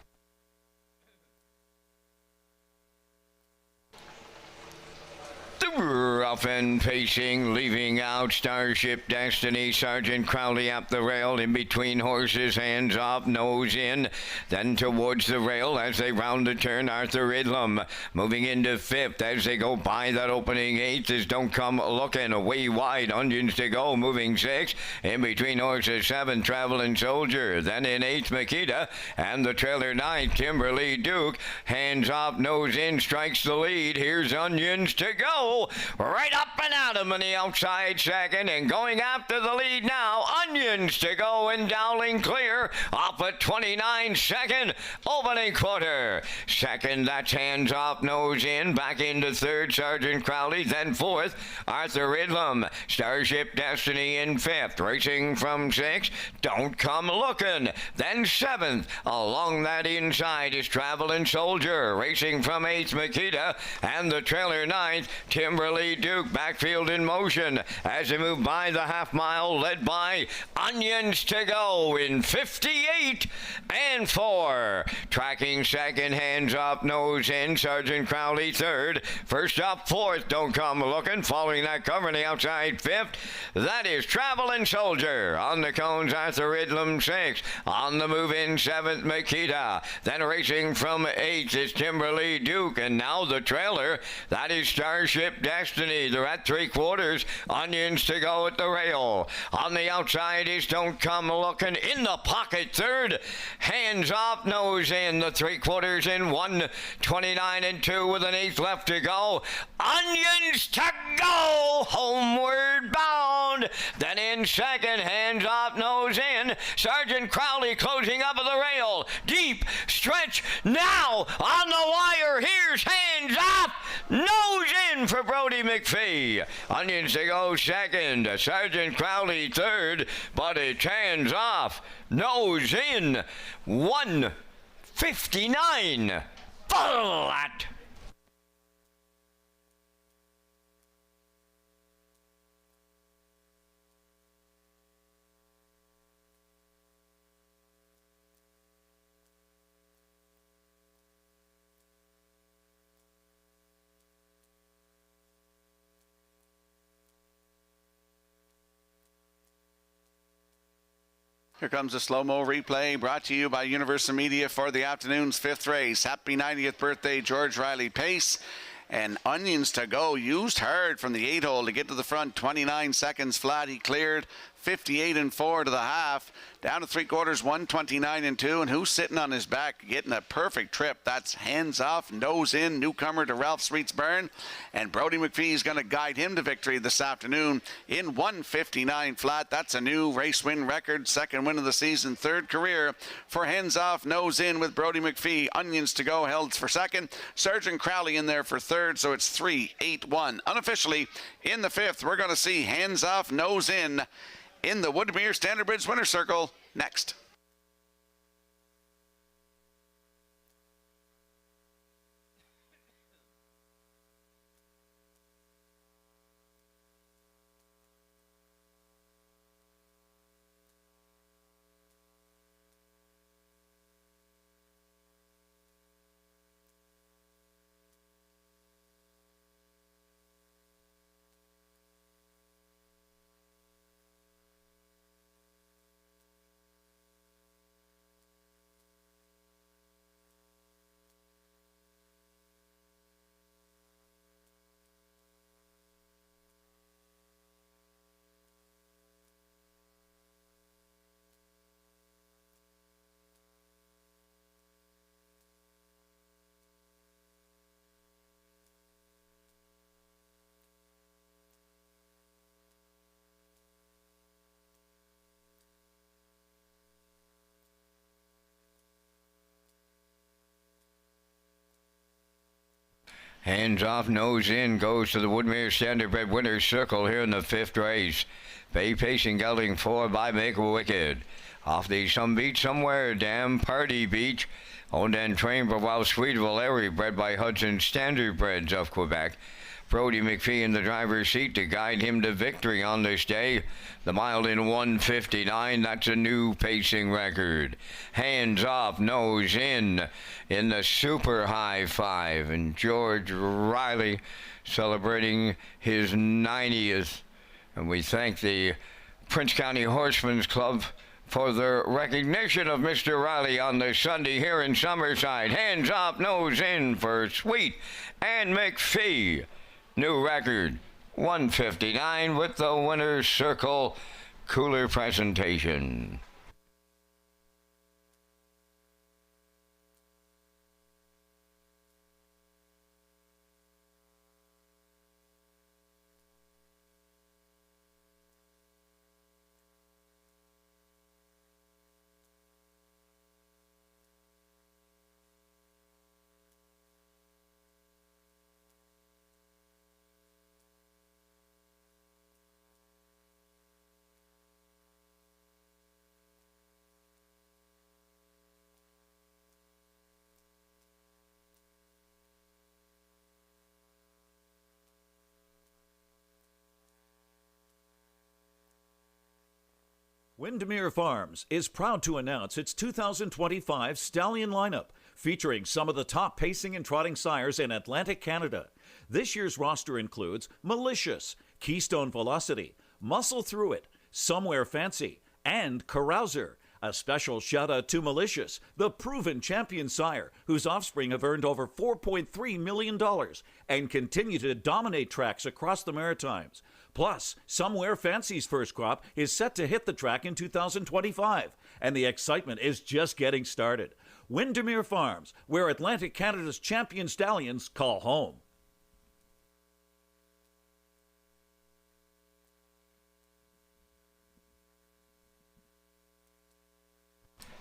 Speaker 2: Rough and pacing, leaving out Starship Destiny. Sergeant Crowley up the rail, in between horses, hands off, nose in. Then towards the rail as they round the turn, Arthur Idlam moving into 5th as they go by that opening 8th. As Don't Come Looking away wide, Onions to go, moving 6th. In between horses, 7th, Traveling Soldier. Then in 8th, Makita, and the trailer 9th, Timberly Duke. Hands off, nose in, strikes the lead. Here's Onions to go. Right up and at him on the outside second, and going after the lead now, Onions to go and Dowling clear off at 29 second, opening quarter. Second, that's hands off, nose in, back into 3rd, Sergeant Crowley, then 4th, Arthur Idlam. Starship Destiny in 5th, racing from 6th, Don't Come Looking, then 7th, along that inside is Traveling Soldier, racing from 8th, Makita, and the trailer 9th, Timberly Duke. Backfield in motion as they move by the half mile, led by Onions to go in 58 and 4. Tracking second, hands up, nose in, Sergeant Crowley 3rd. First up, 4th, Don't Come Looking. Following that cover on the outside 5th, that is Traveling Soldier. On the cones, Arthur Idlam 6th. On the move in 7th, Makita. Then racing from 8th is Timberly Duke. And now the trailer, that is Starship Destiny. They're at 3/4. Onions to go at the rail. On the outside is Don't Come Looking. In the pocket 3rd. Hands off, nose in. The 3/4 in 1:29 and 2 with an 8th left to go. Onions to go. Homeward bound. Then in 2nd, hands off, nose in. Sergeant Crowley closing up at the rail. Deep stretch now on the wire. Here's hands off, nose in for Brody McPhee. Onions to go 2nd. Sergeant Crowley 3rd, but it's hands off, nose in. 1:59. Follow that.
Speaker 1: Here comes a slow-mo replay brought to you by Universal Media for the afternoon's 5th race. Happy 90th birthday, George Riley pace. And Onions to go, used hard from the 8-hole to get to the front. 29 seconds flat, he cleared. 58 and 4 to the half. Down to 3/4, 129 and 2. And who's sitting on his back getting a perfect trip? That's hands off, nose in, newcomer to Ralph Sweets Burn. And Brody McPhee is going to guide him to victory this afternoon in 159 flat. That's a new race win record. 2nd win of the season, 3rd career for hands off, nose in with Brody McPhee. Onions to go held for 2nd. Sergeant Crowley in there for 3rd. So it's 3-8-1. Unofficially in the 5th, we're going to see hands off, nose in the Woodmere Standard Bridge Winner's Circle next.
Speaker 2: Hands off, nose in, goes to the Woodmere Standardbred winner's circle here in the 5th race. Bay Pacing gelding 4 by Make Wicked. Off the Some Beach Somewhere, Dam Party Beach. Owned and trained by Wild Sweet Valerie, bred by Hudson Standardbreds of Quebec. Brody McPhee in the driver's seat to guide him to victory on this day. The mile in 1:59, that's a new pacing record. Hands off, nose in the super high 5. And George Riley celebrating his 90th. And we thank the Prince County Horsemen's Club for their recognition of Mr. Riley on this Sunday here in Summerside. Hands off, nose in for Sweet and McPhee. New record, 1:59 with the winner's circle cooler presentation.
Speaker 7: Windermere Farms is proud to announce its 2025 Stallion lineup, featuring some of the top pacing and trotting sires in Atlantic Canada. This year's roster includes Malicious, Keystone Velocity, Muscle Through It, Somewhere Fancy, and Carouser. A special shout out to Malicious, the proven champion sire, whose offspring have earned over $4.3 million and continue to dominate tracks across the Maritimes. Plus, Somewhere Fancy's first crop is set to hit the track in 2025, and the excitement is just getting started. Windermere Farms, where Atlantic Canada's champion stallions call home.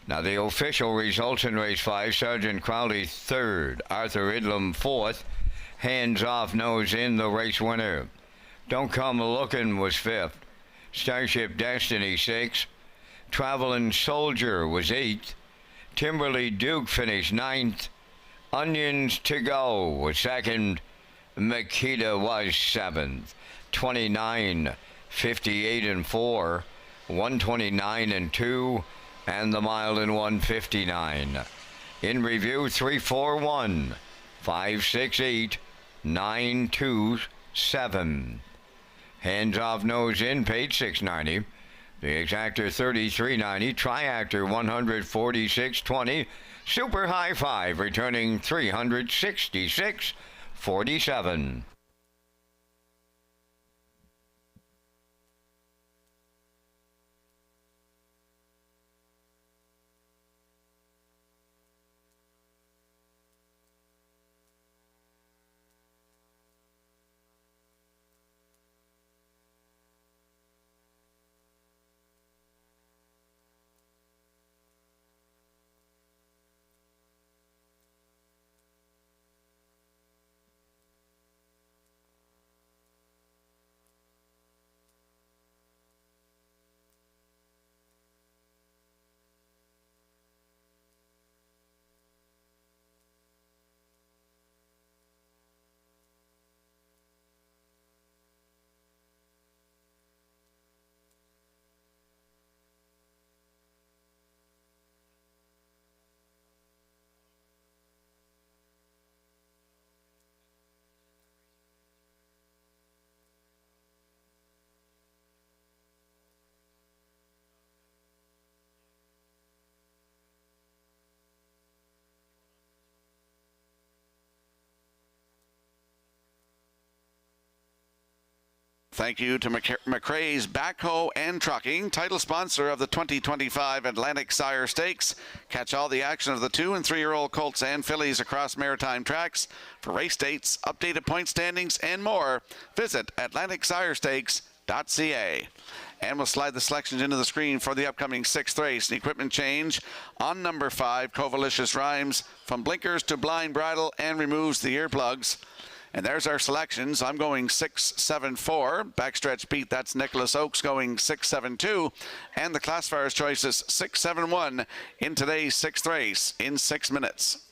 Speaker 2: Now the official results in race 5, Sergeant Crowley 3rd, Arthur Idlam 4th, Hands Off, Nose In, the race winner. Don't Come Lookin' was 5th, Starship Destiny 6th, Travelin' Soldier was 8th, Timberly Duke finished 9th, Onions to Go was 2nd, Makita was 7th, 29, 58 and 4, 129 and 2, and the mile in 1:59. In review, 341, 568, 927. Hands Off, Nose In paid $6.90. The Exactor $33.90. Triactor $146.20. Super High 5 returning $366.47.
Speaker 1: Thank you to McRae's Backhoe and Trucking, title sponsor of the 2025 Atlantic Sire Stakes. Catch all the action of the 2- and 3-year-old colts and fillies across maritime tracks. For race dates, updated point standings, and more, visit AtlanticSirestakes.com. Redshores.ca. And we'll slide the selections into the screen for the upcoming 6th race. An equipment change on number 5, Covalicious Rhymes, from blinkers to blind bridle and removes the earplugs. And there's our selections. I'm going 6-7-4. Backstretch Pete, that's Nicholas Oakes, going 6-7-2. And the classifier's choice is 6-7-1 in today's 6th race in 6 minutes.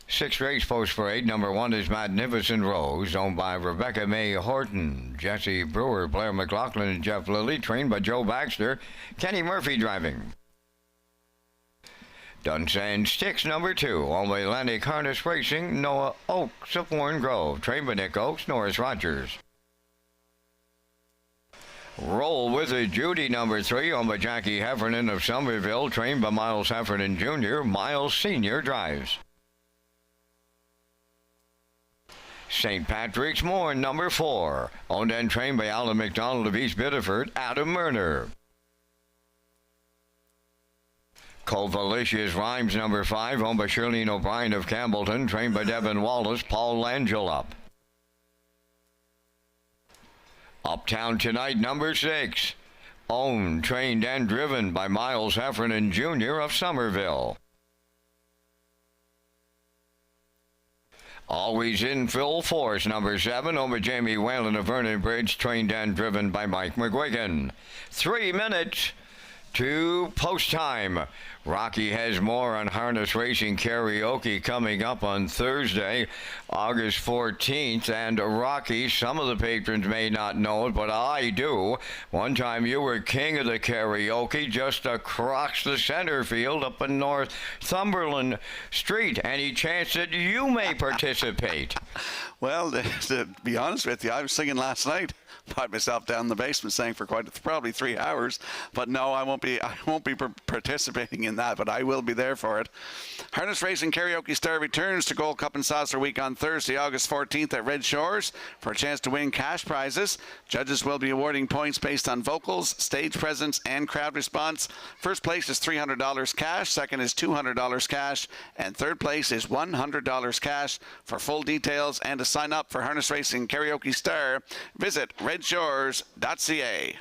Speaker 2: Sixth race post parade. Number 1 is Magnificent Rose, owned by Rebecca May Horton, Jesse Brewer, Blair McLaughlin, and Jeff Lilly, trained by Joe Baxter. Kenny Murphy driving. Dunsand Sticks, number 2, owned by Atlantic Harness Racing, Noah Oakes of Warren Grove, trained by Nick Oakes, Norris Rogers. Roll with it, Judy, number 3, owned by Jackie Heffernan of Somerville, trained by Miles Heffernan Jr., Miles Sr. drives. St. Patrick's Morn, number 4, owned and trained by Alan McDonald of East Biddeford, Adam Murner. Covalicious Rhymes, number 5, owned by Shirlene O'Brien of Campbellton, trained by Devin Wallace, Paul Langelup. Uptown Tonight, number 6, owned, trained, and driven by Miles Heffernan Jr. of Somerville. Always in Full Force, number 7, owned by Jamie Whalen of Vernon Bridge, trained and driven by Mike McGuigan. 3 minutes to post time. Rocky has more on harness racing karaoke coming up on Thursday, August 14th. And Rocky, some of the patrons may not know it, but I do. One time you were king of the karaoke just across the center field up in Northumberland Street. Any chance that you may participate?
Speaker 1: Well, to be honest with you, I was singing last night by myself down in the basement, sang for probably 3 hours. But no, I won't be participating in that, but I will be there for it. Harness Racing Karaoke Star returns to Gold Cup and Saucer Week on Thursday, August 14th at Red Shores for a chance to win cash prizes. Judges will be awarding points based on vocals, stage presence, and crowd response. First place is $300 cash, second is $200 cash, and third place is $100 cash. For full details and to sign up for Harness Racing Karaoke Star, visit Redshores.ca.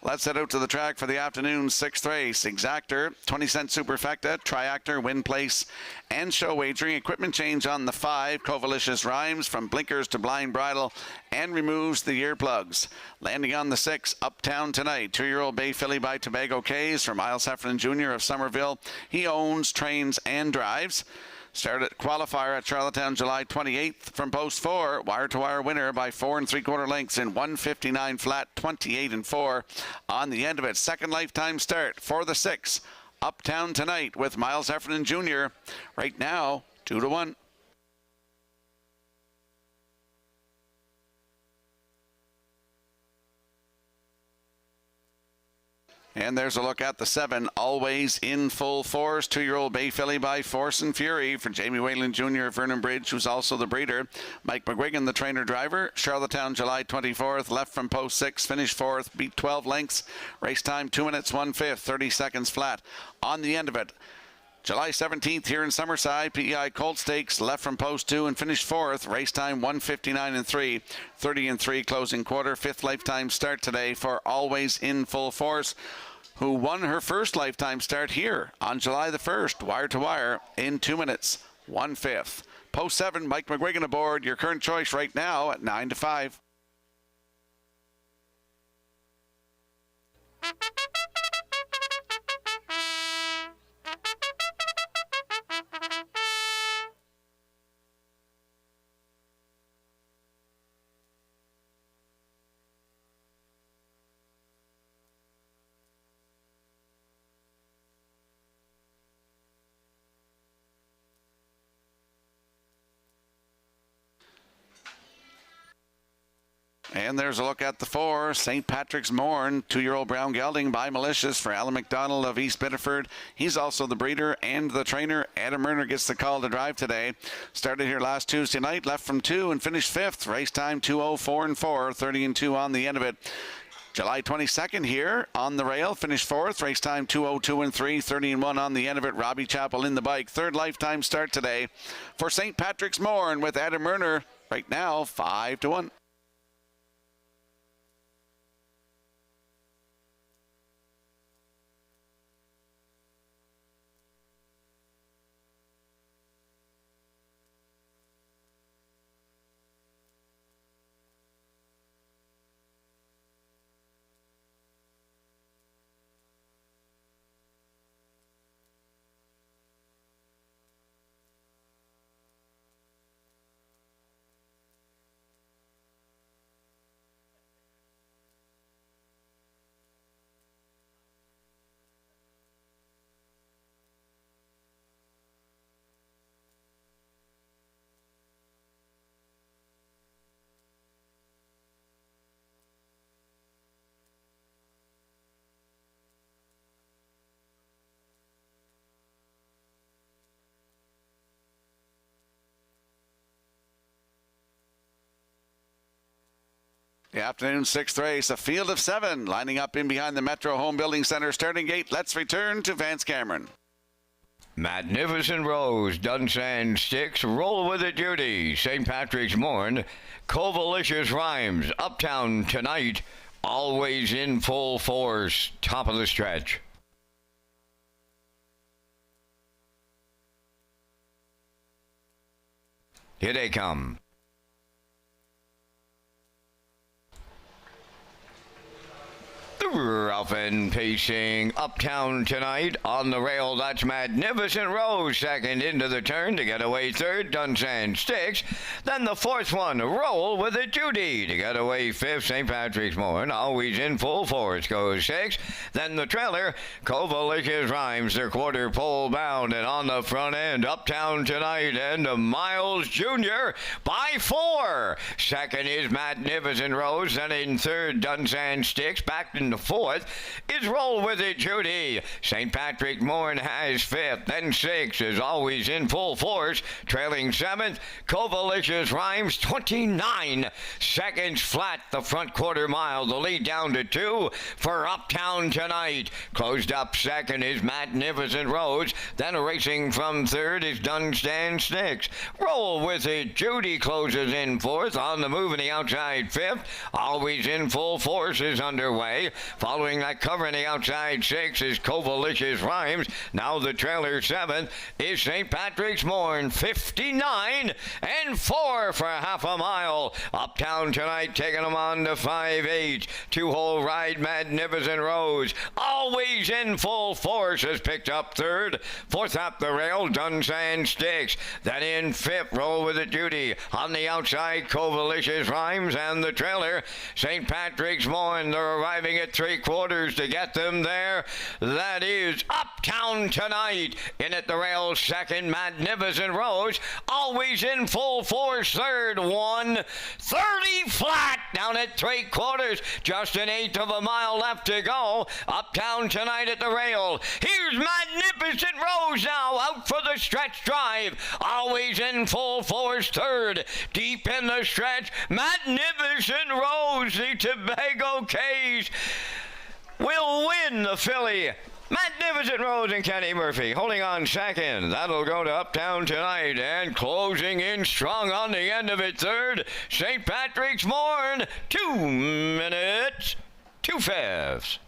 Speaker 1: Let's head out to the track for the afternoon 6th race. Exactor, 20-cent superfecta, triactor, win place, and show wagering. Equipment change on the 5. Covalicious Rhymes from blinkers to blind bridle and removes the earplugs. Landing on the 6, Uptown Tonight. 2-year-old Bay Filly by Tobago Cays for Miles Heffernan Jr. of Somerville. He owns, trains, and drives. Started qualifier at Charlottetown July 28th from post 4. Wire-to-wire winner by 4 3/4 lengths in 1:59 flat, 28 4. On the end of it, second lifetime start for the 6. Uptown Tonight with Miles Heffernan Jr. Right now, 2-1. And there's a look at the 7, Always in Full Force. 2-year-old Bay Filly by Force and Fury for Jamie Whalen Jr. of Vernon Bridge, who's also the breeder. Mike McGuigan, the trainer-driver. Charlottetown, July 24th. Left from post 6, finished 4th, beat 12 lengths. Race time 2 minutes 1/5, 30 seconds flat. On the end of it, July 17th here in Summerside, PEI Colt Stakes, left from post 2 and finished 4th. Race time 1:59 3, 30 3 closing quarter. 5th lifetime start today for Always in Full Force, who won her first lifetime start here on July the 1st, wire to wire, in 2 minutes 1/5. Post 7, Mike McGuigan aboard. Your current choice right now at 9 to 5. And there's a look at the 4, St. Patrick's Morn, 2-year-old brown gelding by Malicious for Alan McDonald of East Biddeford. He's also the breeder and the trainer. Adam Murner gets the call to drive today. Started here last Tuesday night, left from 2 and finished 5th. Race time 2:04 4, 30 2 on the end of it. July 22nd here on the rail, finished 4th. Race time 2:02 3, 30 1 on the end of it. Robbie Chappell in the bike. Third lifetime start today for St. Patrick's Morn with Adam Murner. Right now, 5 to 1. The afternoon 6th race, a field of 7 lining up in behind the Metro Home Building Center starting gate. Let's return to Vance Cameron.
Speaker 2: Magnificent Rose, Dunsand Sticks, Roll With It Judy, St. Patrick's Morn, Covalicious Rhymes, Uptown Tonight, Always in Full Force, top of the stretch. Here they come. Rough and pacing Uptown Tonight on the rail. That's Magnificent Rose second into the turn to get away third. Dunsand Sticks. Then the fourth one, Roll With It Judy to get away fifth. St. Patrick's Morn, Always in Full Force goes sixth. Then the trailer, Covalicious Rhymes, their quarter pole bound, and on the front end, Uptown Tonight and Miles Jr. by 4. Second is Magnificent Rose. Then in third, Dunsand Sticks. Back in the fourth is Roll With It Judy. St. Patrick Morn has fifth. Then sixth is Always in Full Force. Trailing seventh, Covalicious Rhymes, 29 seconds flat. The front quarter mile. The lead down to 2 for Uptown Tonight. Closed up second is Magnificent Rose. Then racing from third is Dunsand Sticks. Roll With It Judy closes in fourth. On the move in the outside fifth. Always in Full Force is underway. Following that cover in the outside 6 is Covalicious Rhymes. Now the trailer 7 is St. Patrick's Morn, 59 and 4 for half a mile. Uptown Tonight taking them on to 5-8. 2-hole ride Magnificent Rose, always in full force, has picked up 3rd. 4th up the rail, Dunsand Sticks. Then in 5th, Roll with It Judy. On the outside, Covalicious Rhymes and the trailer, St. Patrick's Morn. They're arriving at 3/4 to get them there. That is Uptown Tonight. In at the rail, 2nd, Magnificent Rose, always in full force. 3rd, 1:30 flat down at 3/4. Just an 1/8 of a mile left to go. Uptown Tonight at the rail. Here's Magnificent Rose now out for the stretch drive. Always in full force. 3rd, deep in the stretch, Magnificent Rose. The Tobago K's will win the filly. Magnificent Rose and Kenny Murphy holding on 2nd. That'll go to Uptown Tonight, and closing in strong on the end of it 3rd, St. Patrick's Morn, 2 minutes, 2/5.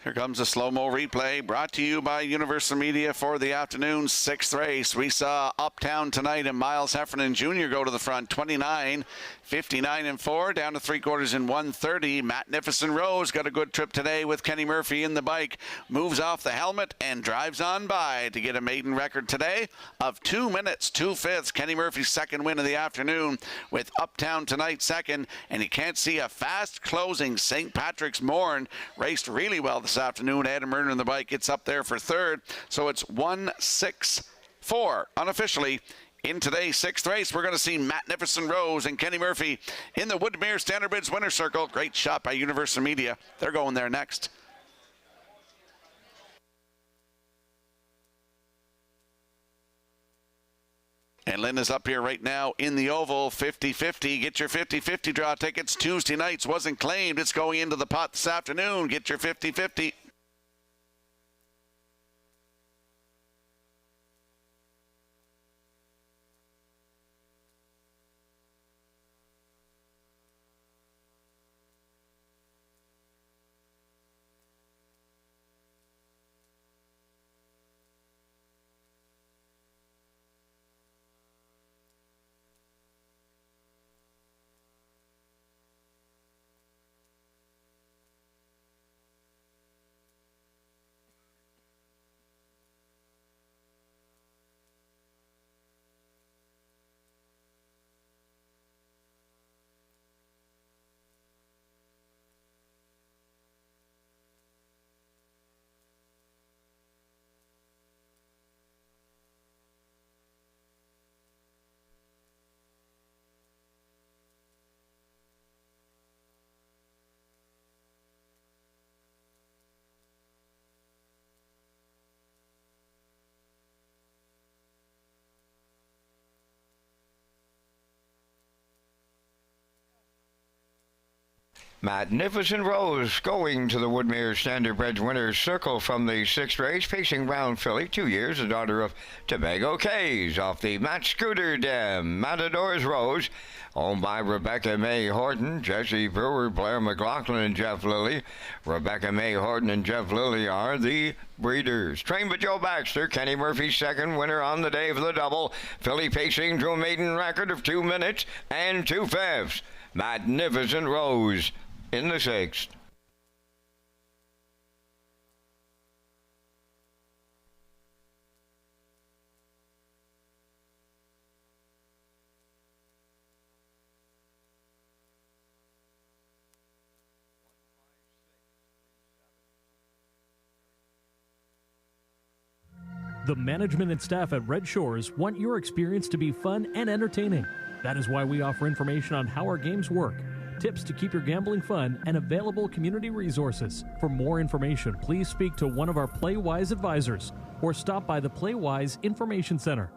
Speaker 1: Here comes a slow-mo replay brought to you by Universal Media for the afternoon's 6th race. We saw Uptown Tonight and Miles Heffernan Jr. go to the front, 29, 59 and 4, down to 3/4 in 1:30. Magnificent Rose got a good trip today with Kenny Murphy in the bike. Moves off the helmet and drives on by to get a maiden record today of 2 minutes, 2/5. Kenny Murphy's 2nd win of the afternoon with Uptown Tonight 2nd. And you can't see a fast closing St. Patrick's Morn. Raced really well this afternoon. Adam Murner in the bike gets up there for 3rd. So it's 1-6-4 unofficially. In today's 6th race, we're going to see Magnificent Rose and Kenny Murphy in the Woodmere Standard Bridge Winner's Circle. Great shot by Universal Media. They're going there next. And Lynn is up here right now in the oval, 50-50. Get your 50-50 draw tickets. Tuesday nights wasn't claimed. It's going into the pot this afternoon. Get your 50-50.
Speaker 2: Magnificent Rose going to the Woodmere Standard Bridge Winner's Circle from the 6th race, facing Brown Filly, 2 years, the daughter of Tobago K's, off the Matt Scooter Dam. Matador's Rose, owned by Rebecca May Horton, Jesse Brewer, Blair McLaughlin, and Jeff Lilly. Rebecca May Horton and Jeff Lilly are the breeders. Trained by Joe Baxter, Kenny Murphy's 2nd winner on the day of the double. Filly pacing to a maiden record of 2 minutes and 2/5. Magnificent Rose in the 6th.
Speaker 4: The management and staff at Red Shores want your experience to be fun and entertaining. That is why we offer information on how our games work, tips to keep your gambling fun, and available community resources. For more information, please speak to one of our PlayWise advisors or stop by the PlayWise Information Center.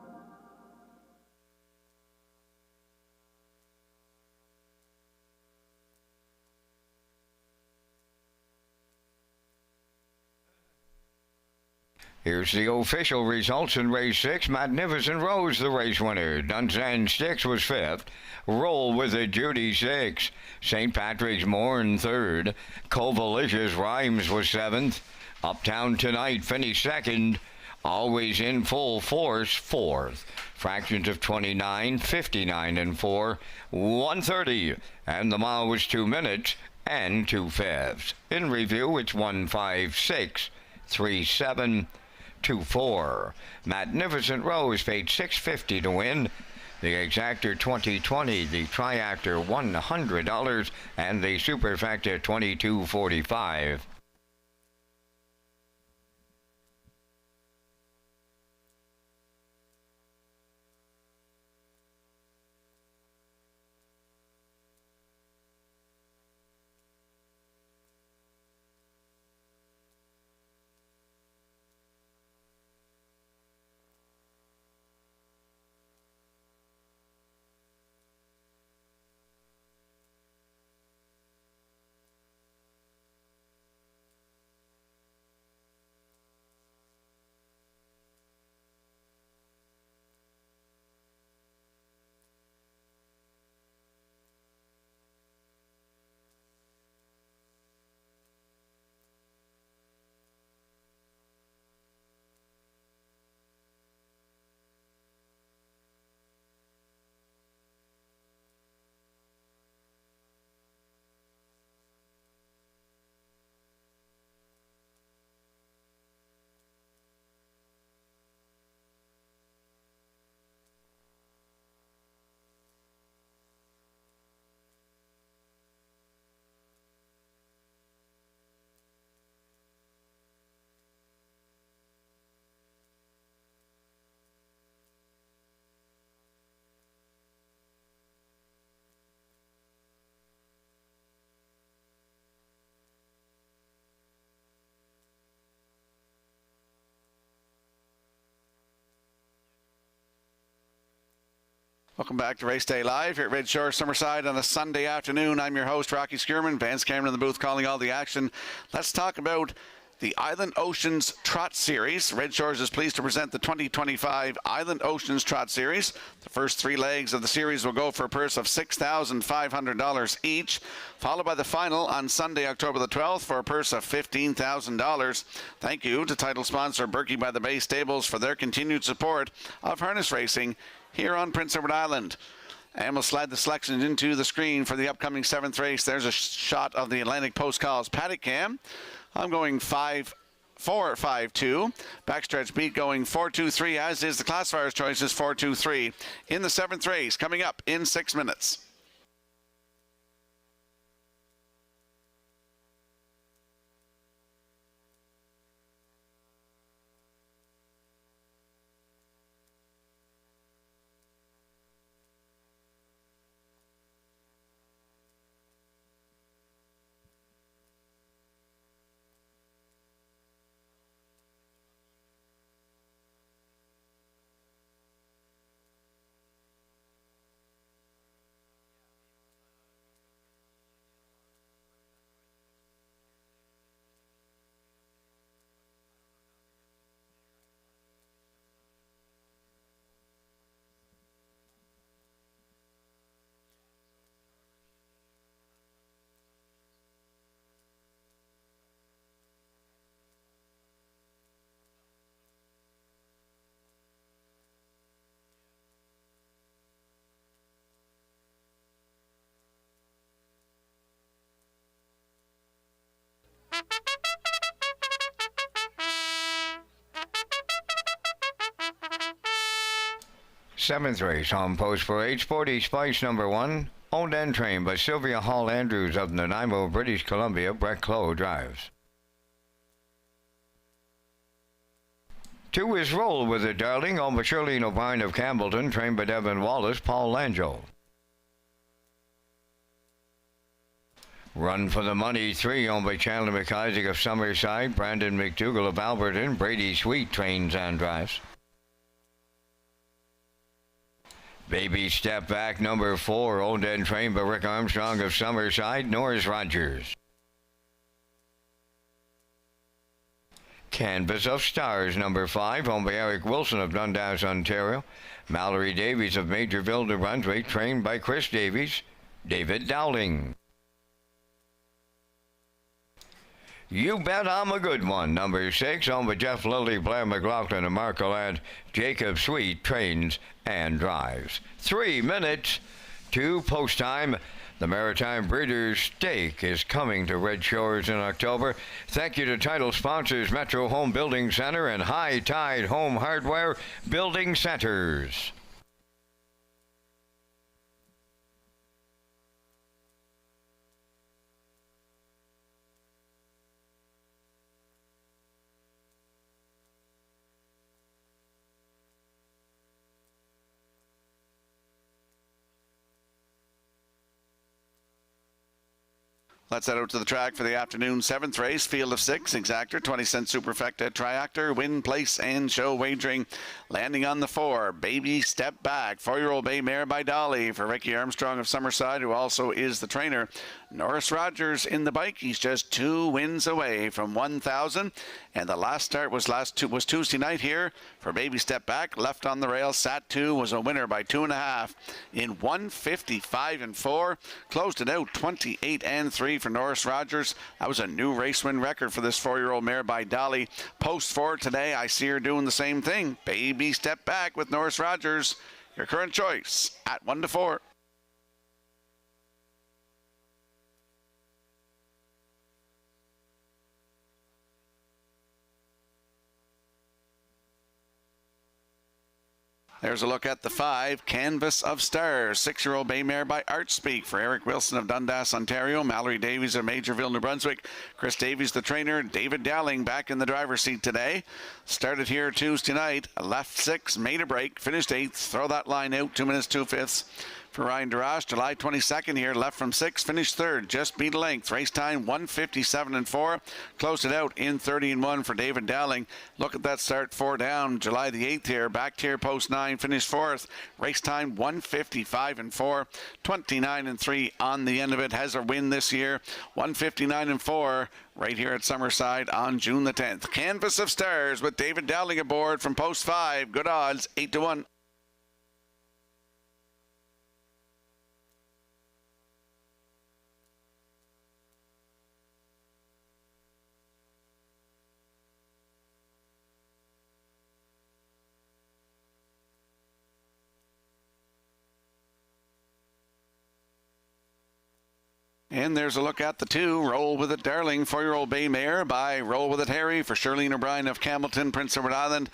Speaker 2: Here's the official results in race 6. Magnificent Rose, the race winner. Dunsand Sticks was 5th. Roll with it, Judy 6th. St. Patrick's Morn 3rd. Covalicious Rhymes was 7th. Uptown Tonight finished 2nd. Always in Full Force 4th. Fractions of 29, 59 and 4, 130. And the mile was 2 minutes and 2/5. In review, it's 1563724. Magnificent Rose paid $650 to win. The Exactor 2020, the Triactor $100, and the Superfecta $22.45.
Speaker 1: Welcome back to Race Day Live here at Red Shore Summerside on a Sunday afternoon. I'm your host, Rocky Skierman. Vance Cameron in the booth calling all the action. Let's talk about the Island Oceans Trot Series. Red Shores is pleased to present the 2025 Island Oceans Trot Series. The first 3 legs of the series will go for a purse of $6,500 each, followed by the final on Sunday, October the 12th for a purse of $15,000. Thank you to title sponsor Berkey by the Bay Stables for their continued support of harness racing here on Prince Edward Island. And we'll slide the selections into the screen for the upcoming 7th race. There's a shot of the Atlantic Post Calls paddock cam. I'm going 5-4-5-2. Backstretch beat going 4-2-3, as is the classifier's choices 4-2-3 in the 7th race, coming up in 6 minutes.
Speaker 2: Seventh race on Post Parade. Sporty Spice number 1. Owned and trained by Sylvia Hall Andrews of Nanaimo, British Columbia. Brett Clough drives. 2 is Roll with It, Darling, owned by Shirlene O'Brien of Campbellton, trained by Devin Wallace, Paul Langeau. Run for the Money 3, owned by Chandler McIsaac of Summerside, Brandon McDougall of Alberton, Brady Sweet trains and drives. Baby Step Back number 4, owned and trained by Rick Armstrong of Summerside, Norris Rogers. Canvas of Stars, number 5, owned by Eric Wilson of Dundas, Ontario. Mallory Davies of Majorville, New Brunswick, trained by Chris Davies. David Dowling. You Bet I'm a Good One, number 6, owned by Jeff Lilly, Blair McLaughlin, and Mark Ladd. Jacob Sweet trains and drives. 3 minutes to post time. The Maritime Breeders' Stake is coming to Red Shores in October. Thank you to title sponsors Metro Home Building Center and High Tide Home Hardware Building Centers.
Speaker 1: Let's head out to the track for the afternoon 7th race. Field of 6, exactor, 20-cent superfecta, triactor, win, place, and show wagering. Landing on the 4, Baby Step Back, 4-year-old bay mare by Dolly for Ricky Armstrong of Summerside, who also is the trainer. Norris Rogers in the bike. He's just 2 wins away from 1,000. And the last start was Tuesday night here for Baby Step Back. Left on the rail, sat 2, was a winner by 2.5 in 1:55.4. Closed it out 28-3 for Norris Rogers. That was a new race win record for this 4-year-old mare by Dolly. Post 4 today, I see her doing the same thing. Baby Step Back with Norris Rogers. Your current choice at 1-4. There's a look at the 5, Canvas of Stars, 6-year-old bay mare by Artspeak for Eric Wilson of Dundas, Ontario. Mallory Davies of Majorville, New Brunswick. Chris Davies, the trainer. David Dowling back in the driver's seat today. Started here Tuesday night. Left 6, made a break, finished 8th. Throw that line out, 2 minutes 2/5. For Ryan Darash, July 22nd here, left from 6, finished 3rd, just beat a length. Race time 1:57.4. Closed it out in 30-1 for David Dowling. Look at that start, 4 down, July the 8th here, back tier post 9, finished 4th. Race time 1:55.4, 29-3 on the end of it. Has a win this year, 1:59.4. Right here at Summerside on June the 10th. Canvas of Stars with David Dowling aboard from post 5. Good odds, 8-1. And there's a look at the 2, Roll With It Darling, 4-year-old bay mare by Roll With It Harry for Shirlene O'Brien of Campbellton, Prince Edward Island.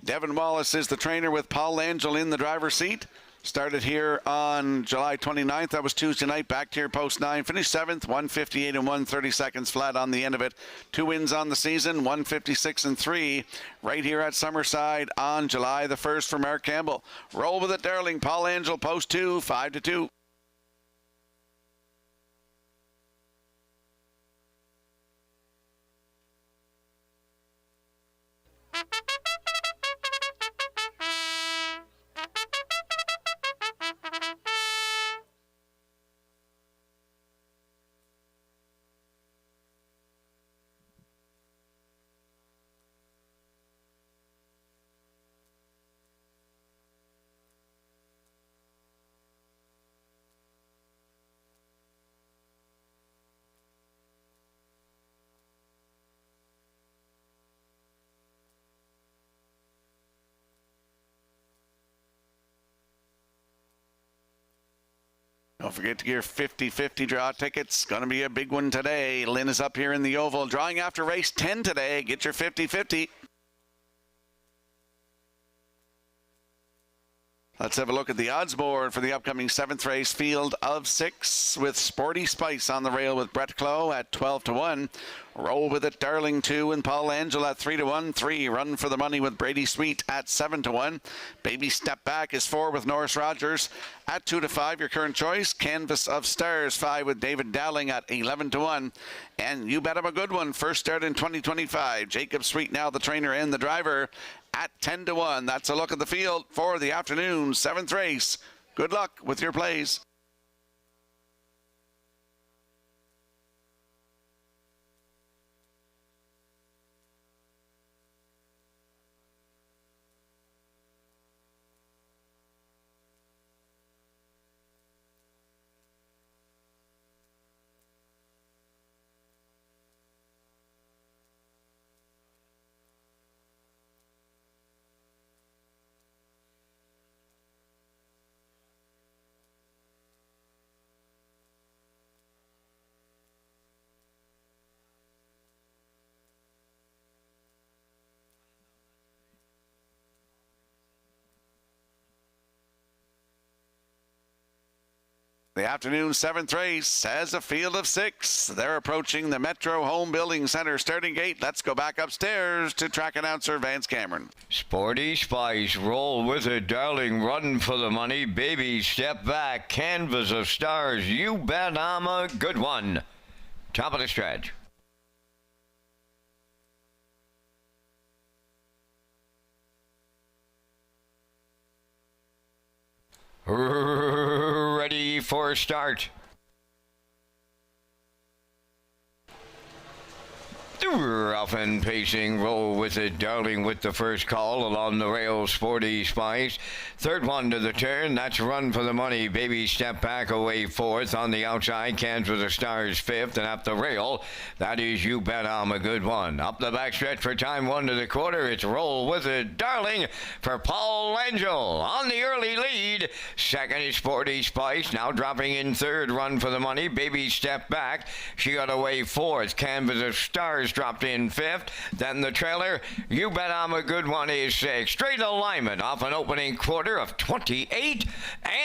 Speaker 1: Devin Wallace is the trainer with Paul Angel in the driver's seat. Started here on July 29th. That was Tuesday night. Back tier post 9. Finished 7th, 1:58.1, 30 seconds flat on the end of it. 2 wins on the season, 1:56.3. Right here at Summerside on July the 1st for Mark Campbell. Roll With It Darling, Paul Angel, post 2, 5-2. Don't forget to get your 50-50 draw tickets. Going to be a big one today. Lynn is up here in the Oval. Drawing after race 10 today. Get your 50-50. Let's have a look at the odds board for the upcoming 7th race. Field of 6 with Sporty Spice on the rail with Brett Clough at 12-1. Roll With It Darling 2 and Paul Angel at 3-1. 3 Run for the Money with Brady Sweet at 7-1. Baby Step Back is 4 with Norris Rogers at 2-5. Your current choice. Canvas of Stars 5 with David Dowling at 11-1. And You Bet I'm a Good One. First start in 2025. Jacob Sweet now the trainer and the driver at 10-1. That's a look at the field for the afternoon 7th race. Good luck with your plays. The afternoon 7th race has a field of 6. They're approaching the Metro Home Building Center starting gate. Let's go back upstairs to track announcer Vance Cameron.
Speaker 2: Sporty Spice, Roll With It, Darling, Run for the Money, Baby Step Back, Canvas of Stars, You Bet I'm a Good One. Top of the stretch. Ready for start. Rough and pacing, Roll With It, Darling with the first call along the rail, Sporty Spice. Third one to the turn, that's Run for the Money, Baby Step Back away fourth. On the outside, Kansas of Stars fifth, and up the rail, that is You Bet I'm a Good One. Up the backstretch for time 1 to the quarter, it's Roll With It, Darling for Paul Angel. On the early lead, second is Sporty Spice, now dropping in third, Run for the Money, Baby Step Back. She got away fourth, Canvas of Stars dropped in fifth. Then the trailer, You Bet I'm a Good One, is sixth. Straight alignment off an opening quarter of 28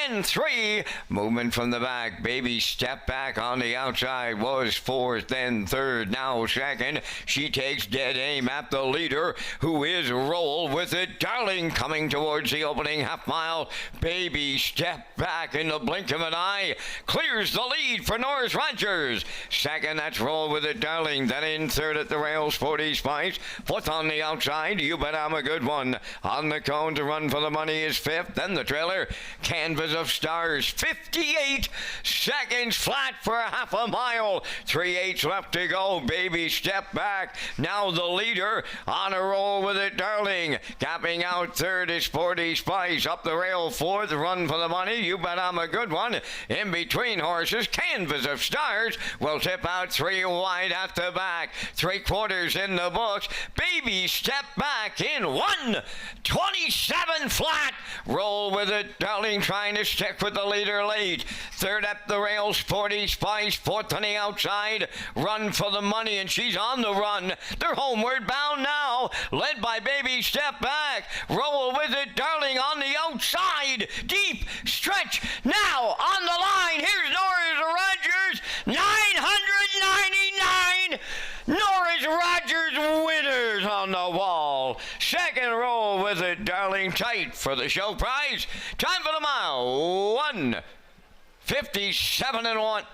Speaker 2: and 3. Movement from the back, Baby Step Back on the outside was fourth, then third, now second. She takes dead aim at the leader, who is Roll With It, Darling, coming towards the opening half mile. Baby Step Back in the blink of an eye clears the lead for Norris Rogers. Second, that's Roll With It, Darling. Then in third at the rail, Sporty Spice. Fourth on the outside, You Bet I'm a Good One. On the cone to Run for the Money is fifth. Then the trailer, Canvas of Stars, 58 seconds flat for a half a mile. 3/8 left to go. Baby Step Back. Now the leader on a Roll With It, Darling. Capping out third is Sporty Spice. Up the rail fourth, Run for the Money, You Bet I'm a Good One. In between horses, Canvas of Stars will tip out 3 wide at the back. 3/4 in the books. Baby Step Back in 1:27 flat. Roll With It, Darling, trying to stick with the leader late. Third at the rail, Sporty Spice. Fourth on the outside, Run for the Money, and she's on the run. They're homeward bound now, led by Baby Step Back. Roll With It, Darling on the outside. Deep stretch now on the line. Here's Norris Rogers, 999. Norris Rogers winners on the wall. Second, Roll With It, Darling, tight for the show prize. Time for the mile, 1:57 and 1.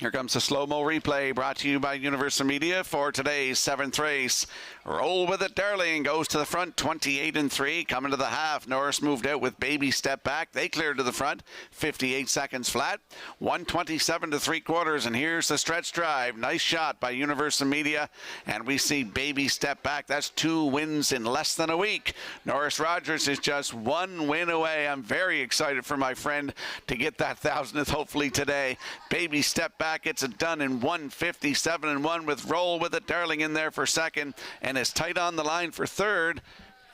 Speaker 1: Here comes the slow-mo replay brought to you by Universal Media for today's 7th race. Roll With It, Darling goes to the front, 28 and 3. Coming to the half, Norris moved out with Baby Step Back. They cleared to the front, 58 seconds flat, 1:27 to 3/4. And here's the stretch drive. Nice shot by Universal Media. And we see Baby Step Back. That's 2 wins in less than a week. Norris Rogers is just 1 win away. I'm very excited for my friend to get that 1,000th hopefully today. Baby Step Back gets it done in 1:57 and 1 with Roll With It, Darling in there for second, and is tight on the line for third.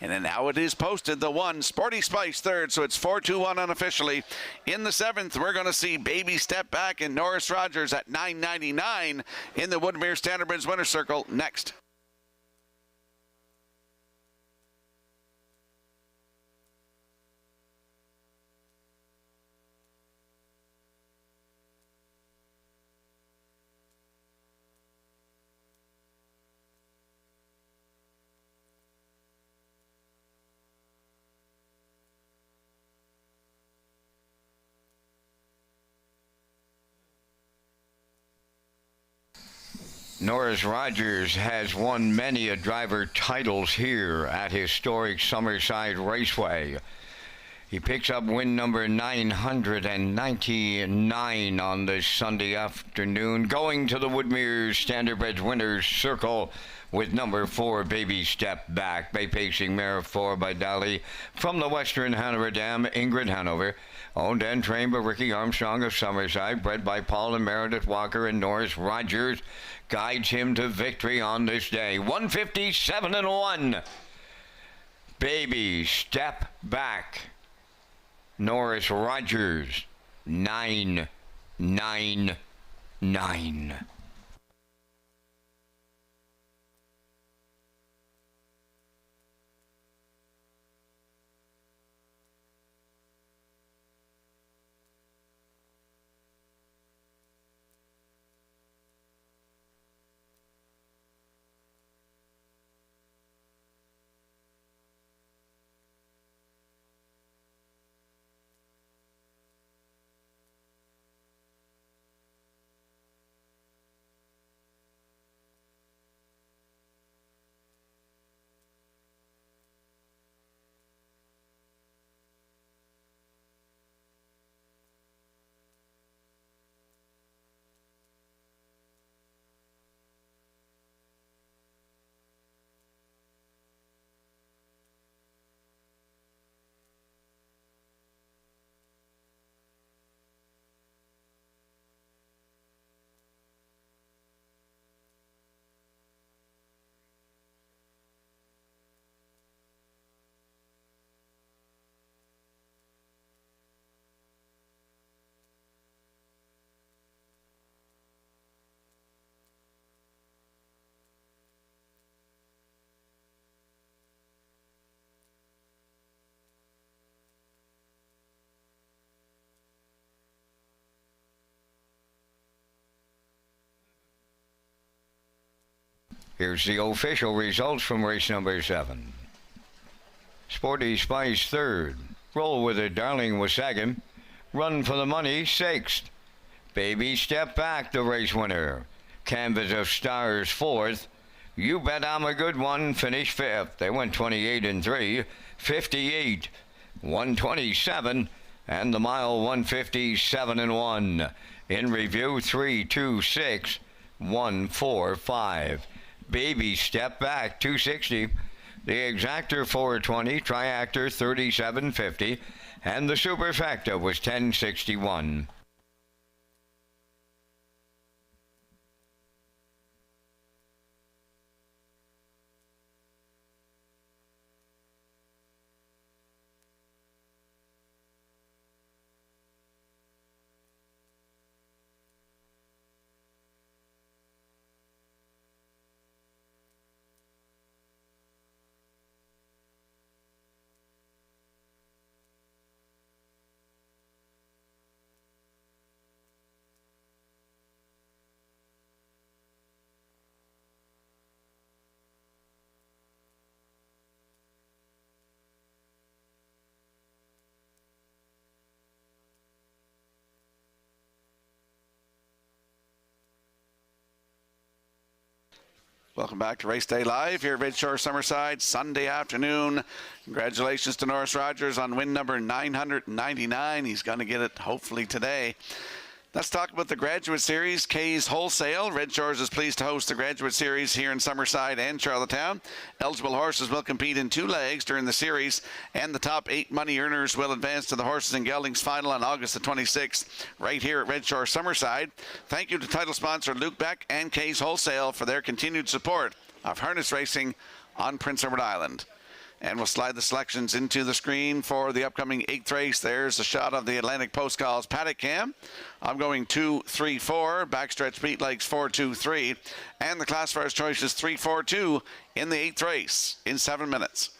Speaker 1: And then now it is posted, the 1, Sporty Spice third, so it's 4-2-1 unofficially. In the 7th, we're going to see Baby Step Back and Norris Rogers at 9.99 in the Woodmere Standardbridge Winner's Circle next.
Speaker 2: Norris Rogers has won many a driver titles here at historic Summerside Raceway. He picks up win number 999 on this Sunday afternoon, going to the Woodmere Standardbred Winners Circle with number 4, Baby Step Back. Bay pacing mare 4 by Dali from the Western Hanover Dam, Ingrid Hanover. Owned and trained by Ricky Armstrong of Summerside, bred by Paul and Meredith Walker and Norris Rogers, guides him to victory on this day. 157-1. Baby Step Back. Norris Rogers, 999. Here's the official results from race number 7. Sporty Spice 3rd. Roll with It, Darling was 2nd. Run for the Money 6th. Baby Step Back, the race winner. Canvas of Stars 4th. You Bet I'm a Good One finished 5th. They went 28-3, 58, 127, and the mile 157-1. In review 3, 2, 6, 1, 4, 5. Baby Step Back 260. The Exactor 420, Triactor 3750, and the Superfecta was 1061.
Speaker 1: Welcome back to Race Day Live here at Redshore Summerside, Sunday afternoon. Congratulations to Norris Rogers on win number 999. He's going to get it hopefully today. Let's talk about the Graduate Series, K's Wholesale. Red Shores is pleased to host the Graduate Series here in Summerside and Charlottetown. Eligible horses will compete in 2 legs during the series, and the top 8 money earners will advance to the Horses and Geldings final on August the 26th, right here at Red Shore Summerside. Thank you to title sponsor Luke Beck and K's Wholesale for their continued support of harness racing on Prince Edward Island. And we'll slide the selections into the screen for the upcoming 8th race. There's a shot of the Atlantic Post Calls paddock cam. I'm going 2, 3, 4. Backstretch beat legs 4, 2, 3. And the classifier's choice is 3, 4, 2 in the 8th race in 7 minutes.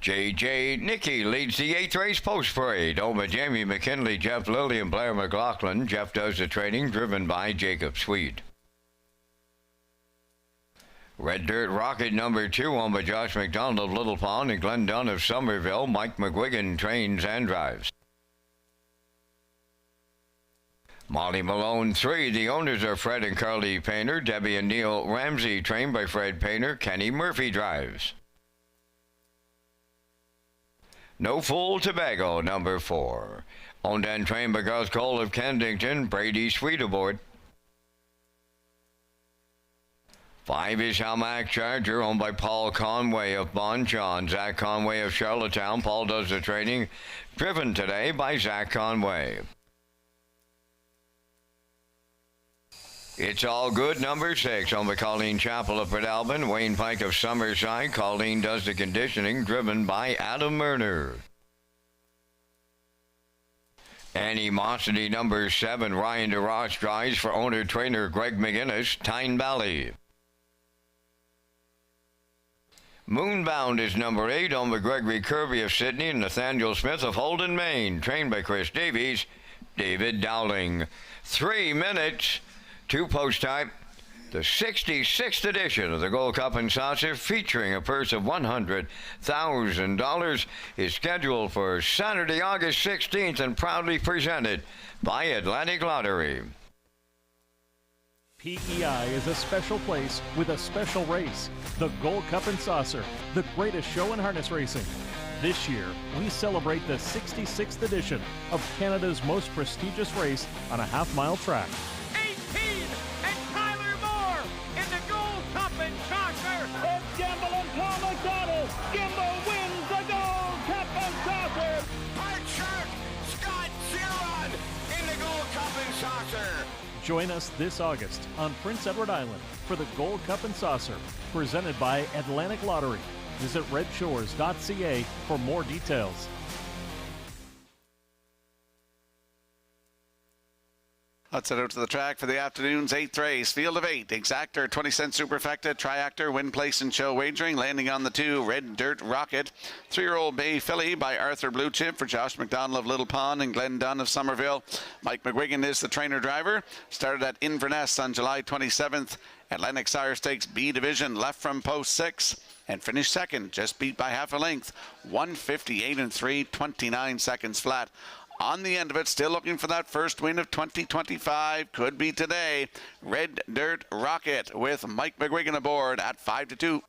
Speaker 2: J.J. Nicky leads the 8th race post parade. Over Jamie McKinley, Jeff Lilly, and Blair McLaughlin. Jeff does the training, driven by Jacob Sweet. Red Dirt Rocket number 2 owned by Josh McDonald of Little Pond and Glenn Dunn of Somerville. Mike McGuigan trains and drives. Molly Malone 3. The owners are Fred and Carly Painter. Debbie and Neil Ramsey, trained by Fred Painter. Kenny Murphy drives. No Fool Tobago number 4. Owned and trained by Gus Cole of Kensington. Brady Sweet aboard. 5 is Hamac Charger, owned by Paul Conway of Bonchon. Zach Conway of Charlottetown. Paul does the training, driven today by Zach Conway. It's All Good number 6, owned by Colleen Chappell of Port Alban. Wayne Pike of Summerside. Colleen does the conditioning, driven by Adam Murner. Animosity number 7, Ryan DeRoss drives for owner-trainer Greg McGinnis, Tyne Valley. Moonbound is number 8, owned by Gregory Kirby of Sydney and Nathaniel Smith of Holden, Maine. Trained by Chris Davies, David Dowling. 3 minutes, 2 post time. The 66th edition of the Gold Cup and Saucer, featuring a purse of $100,000, is scheduled for Saturday, August 16th, and proudly presented by Atlantic Lottery.
Speaker 4: PEI is a special place with a special race. The Gold Cup and Saucer, the greatest show in harness racing. This year, we celebrate the 66th edition of Canada's most prestigious race on a half-mile track.
Speaker 3: 18 and Tyler Moore in the Gold Cup and Saucer. It's Gimble and Paul McDonald. Gimble wins the Gold Cup and Saucer.
Speaker 8: Art Shark, Scott Giron in the Gold Cup and Saucer.
Speaker 4: Join us this August on Prince Edward Island for the Gold Cup and Saucer, presented by Atlantic Lottery. Visit Redshores.ca for more details.
Speaker 1: Let's head out to the track for the afternoon's 8th race. Field of 8, Exactor, 20-cent Superfecta, Triactor, Win Place and Show Wagering. Landing on the 2, Red Dirt Rocket. 3-year-old Bay Filly by Arthur Blue Chip for Josh McDonald of Little Pond and Glenn Dunn of Somerville. Mike McGuigan is the trainer-driver. Started at Inverness on July 27th. Atlantic Sire Stakes B Division, left from post 6 and finished second, just beat by half a length. 158 and 3, 29 seconds flat. On the end of it, still looking for that first win of 2025. Could be today. Red Dirt Rocket with Mike McGuigan aboard at 5-2.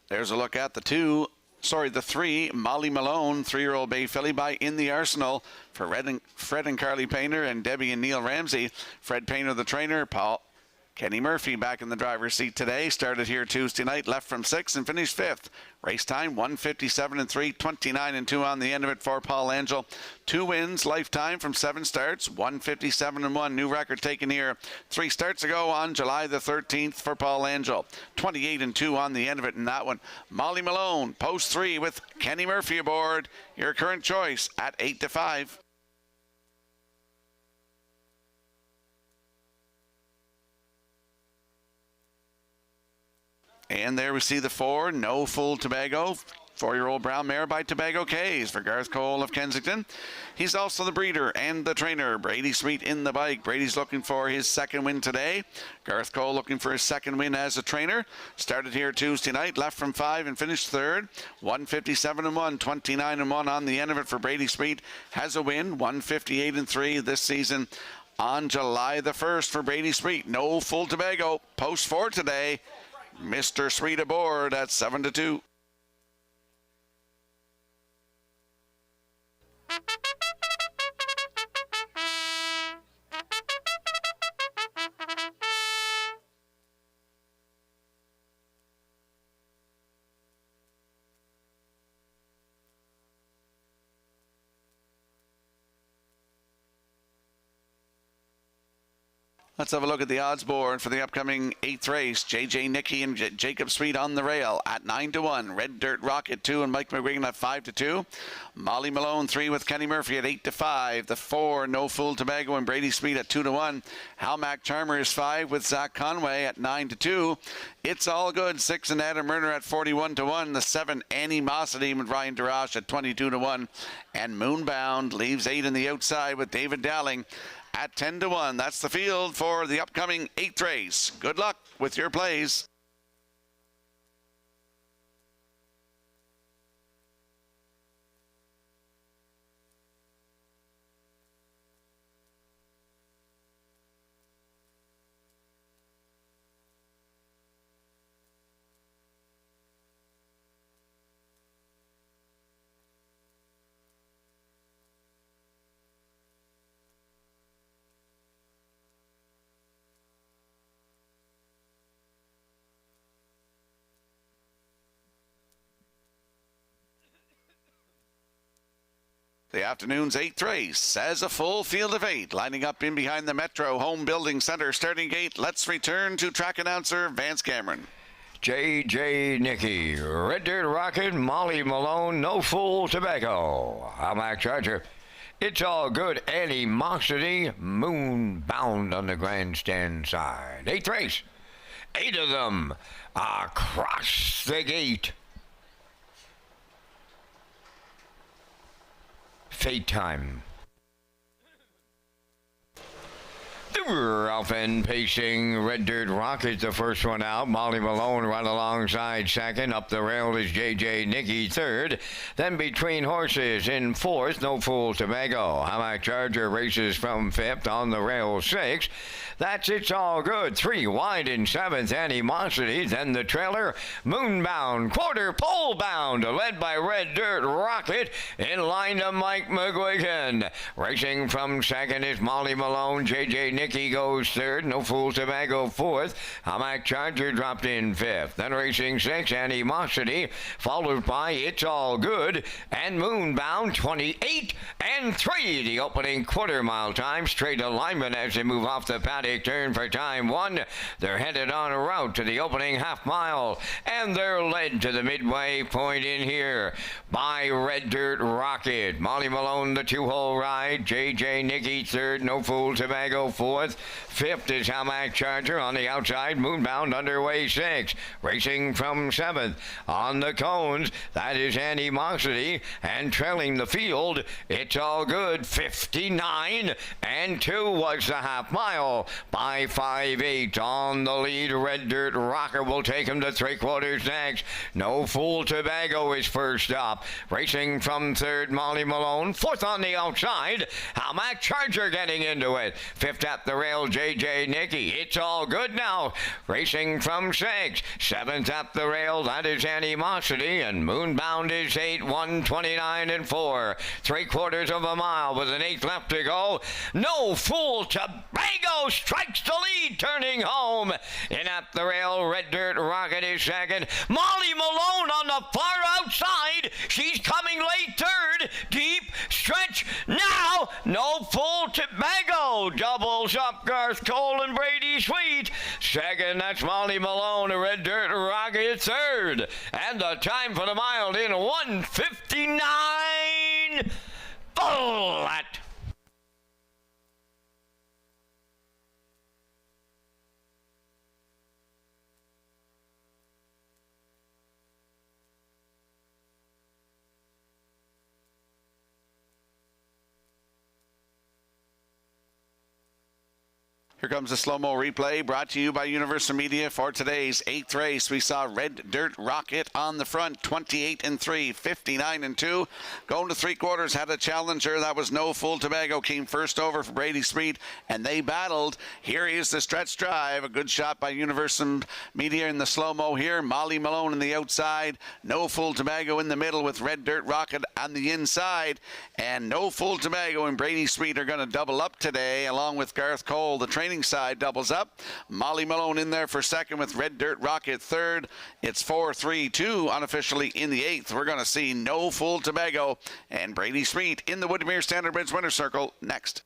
Speaker 1: There's a look at the 3, Molly Malone, 3-year-old Bay Filly by In the Arsenal for Fred and Carly Painter and Debbie and Neil Ramsey. Fred Painter, the trainer, Kenny Murphy back in the driver's seat today. Started here Tuesday night, left from 6 and finished 5th. Race time 157 and 3, 29 and 2 on the end of it for Paul Angel. 2 wins lifetime from 7 starts, 157 and 1. New record taken here 3 starts ago on July the 13th for Paul Angel. 28 and 2 on the end of it in that one. Molly Malone, post 3 with Kenny Murphy aboard. Your current choice at 8-5. And there we see the 4, No Fool Tobago. 4-year-old brown mare by Tobago K's for Garth Cole of Kensington. He's also the breeder and the trainer. Brady Sweet in the bike. Brady's looking for his second win today. Garth Cole looking for his second win as a trainer. Started here Tuesday night, left from 5 and finished 3rd. 157 and 1, 29 and 1 on the end of it for Brady Sweet. Has a win, 158 and 3 this season on July the 1st for Brady Sweet. No Fool Tobago. Post 4 today. Mr. Sweet aboard at 7-2. Let's have a look at the odds board for the upcoming 8th race. JJ Nicky and Jacob Sweet on the rail at 9-1. Red Dirt Rocket 2 and Mike McGuigan at 5-2. Molly Malone 3 with Kenny Murphy at 8-5. The 4, No Fool Tobago and Brady Sweet at 2-1. Halmac Charmers 5 with Zach Conway at 9-2. It's All Good 6 and Adam Murner at 41-1. The 7, Animosity with Ryan Darash at 22-1. And Moonbound leaves 8 in the outside with David Dowling at 10-1. That's the field for the upcoming 8th race. Good luck with your plays. The afternoon's 8th race as a full field of 8 lining up in behind the Metro Home Building Center starting gate. Let's return to track announcer Vance Cameron.
Speaker 2: JJ Nicky, Red Dirt Rocket, Molly Malone, No Fool Tobacco. Halmac Charger. It's All Good, Animosity, Moonbound on the grandstand side. 8th race. 8 of them across the gate. Fate time. The Ralph N. Pacing Red Dirt Rocket, the first one out. Molly Malone right alongside second. Up the rail is JJ Nicky third. Then between horses in fourth, No Fool Tobago. Halmac Charger races from fifth. On the rail sixth. That's It's All Good. 3 wide in seventh, Animosity. Then the trailer, Moonbound, quarter pole bound, led by Red Dirt Rocket. In line to Mike McGuigan. Racing from second is Molly Malone. JJ Nicky goes third. No Fool Tobago fourth. Halmac Charger dropped in fifth. Then racing six, Animosity, followed by It's All Good and Moonbound. 28 and 3. The opening quarter mile time. Straight alignment as they move off the paddock turn for time 1. They're headed on a route to the opening half mile, and they're led to the midway point in here by Red Dirt Rocket. Molly Malone the 2-hole ride. JJ Nicky third. No Fool Tobago fourth. Fifth is Halmac Charger on the outside. Moonbound underway sixth. Racing from seventh on the cones. That is Animosity, and trailing the field, It's All Good. 59 and 2 was the half mile. By 5-8 on the lead. Red Dirt Rocker will take him to 3/4 next. No Fool Tobago is first up. Racing from third, Molly Malone. Fourth on the outside, Halmac Charger getting into it. Fifth at the rail, JJ Nicky. It's All Good now. Racing from sixth. Seventh at the rail, that is Animosity. And Moonbound is 8, 129 and 4. 3/4 of a mile with an 8th left to go. No Fool Tobago strikes the lead, turning home. In at the rail, Red Dirt Rocket is second. Molly Malone on the far outside. She's coming late third. Deep stretch now. No Fool Tobago doubles up Garth Cole and Brady Sweet. Second, that's Molly Malone. Red Dirt Rocket third. And the time for the mile in 1:59 flat.
Speaker 1: Here comes a slow-mo replay brought to you by Universal Media for today's 8th race. We saw Red Dirt Rocket on the front, 28 and 3, 59 and 2. Going to 3/4, had a challenger. That was No Fool Tobago. Came first over for Brady Sweet, and they battled. Here is the stretch drive. A good shot by Universal Media in the slow-mo here. Molly Malone on the outside. No Fool Tobago in the middle with Red Dirt Rocket on the inside. And No Fool Tobago and Brady Sweet are going to double up today, along with Garth Cole. The training side doubles up. Molly Malone in there for second with Red Dirt Rocket third. It's 4-3-2 unofficially in the 8th. We're going to see No Fool Tobago and Brady Sweet in the Woodmere Standard Bridge Winner's Circle next.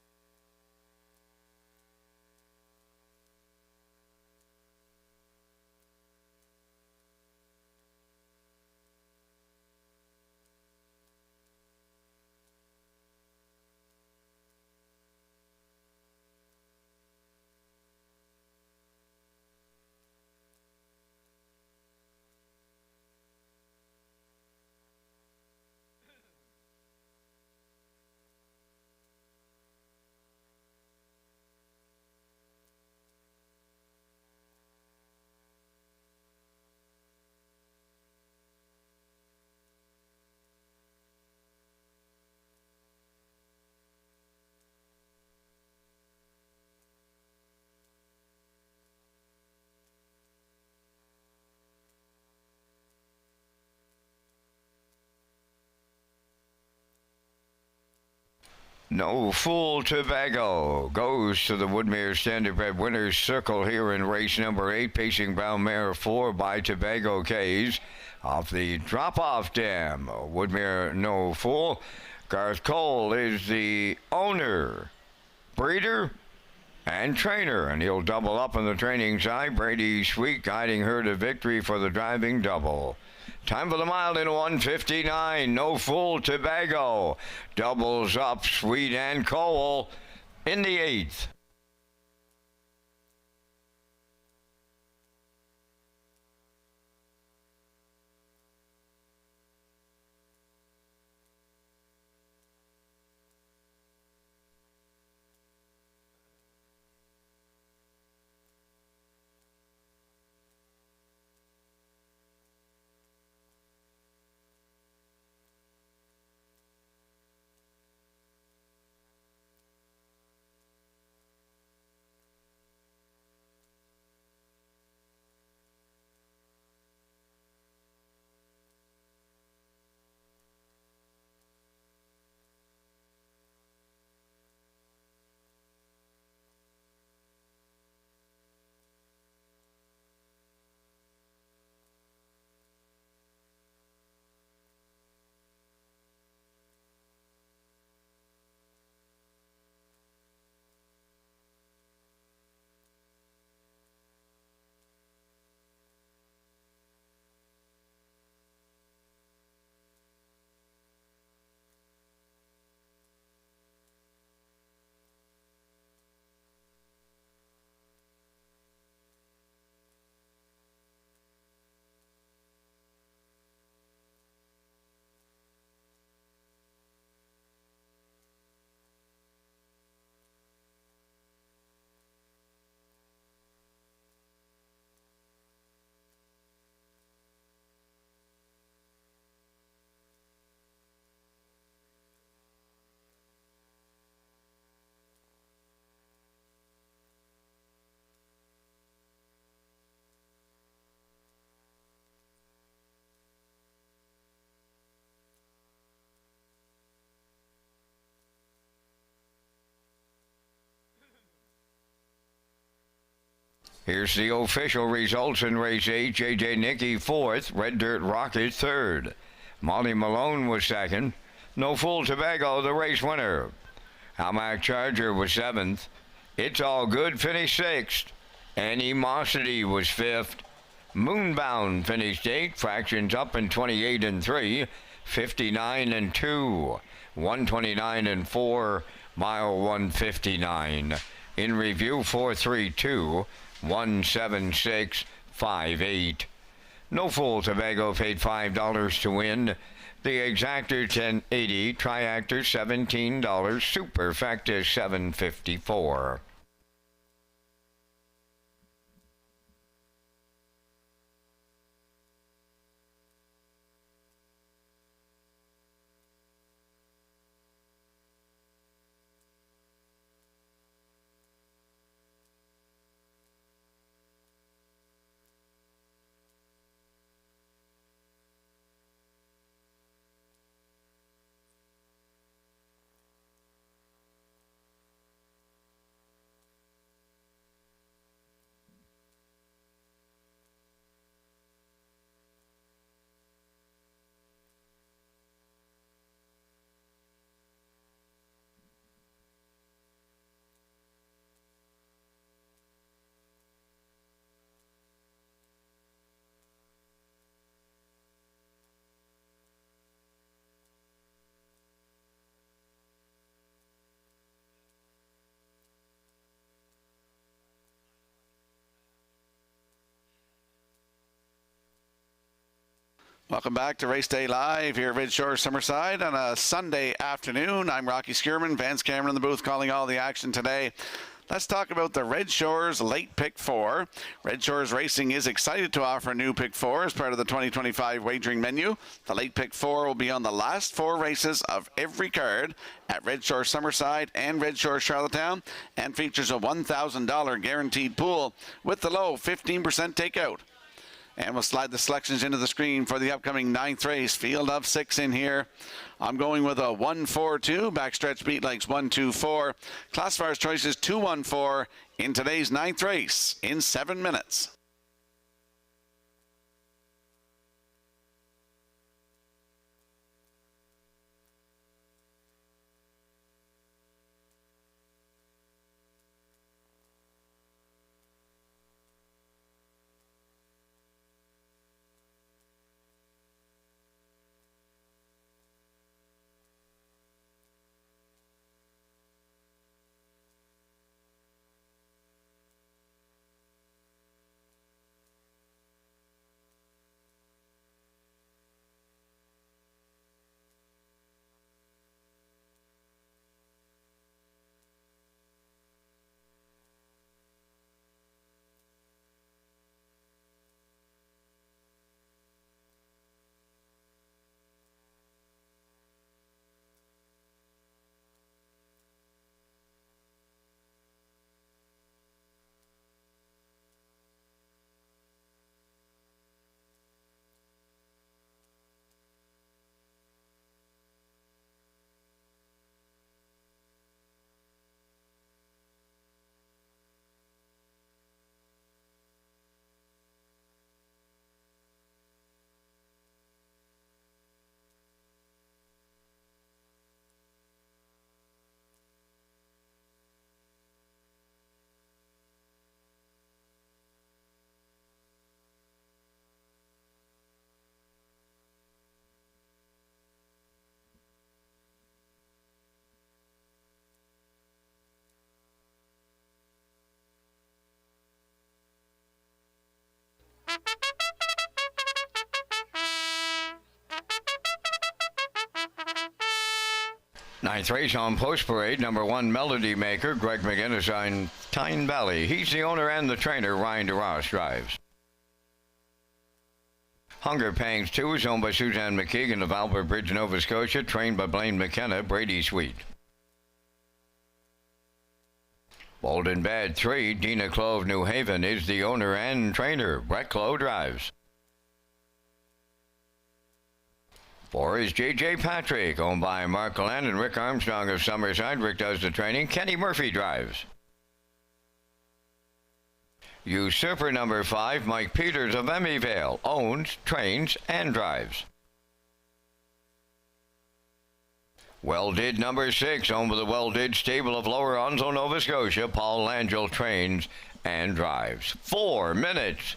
Speaker 2: No Fool Tobago goes to the Woodmere Standardbred Winners Circle here in race number 8, pacing Brown Mare 4 by Tobago K's off the drop-off dam. Woodmere No Fool. Garth Cole is the owner, breeder, and trainer, and he'll double up on the training side. Brady Sweet guiding her to victory for the driving double. Time for the mile in 1:59. No Fool Tobago doubles up Sweet and Cole in the 8th. Here's the official results in race 8. J.J. Nicky 4th, Red Dirt Rocket 3rd. Molly Malone was 2nd. No Fool Tobago, the race winner. Hamac Charger was 7th. It's All Good finished 6th. Animosity was 5th. Moonbound finished 8th. Fractions Up in 28 and 3. 59 and 2. 129 and 4. Mile 159. In review 432. 17658. No Fool Tobago paid $5 to win. The Exactor $10.80, Triactor $17, Superfecta $7.54.
Speaker 1: Welcome back to Race Day Live here at Redshores Summerside on a Sunday afternoon. I'm Rocky Skierman, Vance Cameron in the booth calling all the action today. Let's talk about the Redshores Late Pick 4. Redshores Racing is excited to offer a new Pick 4 as part of the 2025 wagering menu. The Late Pick 4 will be on the last 4 races of every card at Redshores Summerside and Redshores Charlottetown and features a $1,000 guaranteed pool with the low 15% takeout. And we'll slide the selections into the screen for the upcoming 9th race. Field of 6 in here. I'm going with a 1-4-2. Backstretch beat legs 1-2-4. Classifier's choices 2-1-4 in today's 9th race in 7 minutes.
Speaker 2: Ninth race on Post Parade, number 1 Melody Maker, Greg McGinnis on Tyne Valley. He's the owner and the trainer. Ryan DeRoss drives. Hunger Pangs 2 is owned by Suzanne McKeegan of Albert Bridge, Nova Scotia, trained by Blaine McKenna, Brady Sweet. Bold and Bad 3, Dina Clove, New Haven, is the owner and trainer. Brett Clough drives. 4 is J.J. Patrick, owned by Mark Glenn and Rick Armstrong of Summerside. Rick does the training. Kenny Murphy drives. Usurper number 5, Mike Peters of Emmyvale, owns, trains, and drives. Well Did number 6, owned by the Well Did stable of Lower Onslow, Nova Scotia. Paul Langell trains and drives. 4 minutes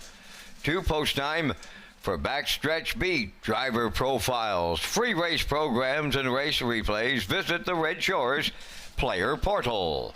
Speaker 2: to post time for Backstretch Beat, driver profiles, free race programs, and race replays. Visit the Red Shores Player Portal.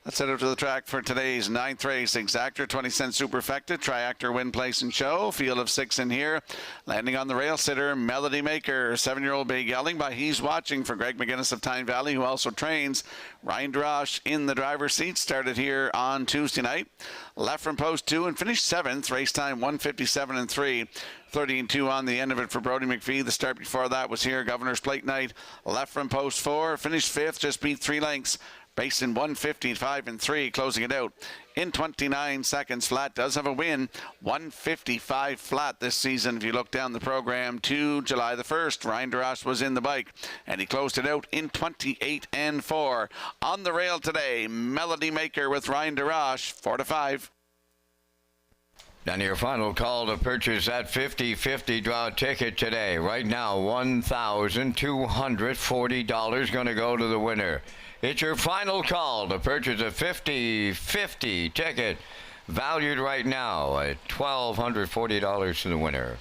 Speaker 1: Let's head up to the track for today's 9th race. Exactor, 20-cent superfecta, triactor, win, place, and show. Field of 6 in here. Landing on the rail sitter, Melody Maker. 7-year-old Big Yelling by He's Watching for Greg McGinnis of Tyne Valley, who also trains. Ryan DeRoss in the driver's seat. Started here on Tuesday night. Left from post 2 and finished 7th. Race time 1:57.3. 30-2 on the end of it for Brody McPhee. The start before that was here, Governor's Plate night. Left from post 4. Finished 5th. Just beat 3 lengths. Based in 1:55.3, closing it out in 29 seconds flat. Does have a win, 1:55 flat this season. If you look down the program to July the 1st, Ryan DeRoss was in the bike, and he closed it out in 28.4. On the rail today, Melody Maker with Ryan DeRoss, 4-5.
Speaker 2: Then your final call to purchase that 50-50 draw ticket today. Right now, $1,240 going to go to the winner. It's your final call to purchase a 50-50 ticket, valued right now at $1,240 to the winner.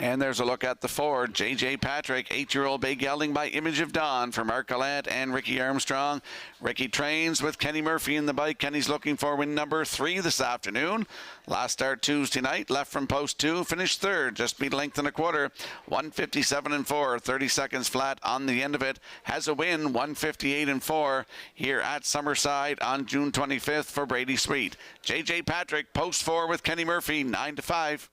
Speaker 1: And there's a look at the 4, J.J. Patrick, 8-year-old bay gelding by Image of Dawn for Mark Gallant and Ricky Armstrong. Ricky trains with Kenny Murphy in the bike. Kenny's looking for win number 3 this afternoon. Last start Tuesday night, left from post 2, finished third, just beat length and a quarter, 157 and 4, 30 seconds flat on the end of it. Has a win, 158 and 4 here at Summerside on June 25th for Brady Sweet. J.J. Patrick, post 4 with Kenny Murphy, 9-5.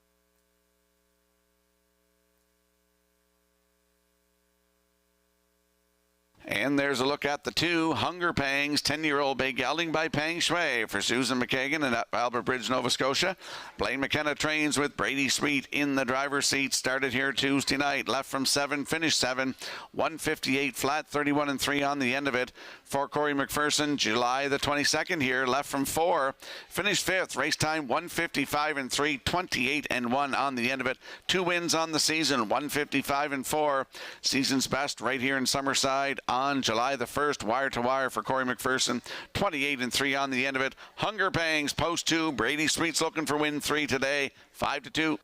Speaker 1: And there's a look at the 2, Hunger Pangs, 10-year-old bay gelding by Pang Shui for Susan McKagan in Albert Bridge, Nova Scotia. Blaine McKenna trains with Brady Sweet in the driver's seat. Started here Tuesday night. Left from 7, finished 7. 158 flat, 31 and 3 on the end of it. For Corey McPherson, July the 22nd here. Left from 4, finished 5th. Race time 155 and 3, 28 and 1 on the end of it. 2 wins on the season, 155 and 4. Season's best right here in Summerside on July the 1st, wire to wire for Corey McPherson, 28 and 3 on the end of it. Hunger Pangs, post 2, Brady Sweet's looking for win 3 today, 5-2.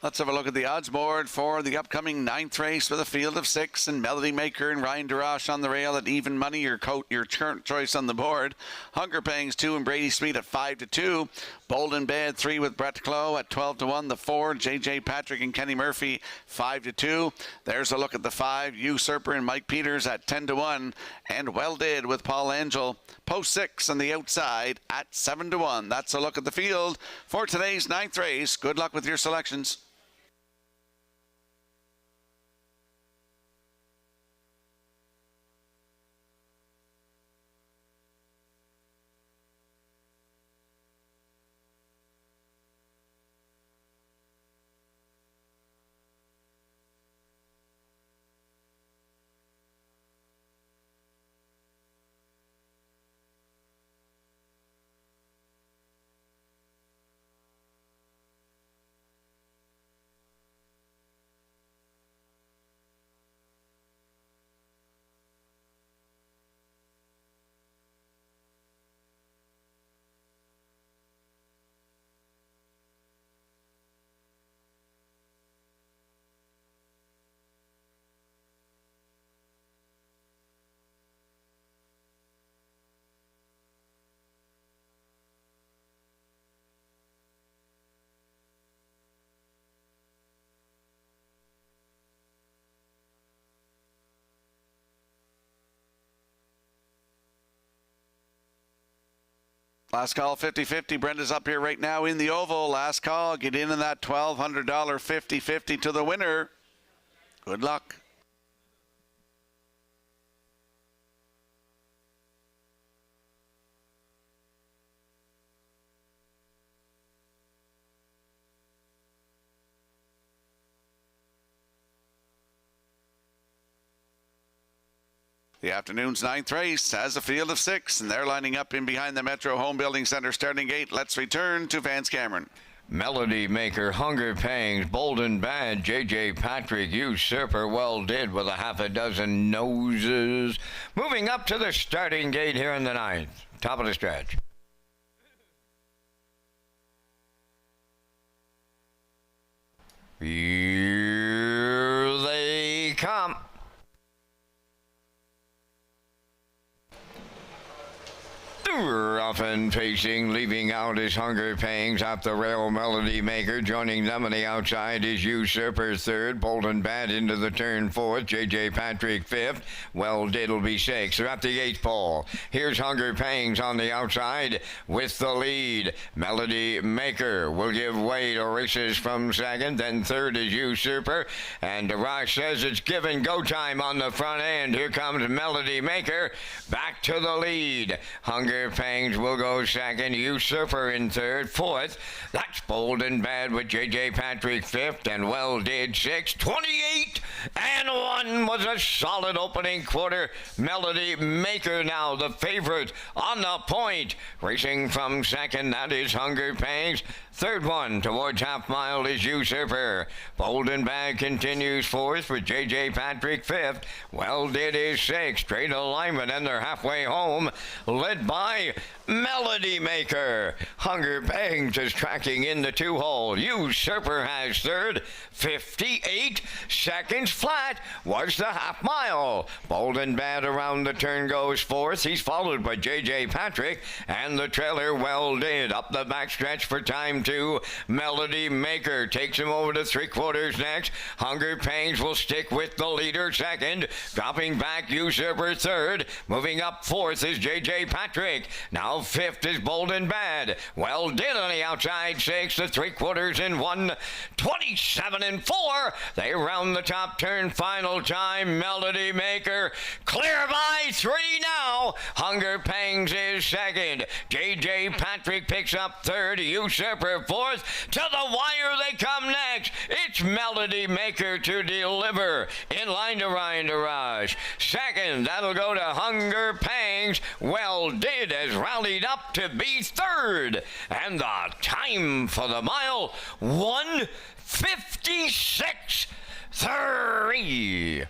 Speaker 1: Let's have a look at the odds board for the upcoming 9th race with a field of 6 and Melody Maker and Ryan DeRoche on the rail at even money. Your current choice on the board. Hunger Pangs 2 and Brady Sweet at 5-2. Bold and Bad 3 with Brett Clough at 12-1. The 4, J.J. Patrick and Kenny Murphy 5-2. There's a look at the 5, Usurper and Mike Peters at 10-1. And Well Did with Paul Angel, post 6 on the outside at 7-1. That's a look at the field for today's 9th race. Good luck with your selections. Last call, 50-50. Brenda's up here right now in the oval. Last call, get in that $1,200 50-50 to the winner. Good luck. The afternoon's 9th race has a field of 6, and they're lining up in behind the Metro Home Building Center starting gate. Let's return to Vance Cameron.
Speaker 2: Melody Maker, Hunger Pangs, Bold and Bad, J.J. Patrick, Usurper, Well Did with a half a dozen noses. Moving up to the starting gate here in the 9th. Top of the stretch. Here they come. off and pacing, leaving out his Hunger Pangs up the rail. Melody Maker. Joining them on the outside is Usurper third. Bolton Bad into the turn fourth. J.J. Patrick fifth. Well Did will be sixth. They're at the eighth pole. Here's Hunger Pangs on the outside with the lead. Melody Maker will give way to Races from second. Then third is Usurper. And Ross says it's give and go time on the front end. Here comes Melody Maker back to the lead. Hunger Pangs will go second. Usurper in third. Fourth, that's Bold and Bad with J.J. Patrick fifth. And Well Did sixth. 28 and 1 was a solid opening quarter. Melody Maker now the favorite on the point. Racing from second, that is Hunger Pangs. Third one towards half mile is Usurper. Bold and Bad continues fourth with J.J. Patrick fifth. Well Did is sixth. Straight alignment and they're halfway home. Led by Melody Maker. Hunger Pangs is tracking in the two-hole. Usurper has third. 58 seconds flat was the half mile. Bold and Bad around the turn goes fourth. He's followed by J.J. Patrick and the trailer Well Did. Up the backstretch for time two. Melody Maker takes him over to three-quarters next. Hunger Pangs will stick with the leader second. Dropping back Usurper third. Moving up fourth is J.J. Patrick. Now fifth is Bold and Bad. Well Did on the outside six. The three-quarters in 1:27 and 4. They round the top turn final time. Melody Maker clear by 3 now. Hunger Pangs is second. J.J. Patrick picks up third. Usurper fourth. To the wire they come next. It's Melody Maker to deliver. In line to Ryan DeRage. Second, that'll go to Hunger Pangs. Well Did has rallied up to be third. And the time for the mile, 1:56.3.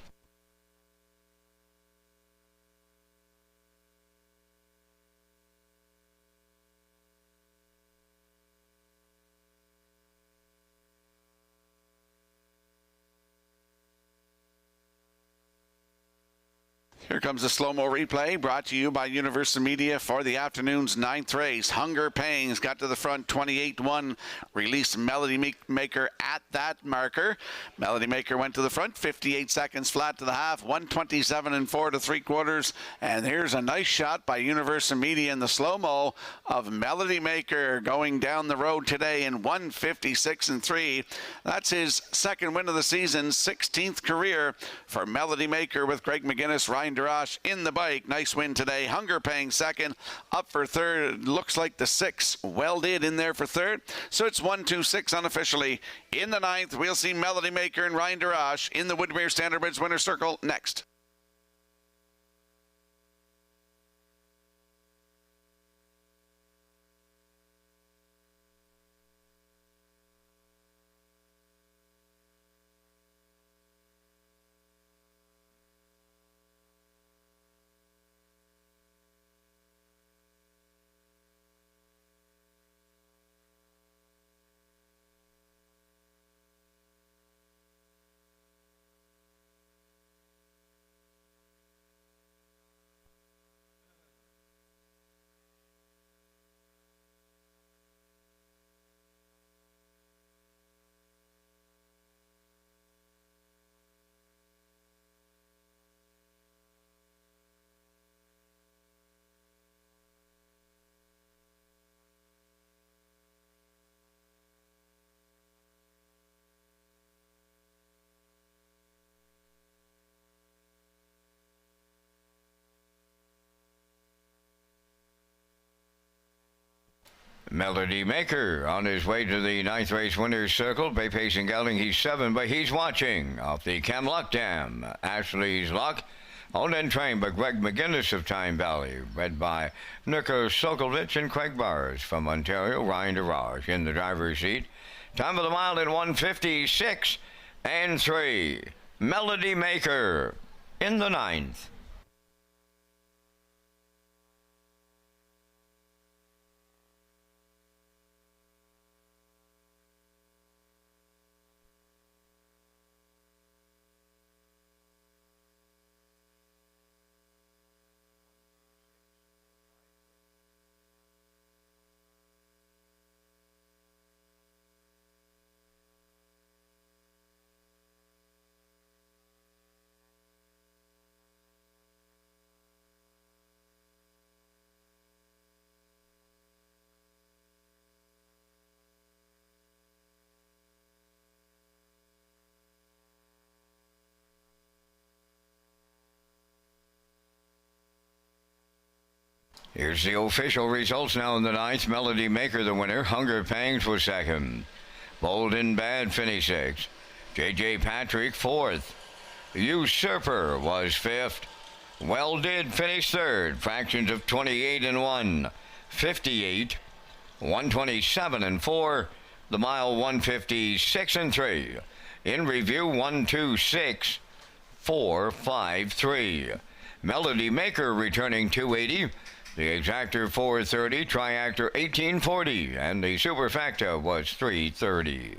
Speaker 1: Here comes the slow-mo replay brought to you by Universal Media for the afternoon's ninth race. Hunger Pangs got to the front 28-1. Released Melody Maker at that marker. Melody Maker went to the front 58 seconds flat to the half. 1:27 and 4 to three-quarters. And here's a nice shot by Universal Media in the slow-mo of Melody Maker going down the road today in 1:56 and 3. That's his second win of the season, 16th career for Melody Maker with Greg McGinnis, Ryan Darash in the bike. Nice win today. Hunger Pangs second. Up for third. Looks like the 6 Well Did in there for third. So it's 1-2-6 unofficially. In the ninth, we'll see Melody Maker and Ryan Darash in the Woodmere Standard Bridge winner's circle next.
Speaker 2: Melody Maker on his way to the ninth race winner's circle. Bay Pacing Gelding, he's 7, but he's watching off the Camluck Dam. Ashley's Luck, owned and trained by Greg McGinnis of Time Valley. Bred by Niko Sokolovich and Craig Bars from Ontario. Ryan DeRage in the driver's seat. Time of the mile in 1:56 and 3. Melody Maker in the ninth. Here's the official results now in the ninth. Melody Maker the winner. Hunger Pangs was second. Bold and Bad finished sixth. J.J. Patrick fourth. Usurper was fifth. Well Did finished third. Fractions of 28 and 1. 58. 127 and 4. The mile 156 and 3. In review 126 453. Melody Maker returning 280. The Exactor 430, Triactor 1840, and the Superfacta was 330.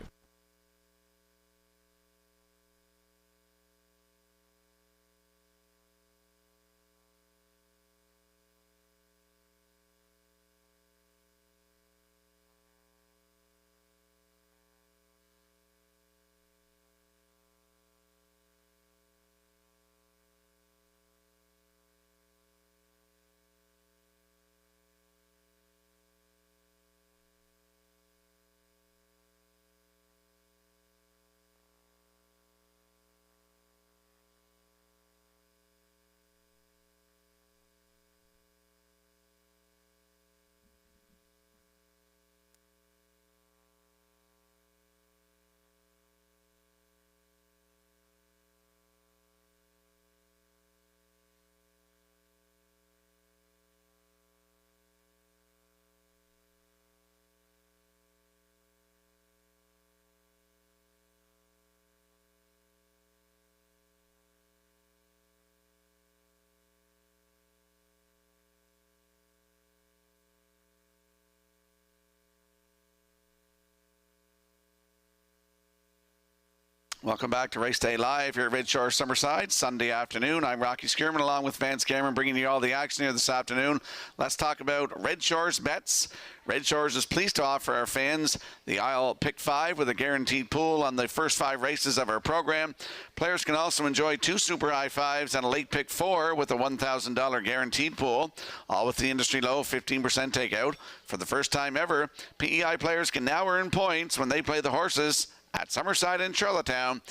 Speaker 1: Welcome back to Race Day Live here at Red Shore Summerside, Sunday afternoon. I'm Rocky Skierman along with Vance Cameron bringing you all the action here this afternoon. Let's talk about Red Shores bets. Red Shores is pleased to offer our fans the aisle pick 5 with a guaranteed pool on the first 5 races of our program. Players can also enjoy 2 super high fives and a late pick 4 with a $1,000 guaranteed pool, all with the industry low 15% takeout. For the first time ever, PEI players can now earn points when they play the horses at Summerside and Charlottetown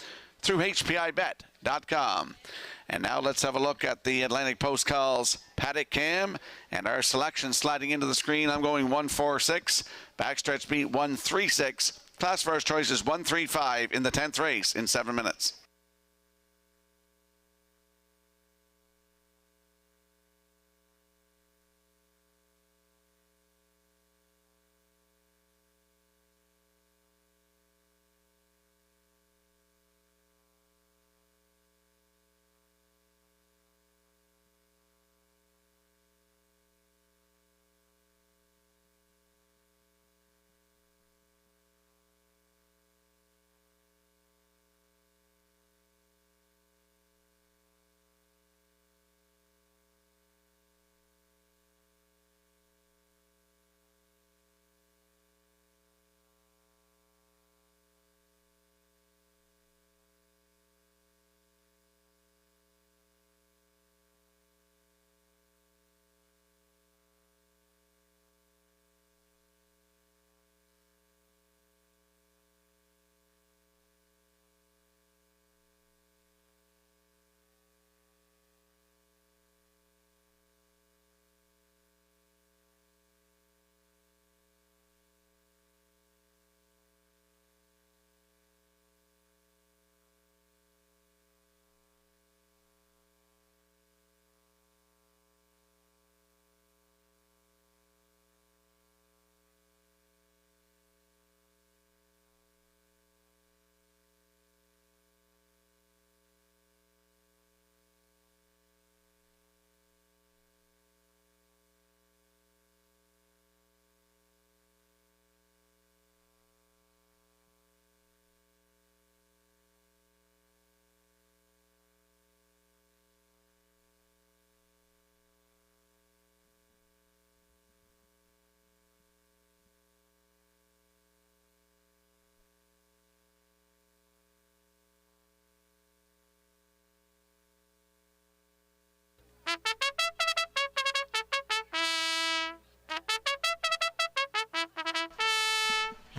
Speaker 1: through HPIBet.com. And now let's have a look at the Atlantic Post Calls Paddock Cam and our selection sliding into the screen. I'm going 146, backstretch beat 136. Class first choice is 135 in the 10th race in 7 minutes.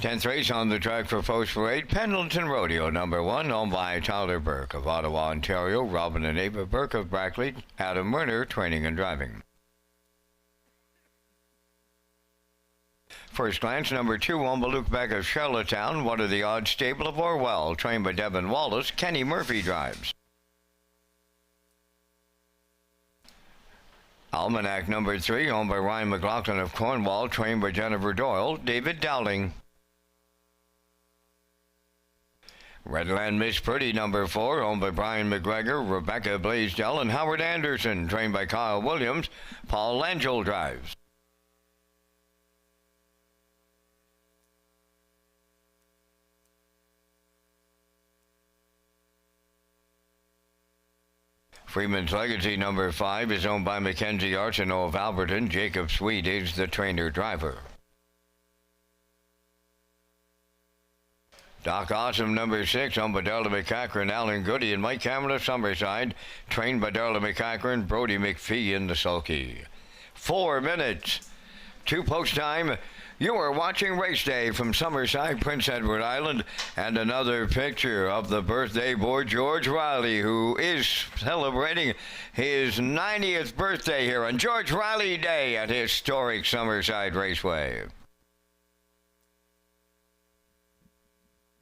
Speaker 2: Tenth race on the track for Post Parade, Pendleton Rodeo, number 1, owned by Tyler Burke of Ottawa, Ontario, Robin and Ava Burke of Brackley, Adam Werner, training and driving. First glance, number 2, Lukebeck of Charlottetown, one of the odds, stable of Orwell, trained by Devin Wallace. Kenny Murphy drives. Almanac number 3, owned by Ryan McLaughlin of Cornwall, trained by Jennifer Doyle. David Dowling. Redland Miss Pretty number 4, owned by Brian McGregor, Rebecca Blaisdell, and Howard Anderson, trained by Kyle Williams. Paul Langell drives. Freeman's Legacy number 5 is owned by Mackenzie Arsenault of Alberton. Jacob Sweet is the trainer-driver. Doc Awesome number 6, owned by Darla McCachran, Alan Goody, and Mike Cameron of Summerside, trained by Darla McCachran, Brody McPhee in the sulky. 4 minutes to post time. You are watching Race Day from Summerside, Prince Edward Island, and another picture of the birthday boy, George Riley, who is celebrating his 90th birthday here on George Riley Day at historic Summerside Raceway.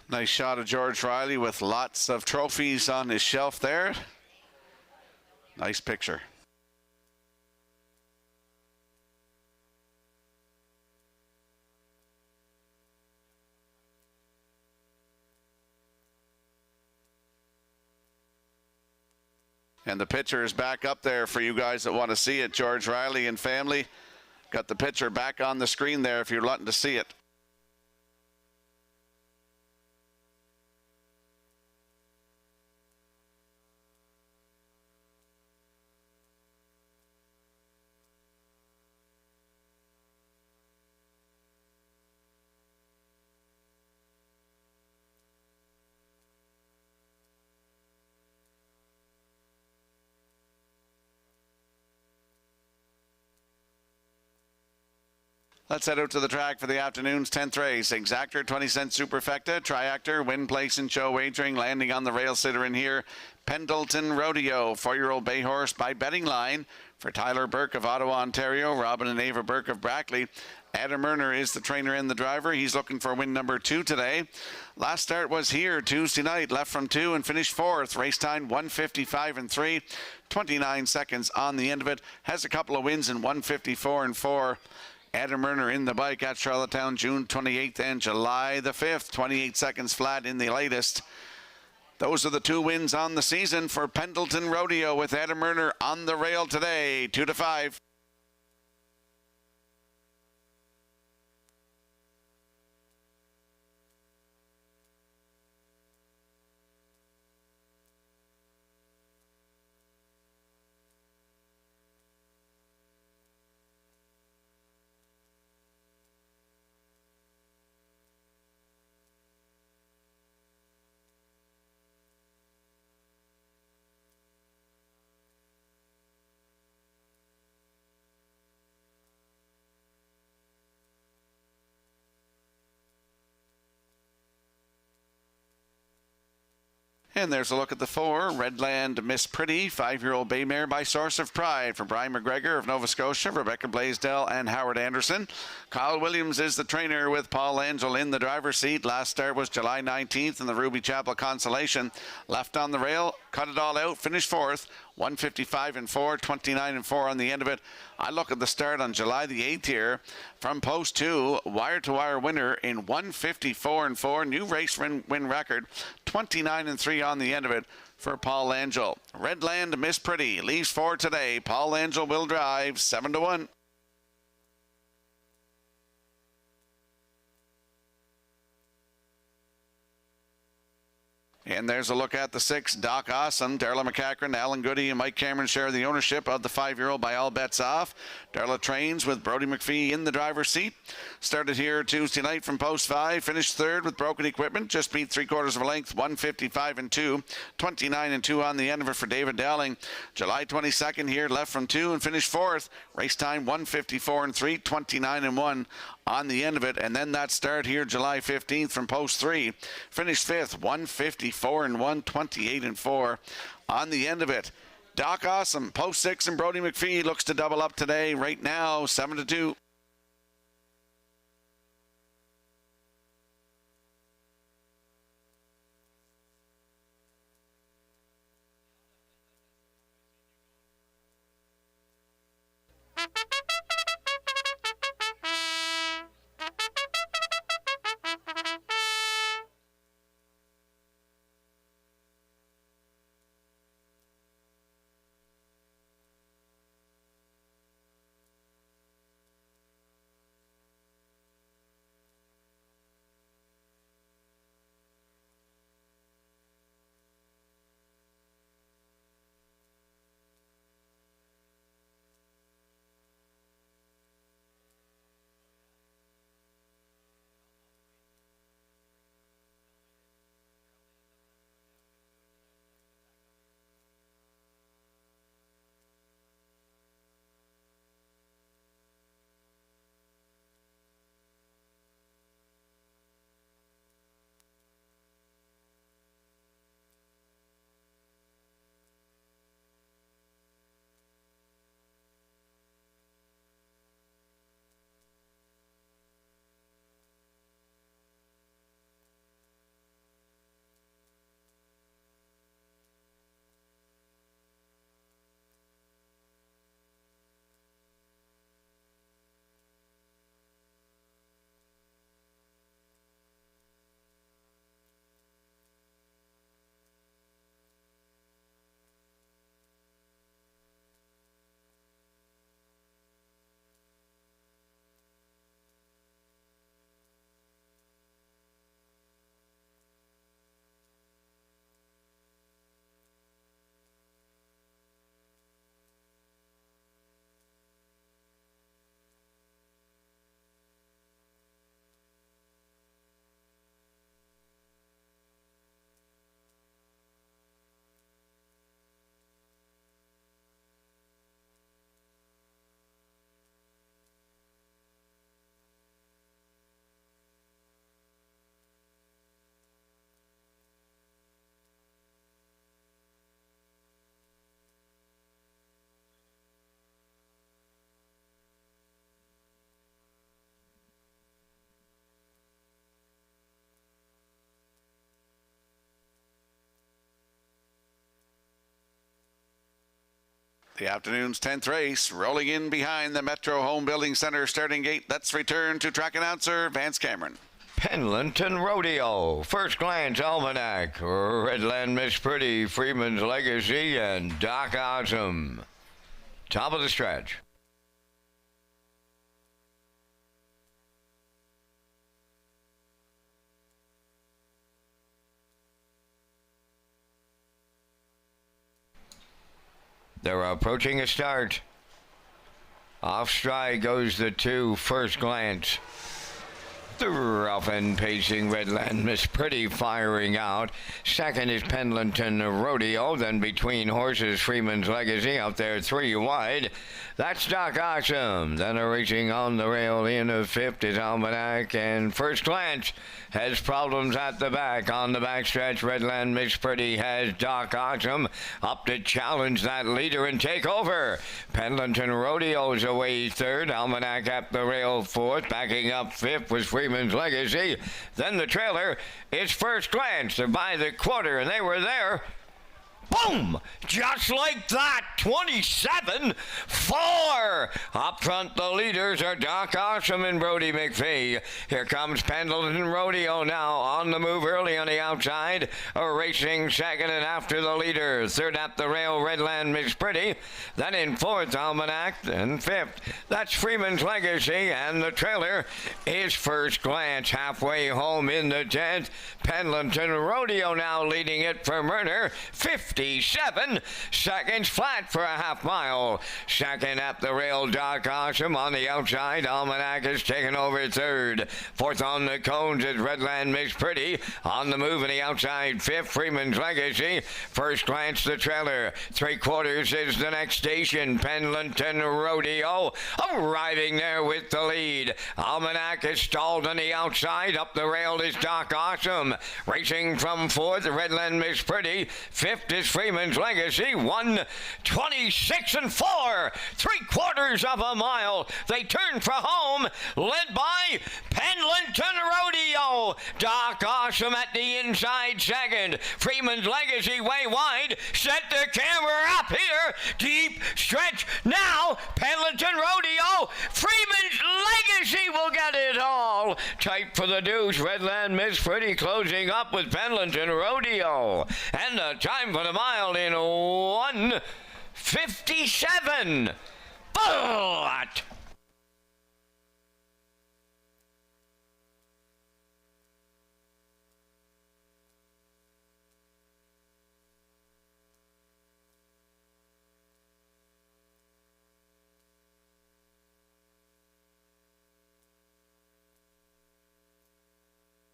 Speaker 1: Nice shot of George Riley with lots of trophies on his shelf there. Nice picture. And the picture is back up there for you guys that want to see it. George Riley and family got the picture back on the screen there if you're wanting to see it. Let's head out to the track for the afternoon's 10th race. Exactor, 20-cent Superfecta, Triactor, Win Place and Show Wagering, landing on the rail sitter in here. Pendleton Rodeo, 4-year-old bay horse by betting line for Tyler Burke of Ottawa, Ontario, Robin and Ava Burke of Brackley. Adam Erner is the trainer and the driver. He's looking for win number 2 today. Last start was here Tuesday night, left from 2 and finished 4th. Race time 1:55 and 3, 29 seconds on the end of it. Has a couple of wins in 1:54 and 4. Adam Erner in the bike at Charlottetown, June 28th and July the 5th. 28 seconds flat in the latest. Those are the 2 wins on the season for Pendleton Rodeo with Adam Erner on the rail today, 2-5. And there's a look at the 4, Redland Miss Pretty, 5-year-old bay mare by Source of Pride for Brian McGregor of Nova Scotia, Rebecca Blaisdell and Howard Anderson. Kyle Williams is the trainer with Paul Langell in the driver's seat. Last start was July 19th in the Ruby Chapel Consolation. Left on the rail, cut it all out, finished 4th. 1:55 and 4, 29 and 4 on the end of it. I look at the start on July the 8th here from post 2, wire-to-wire winner in 1:54 and 4, new race win record, 29 and 3 on the end of it for Paul Langell. Redland Miss Pretty leaves 4 today. Paul Langell will drive 7-1. And there's a look at the 6, Doc Awesome. Darla McCachran, Alan Goody, and Mike Cameron share the ownership of the 5-year-old by All Bets Off. Darla trains with Brody McPhee in the driver's seat. Started here Tuesday night from post 5. Finished 3rd with broken equipment. Just beat 3/4 of a length, 1:55 and 2. 29 and 2 on the end of it for David Dowling. July 22nd here, left from 2 and finished 4th. Race time 1:54 and 3, 29 and 1 on the end of it. And then that start here July 15th from post 3. Finished 5th, 1:54 and 1, 28 and 4 on the end of it. Doc Awesome, post 6, and Brody McPhee looks to double up today. Right now, 7-2. The afternoon's 10th race, rolling in behind the Metro Home Building Center starting gate. Let's return to track announcer Vance Cameron.
Speaker 2: Pendleton Rodeo, First Glance Almanac, Redland Miss Pretty, Freeman's Legacy, and Doc Awesome. Top of the stretch. They're approaching a start. Off stride goes the two, First Glance. The rough and pacing Redland Miss Pretty firing out. Second is Pendleton Rodeo. Then between horses, Freeman's Legacy out there 3 wide. That's Doc Awesome. Then a racing on the rail in a fifth is Almanac. And First Glance has problems at the back. On the backstretch, Redland Miss Pretty has Doc Awesome up to challenge that leader and take over. Pendleton Rodeo's away third. Almanac at the rail fourth. Backing up fifth was Freeman's Legacy. Then the trailer is First Glance. They're by the quarter, and they were there. Boom! Just like that, 27-4. Up front, the leaders are Doc Awesome and Brody McPhee. Here comes Pendleton Rodeo now on the move early on the outside. Racing second and after the leader. Third at the rail, Redland Miss Pretty. Then in fourth, Almanac. And fifth, that's Freeman's Legacy. And the trailer is First Glance. Halfway home in the 10th. Pendleton Rodeo now leading it for Murner. 57 seconds flat for a half mile. Second at the rail, Doc Awesome on the outside. Almanac is taken over third. Fourth on the cones is Redland Miss Pretty. On the move in the outside, fifth, Freeman's Legacy. First Glance, the trailer. 3/4 is the next station. Pendleton Rodeo arriving there with the lead. Almanac is stalled on the outside. Up the rail is Doc Awesome. Racing from fourth, Redland Miss Pretty. Fifth is Freeman's Legacy. 1:26-4. 3/4 of a mile. They turn for home, led by Pendleton Rodeo. Doc Awesome at the inside second. Freeman's Legacy way wide. Set the camera up here. Deep stretch now. Pendleton Rodeo. Freeman's Legacy will get it all. Tight for the deuce. Redland Miss Pretty closing up with Pendleton Rodeo. And the time for the mile in 1:57. But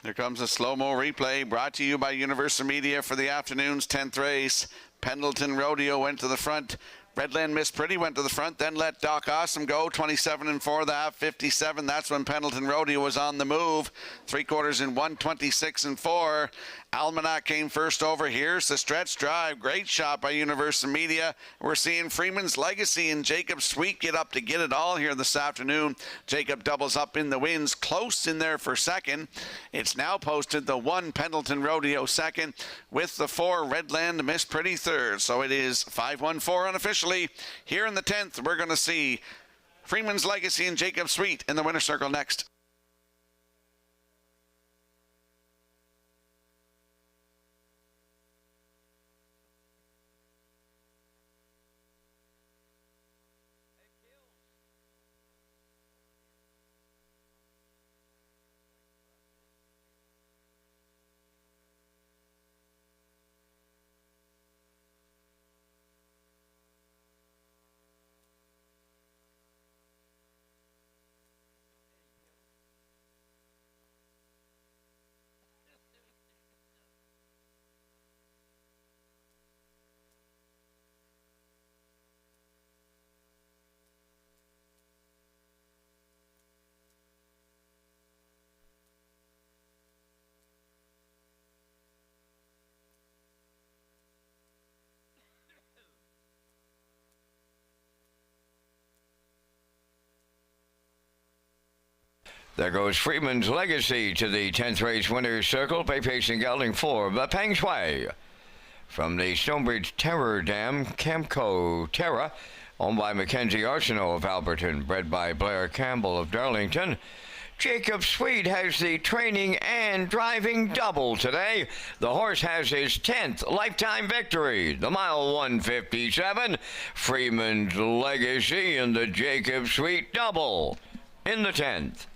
Speaker 1: Here comes a slow-mo replay brought to you by Universal Media for the afternoon's 10th race. Pendleton Rodeo went to the front. Redland Miss Pretty went to the front, then let Doc Awesome go. 27-4, the half 57. That's when Pendleton Rodeo was on the move. 3/4 in 1:26-4. Almanac came first over. Here's the stretch drive. Great shot by Universal Media. We're seeing Freeman's Legacy and Jacob Sweet get up to get it all here this afternoon. Jacob doubles up in the wins, close in there for second. It's now posted the 1 Pendleton Rodeo second with the 4 Redland Miss Pretty third. So it is 5-1-4 unofficially. Here in the 10th, we're going to see Freeman's Legacy and Jacob Sweet in the winner's circle next.
Speaker 2: there goes Freeman's Legacy to the 10th race winner's circle. Pay Pacing Gelding 4, but Peng Shui. From the Stonebridge Terror Dam, Camco Terra, owned by Mackenzie Arsenault of Alberton, bred by Blair Campbell of Darlington. Jacob Sweet has the training and driving double today. The horse has his 10th lifetime victory. The mile 157, Freeman's Legacy in the Jacob Sweet double in the 10th.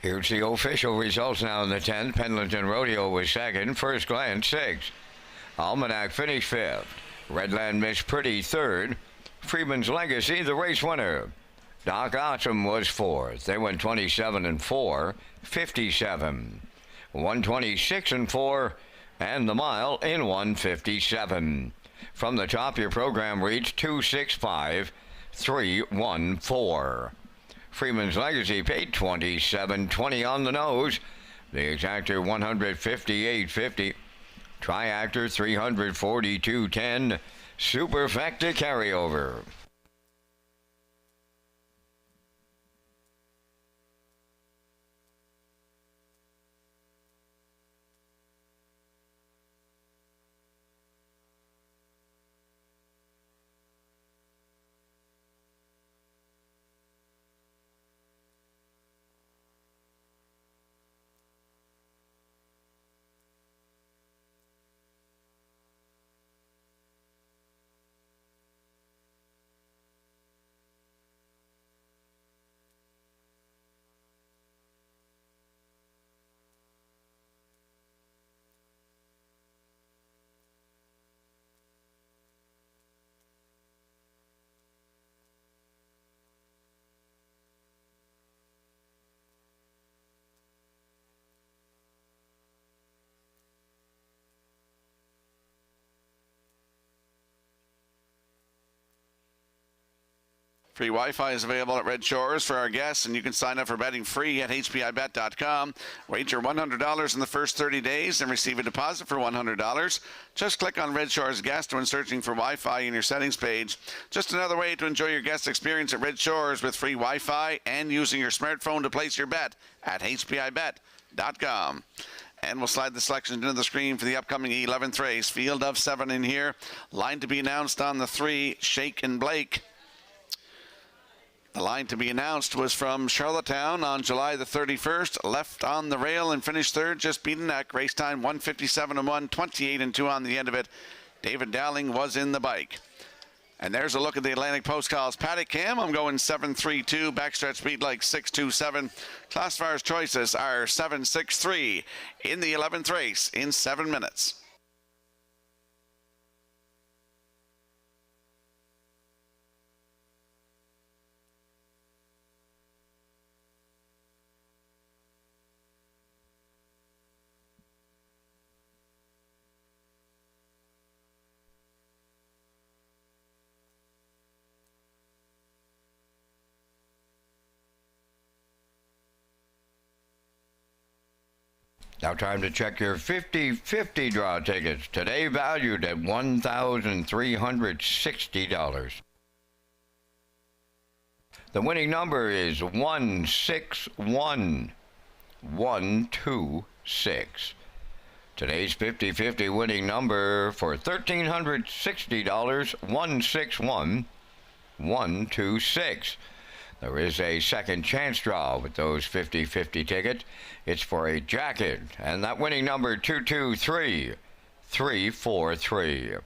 Speaker 2: Here's the official results now in the 10th. Pendleton Rodeo was second. First Glance, 6th. Almanac finished 5th. Redland Miss Pretty, 3rd. Freeman's Legacy, the race winner. Doc Awesome was 4th. They went 27 and 4, 57. 126 and 4, and the mile in 157. From the top, your program reached 265,314. Freeman's Legacy paid $27.20 on the nose. The exactor $158.50. Triactor $342.10. Superfecta carryover.
Speaker 1: Free Wi-Fi is available at Red Shores for our guests, and you can sign up for betting free at hpibet.com. Wager $100 in the first 30 days and receive a deposit for $100. Just click on Red Shores Guest when searching for Wi-Fi in your settings page. Just another way to enjoy your guest experience at Red Shores with free Wi-Fi and using your smartphone to place your bet at hpibet.com. And we'll slide the selections into the screen for the upcoming 11th race. Field of 7 in here. Line to be announced on the 3, Shake and Blake. The line to be announced was from Charlottetown on July the 31st. Left on the rail and finished 3rd, just beat a neck. Race time 157 and 1, 28 and 2 on the end of it. David Dowling was in the bike. And there's a look at the Atlantic Post calls. Paddock Cam, I'm going 7.32. Backstretch speed like 6.27. Classifier's choices are 7.63 in the 11th race in 7 minutes.
Speaker 2: Now time to check your 50-50 draw tickets, today valued at $1,360. The winning number is 161 126. Today's 50-50 winning number for $1,360, 161 126. There is a second chance draw with those 50-50 tickets. It's for a jacket, and that winning number 223 343.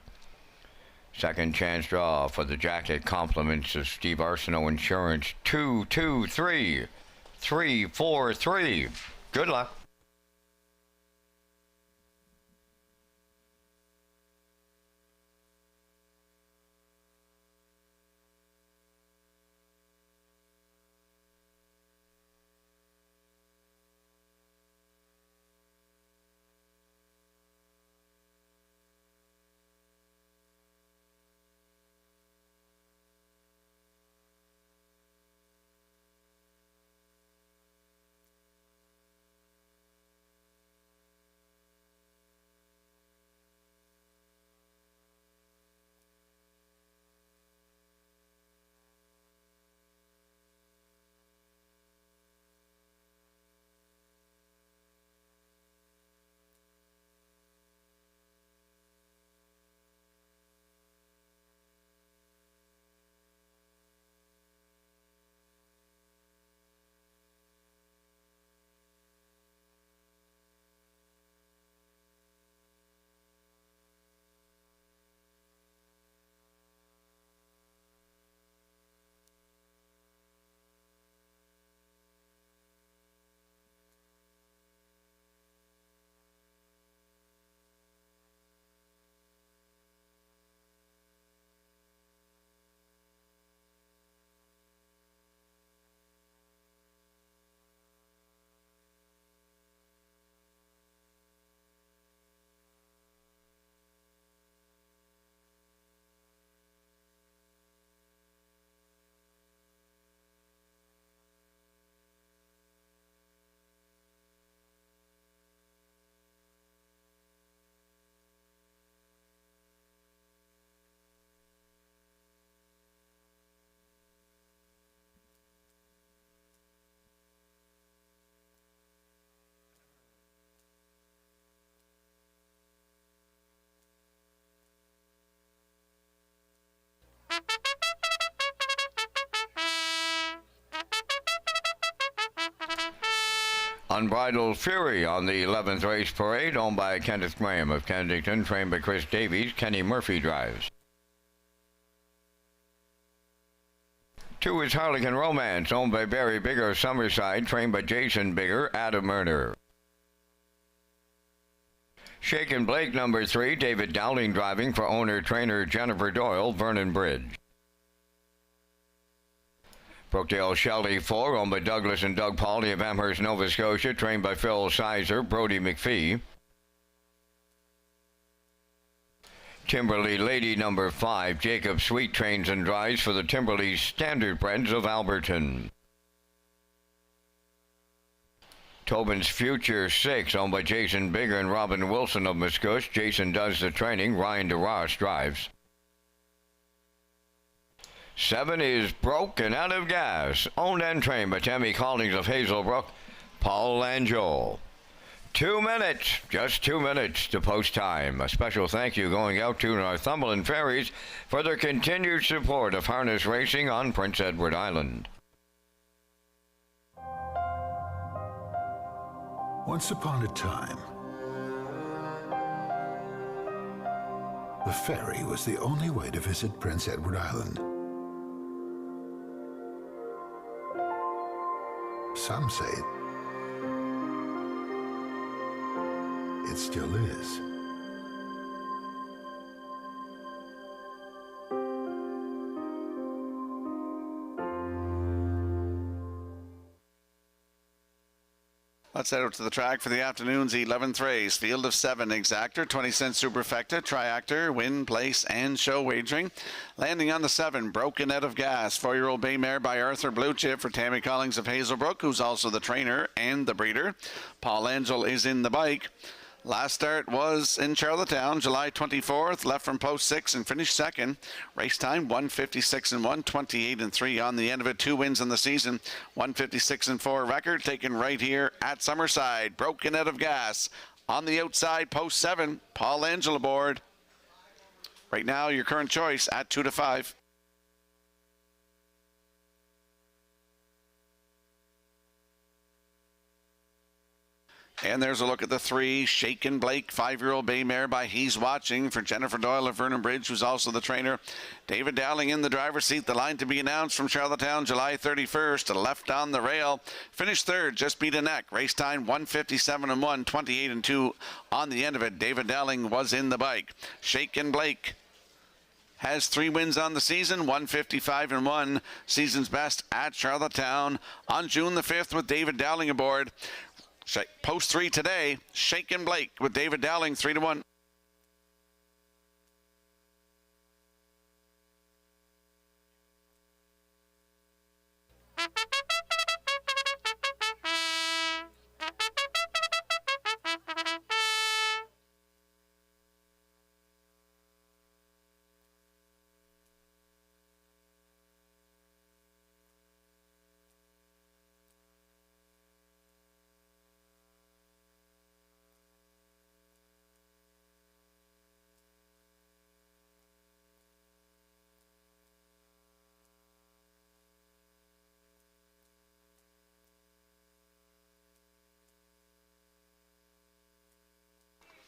Speaker 2: Second chance draw for the jacket, compliments of Steve Arsenault Insurance, 223 343. Good luck. Unbridled Fury on the 11th race parade, owned by Kenneth Graham of Kensington, trained by Chris Davies. Kenny Murphy drives. 2 is Harlequin Romance, owned by Barry Bigger of Summerside, trained by Jason Bigger, Adam Murner. Shaken Blake, number 3, David Dowling driving for owner-trainer Jennifer Doyle, Vernon Bridge. Brookdale Shelly 4, owned by Douglas and Doug Pauley of Amherst, Nova Scotia, trained by Phil Sizer, Brody McPhee. Timberley Lady number 5, Jacob Sweet trains and drives for the Timberley Standard Breds of Alberton. Tobin's Future 6, owned by Jason Bigger and Robin Wilson of Muscush. Jason does the training, Ryan DeRoss drives. 7 is Broke and Out of Gas, owned and trained by Tammy Collins of Hazelbrook, Paul Langell. 2 minutes, just 2 minutes to post time. A special thank you going out to Northumberland Ferries for their continued support of harness racing on Prince Edward Island.
Speaker 9: Once upon a time, the ferry was the only way to visit Prince Edward Island. Some say it still is.
Speaker 1: Let's head out to the track for the afternoon's 11th race. Field of 7, Exactor, 20-cent Superfecta, Triactor, Win, Place, and Show Wagering. Landing on the 7, Broken Out of Gas, 4-year-old bay mare by Arthur Blue Chip for Tammy Collins of Hazelbrook, who's also the trainer and the breeder. Paul Angel is in the bike. Last start was in Charlottetown, July 24th, left from post 6 and finished second. Race time 1:56 and 1, 28 and 3 on the end of it. 2 wins in the season, 1:56 and 4 record taken right here at Summerside. Broken Out of Gas on the outside, post 7. Paul Angel aboard. Right now, your current choice at 2 to 5. And there's a look at the 3, Shaken Blake, 5-year-old bay mare by He's Watching for Jennifer Doyle of Vernon Bridge, who's also the trainer. David Dowling in the driver's seat. The line to be announced from Charlottetown, July 31st. Left on the rail. Finished third, just beat a neck. Race time 1:57 and 1, 28 and 2 on the end of it. David Dowling was in the bike. Shaken Blake has 3 wins on the season, 1:55 and 1, season's best at Charlottetown on June the 5th with David Dowling aboard. Post 3 today, Shaken Blake with David Dowling, 3 to 1.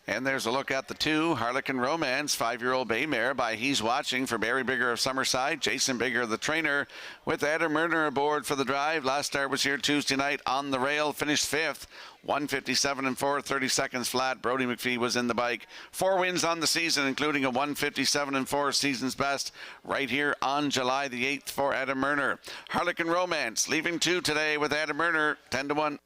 Speaker 1: And there's a look at the 2, Harlequin Romance, 5-year-old bay mare by He's Watching for Barry Bigger of Summerside. Jason Bigger, the trainer, with Adam Murner aboard for the drive. Last start was here Tuesday night on the rail, finished 5th. 1:57 and 4, 30 seconds flat. Brody McPhee was in the bike. 4 wins on the season, including a 1:57 and 4 season's best right here on July the 8th for Adam Murner. Harlequin Romance leaving 2 today with Adam Murner, 10 to 1.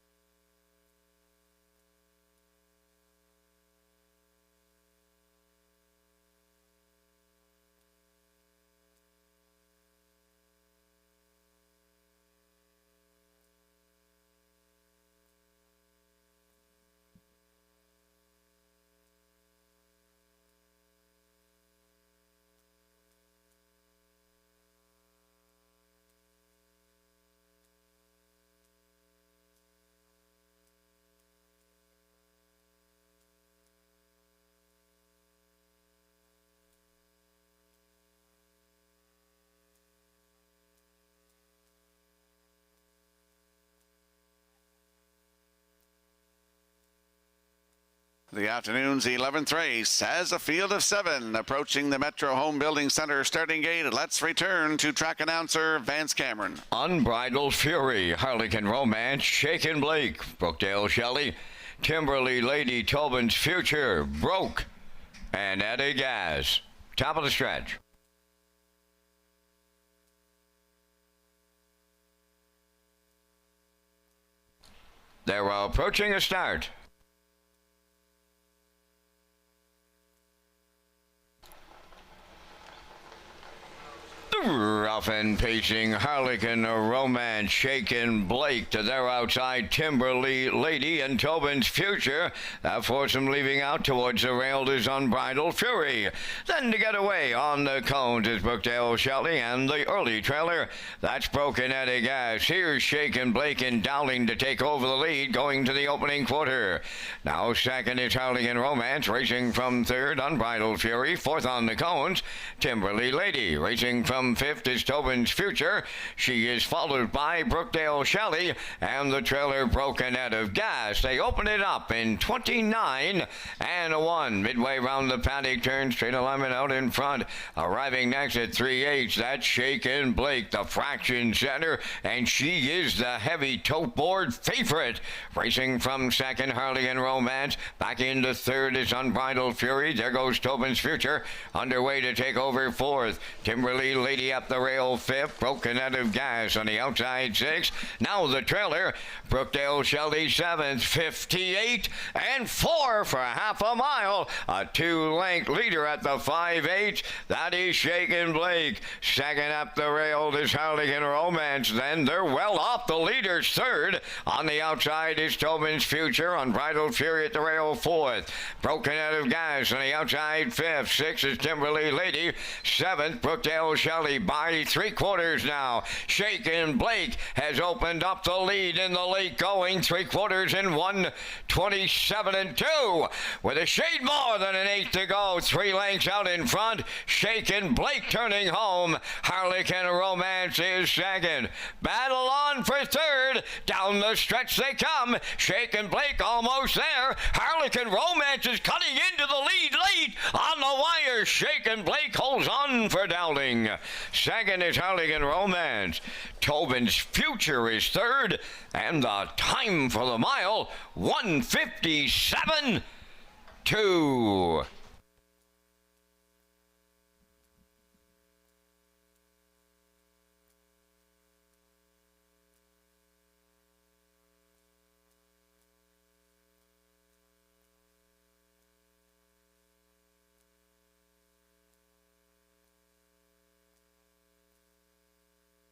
Speaker 1: The afternoon's 11th race has a field of 7 approaching the Metro Home Building Center starting gate. Let's return to track announcer Vance Cameron.
Speaker 2: Unbridled Fury, Harlequin Romance, Shaken Blake, Brookdale Shelley, Timberly Lady, Tobin's Future, Broke, and Eddie Gas. Top of the stretch. They're approaching a start. Rough and pacing Harlequin Romance, Shaken Blake to their outside, Timberly Lady and Tobin's Future. That foursome leaving out towards the rail is Unbridled Fury. Then to get away on the cones is Brookdale Shelley and the early trailer. That's Broken Eddie Gas. Here's Shaken Blake and Dowling to take over the lead going to the opening quarter. Now second is Harlequin Romance, racing from third, Unbridled Fury. Fourth on the cones, Timberly Lady. Racing from fifth is Tobin's Future. She is followed by Brookdale Shelley and the trailer Broken Out of Gas. They open it up in 29 and 1. Midway round the paddock turn, straight alignment out in front. Arriving next at 3/8, that's Shaken Blake, the fraction center, and she is the heavy tote board favorite. Racing from second, Harlequin Romance. Back into third is Unbridled Fury. There goes Tobin's Future. Underway to take over fourth. Timberly Lady up the rail Rail 5th, Broken Out of Gas on the outside 6. Now the trailer, Brookdale Shelley 7th, 58 and 4 for half a mile. A 2-length leader at the 5/8. That is Shaken Blake. Second up the rail is Harlequin Romance. Then they're well off the leaders. Third on the outside is Tobin's Future. Unbridled Fury at the rail 4th. Broken Out of Gas on the outside 5th. 6 is Timberly Lady. 7th, Brookdale Shelley by 3/4 now. Shaken Blake has opened up the lead in the late going. 3/4 in 1:27 and 2. With a shade more than an 8 to go. 3 lengths out in front. Shaken Blake turning home. Harlequin Romance is second. Battle on for third. Down the stretch they come. Shaken Blake almost there. Harlequin Romance is cutting into the lead late on the wire. Shaken Blake holds on for Dowling. Second is Harlequin Romance. Tobin's Future is third. And the time for the mile, 1:57.2.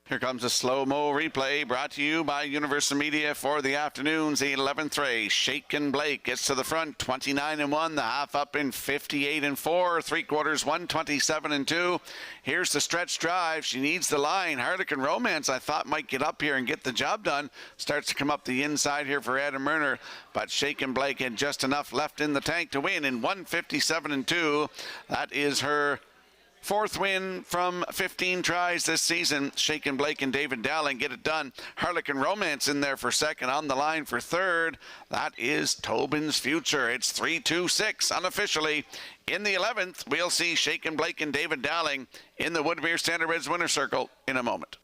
Speaker 1: Here comes a slow-mo replay brought to you by Universal Media for the afternoon's 11th race. Shaken Blake gets to the front, 29 and 1. The half up in 58 and 4. 3/4, 1:27 and 2. Here's the stretch drive. She needs the line. Harlequin Romance, I thought, might get up here and get the job done. Starts to come up the inside here for Adam Murner, but Shaken Blake had just enough left in the tank to win in 1:57 and 2. That is her 4th win from 15 tries this season. Shaken Blake and David Dowling get it done. Harlequin Romance in there for second. On the line for third, that is Tobin's Future. It's 3-2-6 unofficially. In the 11th, we'll see Shaken Blake and David Dowling in the Woodmere Standardbred's winner circle in a moment.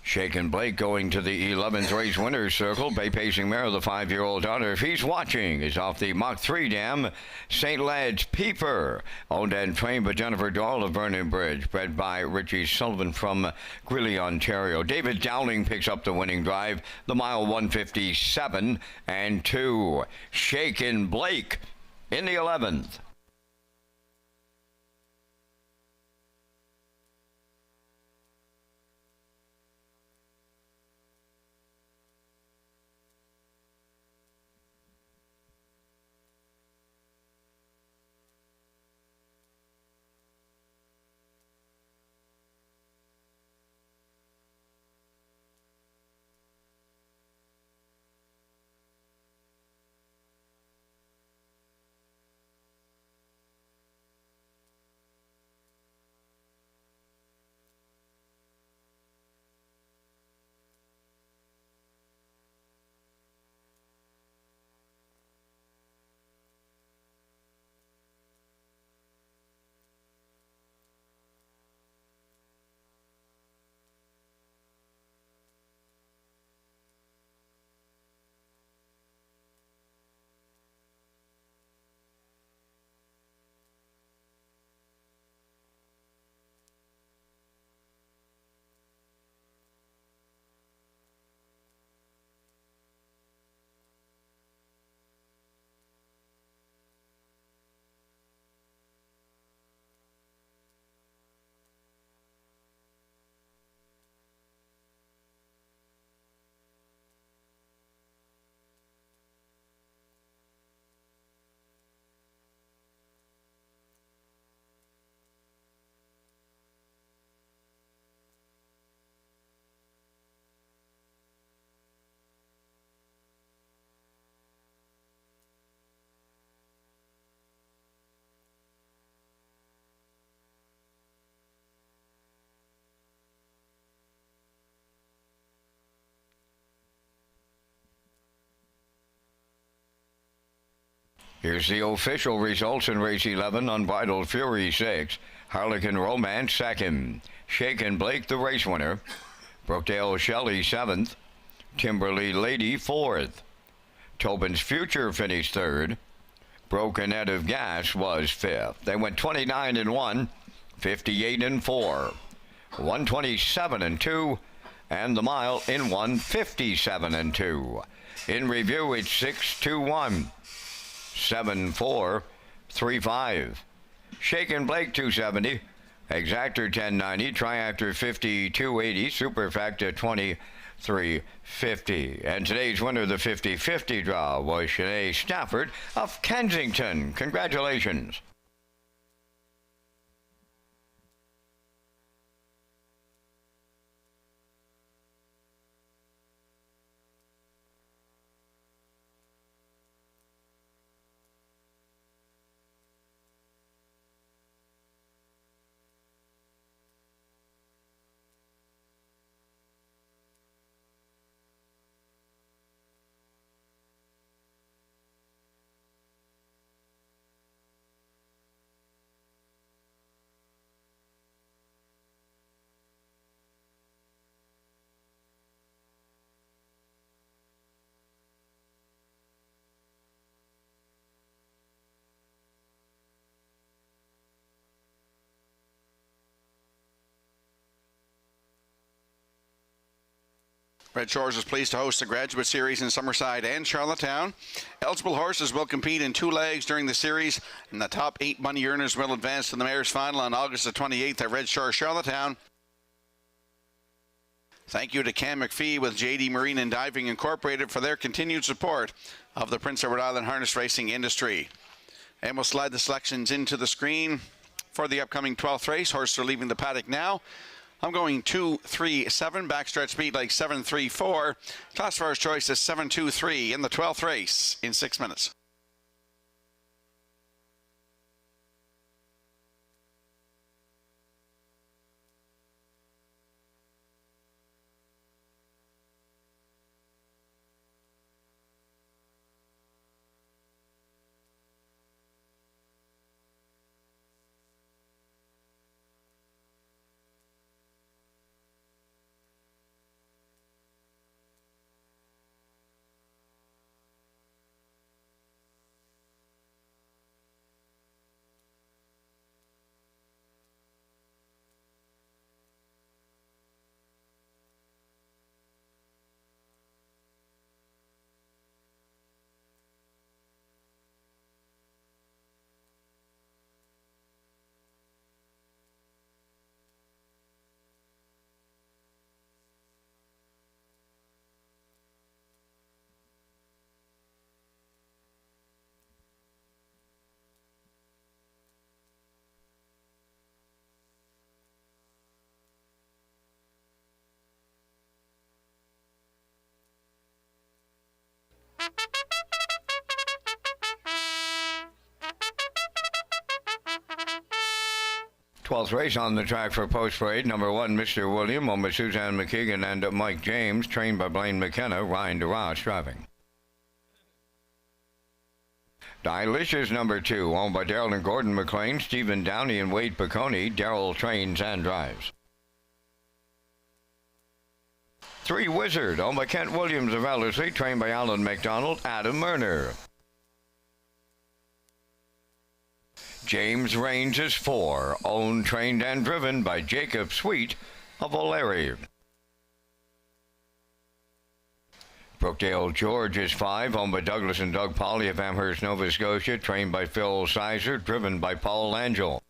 Speaker 2: Shaken Blake going to the 11th race winner's circle. Bay Pacing mare, the 5-year-old daughter, if he's watching, is off the Mach 3 dam. St. Lad's Peeper, owned and trained by Jennifer Doyle of Vernon Bridge, bred by Richie Sullivan from Greeley, Ontario. David Dowling picks up the winning drive, the mile 1:57 and 2. Shaken Blake in the 11th. Here's the official results in race 11. Unbridled Fury 6. Harlequin Romance 2nd. Shaken Blake the race winner. Brookdale Shelley 7th. Timberly Lady 4th. Tobin's Future finished 3rd. Broken Head of Gas was 5th. They went 29-1, 58-4, 127-2, and the mile in 157-2. In review, it's 6-2-1, 7-4, 3-5. Shaken Blake 270, Exactor 1090, Triactor 5280, Superfactor 2350. And today's winner of the 50-50 draw was Shanae Stafford of Kensington. Congratulations.
Speaker 1: Red Shores is pleased to host the Graduate Series in Summerside and Charlottetown. Eligible horses will compete in 2 legs during the series, and the top 8 money earners will advance to the Mayor's Final on August the 28th at Red Shore, Charlottetown. Thank you to Cam McPhee with JD Marine and Diving Incorporated for their continued support of the Prince Edward Island harness racing industry. And we'll slide the selections into the screen for the upcoming 12th race. Horses are leaving the paddock now. I'm going 2-3-7, backstretch speed like 7-3-4. Classifiers choice is 7-2-3 in the 12th race in 6 minutes.
Speaker 2: Twelfth race on the track for Post Parade. Number 1, Mr. William, owned by Suzanne McKeegan and Mike James, trained by Blaine McKenna, Ryan DeRoss driving. Delicious number 2, owned by Daryl and Gordon McLean, Stephen Downey and Wade Piccone. Daryl trains and drives. 3, Wizard, owned by Kent Williams of Ellerslie, trained by Alan McDonald, Adam Murner. James Raines is 4, owned, trained, and driven by Jacob Sweet of O'Leary. Brookdale George is 5, owned by Douglas and Doug Polly of Amherst, Nova Scotia, trained by Phil Sizer, driven by Paul Angel.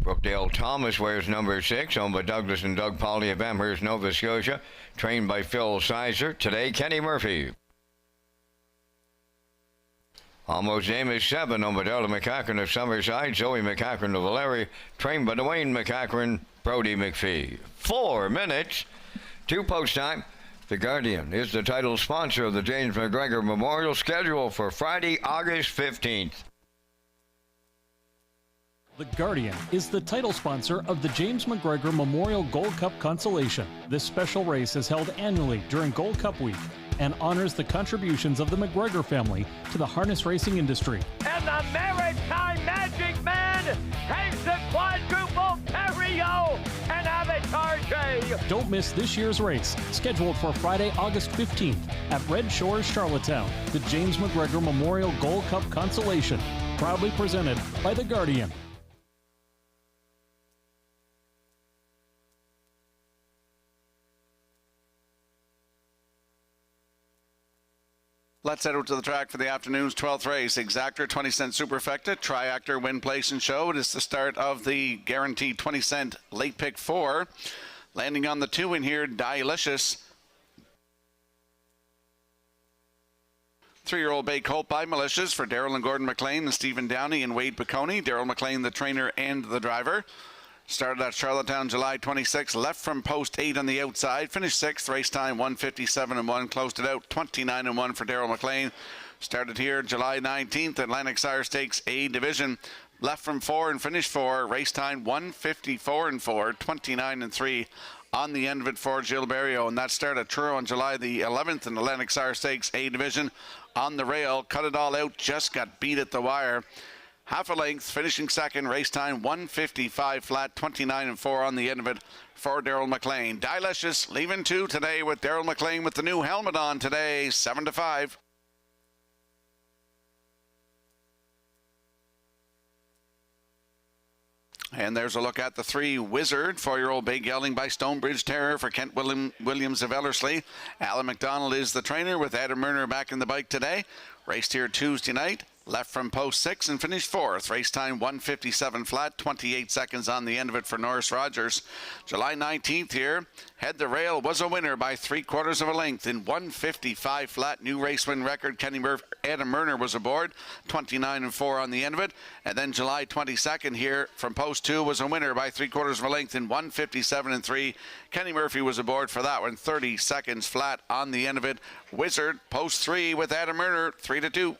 Speaker 2: Brookdale Thomas wears number 6, owned by Douglas and Doug Polly of Amherst, Nova Scotia, trained by Phil Sizer. Today, Kenny Murphy. Almost Name is 7, owned by Darla McCachran of Summerside, Zoe McCachran of O'Leary, trained by Dwayne McCachran, Brody McPhee. 4 minutes to post time. The Guardian is the title sponsor of the James McGregor Memorial, scheduled for Friday, August 15th.
Speaker 4: The Guardian is the title sponsor of the James McGregor Memorial Gold Cup Consolation. This special race is held annually during Gold Cup Week. and honors the contributions of the McGregor family to the harness racing industry.
Speaker 3: And the Maritime Magic Man takes the quadruple Perio and Avatar J.
Speaker 4: Don't miss this year's race, scheduled for Friday, August 15th at Red Shores, Charlottetown, the James McGregor Memorial Gold Cup Consolation, proudly presented by The Guardian.
Speaker 1: Let's head over to the track for the afternoon's 12th race. Exactor 20 cent superfecta, triactor, win, place, and show. It is the start of the guaranteed 20 cent late pick 4. Landing on the 2 in here, Dilicious. 3-year-old bay colt by Malicious for Daryl and Gordon McLean and Stephen Downey and Wade Piccone. Daryl McLean, the trainer and the driver. Started at Charlottetown July 26, left from post 8 on the outside, finished 6th, race time 1:57.1, closed it out 29.1 for Daryl McLean. Started here July 19th, Atlantic Sire Stakes A Division, left from 4 and finished 4, race time 1:54.4, 29.3 on the end of it for Gilberto. And that started at Truro on July the 11th in Atlantic Sire Stakes A Division on the rail, cut it all out, just got beat at the wire. Half a length, finishing second, race time 1:55 flat, 29.4 on the end of it for Daryl McLean. Dilicious leaving 2 today with Daryl McLean with the new helmet on today, 7-5. And there's a look at the 3 Wizard, 4-year-old bay gelding by Stonebridge Terror for Kent Williams of Ellerslie. Alan McDonald is the trainer with Adam Murner back in the bike today. Raced here Tuesday night. Left from post 6 and finished 4th. Race time 1:57 flat, 28 seconds on the end of it for Norris Rogers. July 19th here, head the rail, was a winner by 3/4 of a length in 1:55 flat. New race win record. Kenny Murphy, Adam Murner was aboard, 29.4 on the end of it. And then July 22nd here from post 2 was a winner by 3/4 of a length in 1:57.3. Kenny Murphy was aboard for that one, 30 seconds flat on the end of it. Wizard post 3 with Adam Murner, 3-2.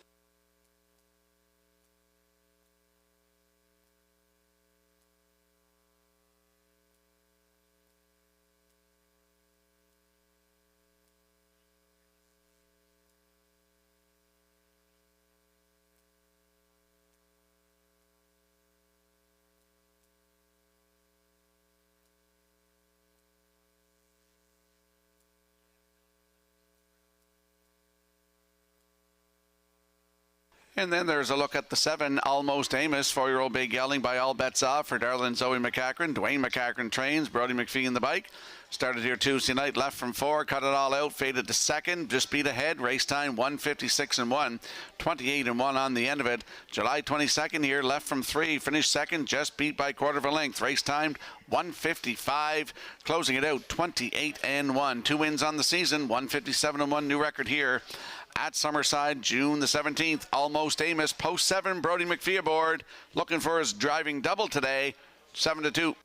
Speaker 1: And then there's a look at the 7, Almost Amos, 4-year-old bay gelding by All Bets Off for Darla and Zoe McCachran. Dwayne McCachran trains, Brody McPhee in the bike. Started here Tuesday night, left from 4, cut it all out, faded to 2nd, just beat ahead. Race time 1:56.1, 28.1 on the end of it. July 22nd here, left from 3, finished 2nd, just beat by 1/4 of a length. Race time 1:55, closing it out 28.1. 2 wins on the season, 1:57.1 new record here at Summerside, June the 17th. Almost Amos, post 7, Brody McPhee aboard, looking for his driving double today, 7-2.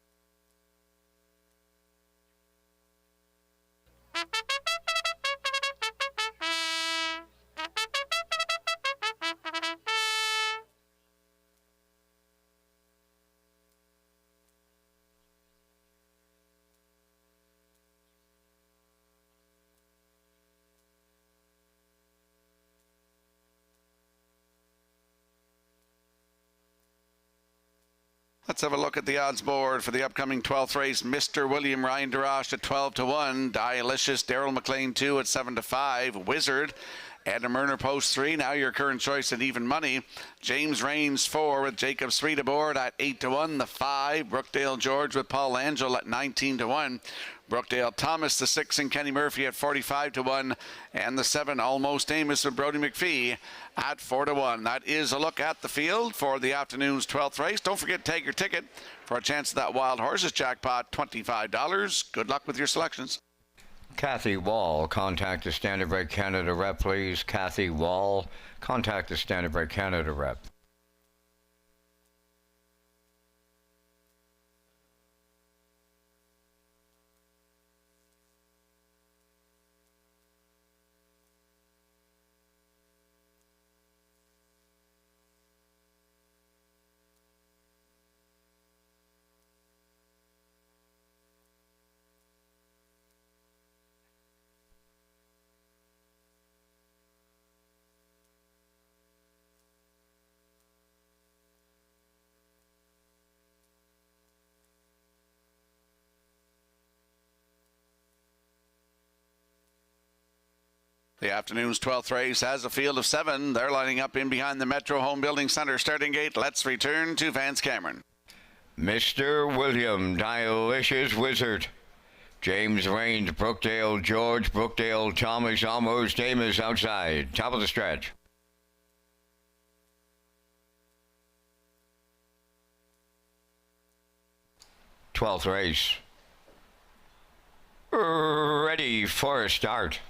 Speaker 1: Let's have a look at the odds board for the upcoming 12th race. Mr. William Ryan Darash at 12-1. Dilicious, Daryl McLean 2 at 7-5. Wizard, Adam Murner post 3. Now your current choice at even money. James Rains 4 with Jacob Sweet aboard at 8-1. The 5, Brookdale George with Paul Angel at 19-1. Brookdale Thomas, the 6, and Kenny Murphy at 45-1. And the 7, Almost Amos with Brody McPhee at 4-1. That is a look at the field for the afternoon's 12th race. Don't forget to take your ticket for a chance at that Wild Horses jackpot, $25. Good luck with your selections.
Speaker 2: Kathy Wall, contact the Standardbred Canada rep, please. Kathy Wall, contact the Standardbred Canada rep.
Speaker 1: The afternoon's 12th race has a field of 7. They're lining up in behind the Metro Home Building Center starting gate. Let's return to Vance Cameron.
Speaker 2: Mr. William, Dilicious Wizard. James Raines, Brookdale George, Brookdale Thomas, Almost Amos outside. Top of the stretch. Twelfth race. Ready for a start.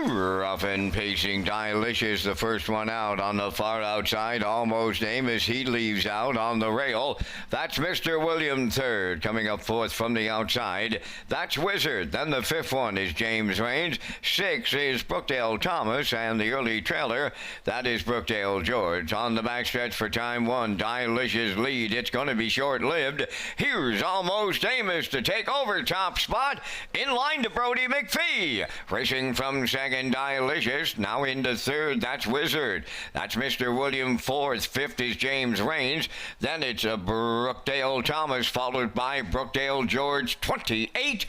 Speaker 2: Rough and pacing Dilicious, the first one out on the far outside. Almost Amos, he leaves out on the rail. That's Mr. William third. Coming up fourth from the outside, that's Wizard. Then the fifth one is James Raines. 6 is Brookdale Thomas, and the early trailer, that is Brookdale George. On the backstretch for time 1, Dilicious lead. It's going to be short-lived. Here's Almost Amos to take over top spot. In line to Brody McPhee. Racing from second, Dilicious. Now into third, that's Wizard. That's Mr. William fourth. Fifth is James Raines. Then it's a Brookdale Thomas, followed by Brookdale George. 28-2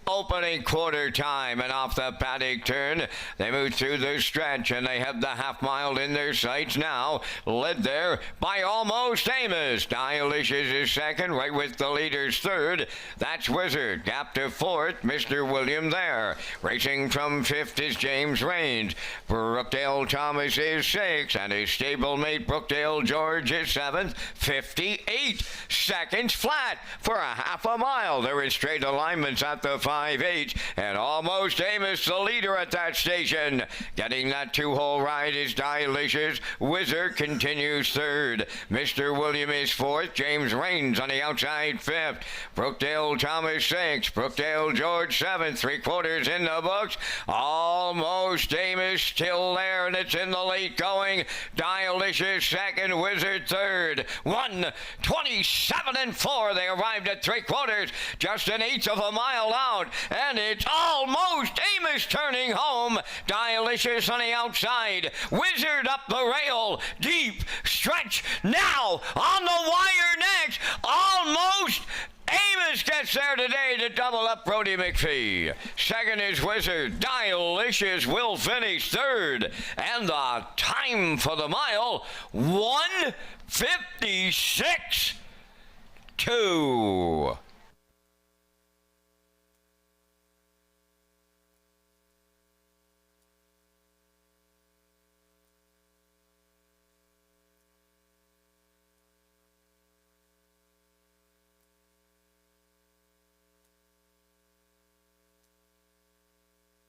Speaker 2: opening quarter time, and off the paddock turn they move through the stretch, and they have the half mile in their sights now, led there by Almost Amos. Dilicious is second, right with the leaders third. That's Wizard. Gap to fourth, Mr. William there. Racing from fifth is James Raines. Brookdale Thomas is sixth, and his stablemate Brookdale George is seventh. 58 seconds flat for a half a mile. There is straight alignments at the 5-8, and Almost Amos the leader at that station. Getting that 2-hole ride is Dilicious. Wizard continues third. Mr. William is fourth. James Raines on the outside fifth. Brookdale Thomas sixth. Brookdale George seventh. 3/4 in the books. Almost Amos still there, and it's in the late going. Dilicious second. Wizard third. 1:27.4. They arrived at 3/4. Just an eighth of a mile out, and it's Almost Amos turning home. Dilicious on the outside. Wizard up the rail. Deep stretch now on the wire next. Almost Amos gets there today to double up Brody McPhee. Second is Wizard. Dilicious will finish third, and the time for the mile, 1:56.2.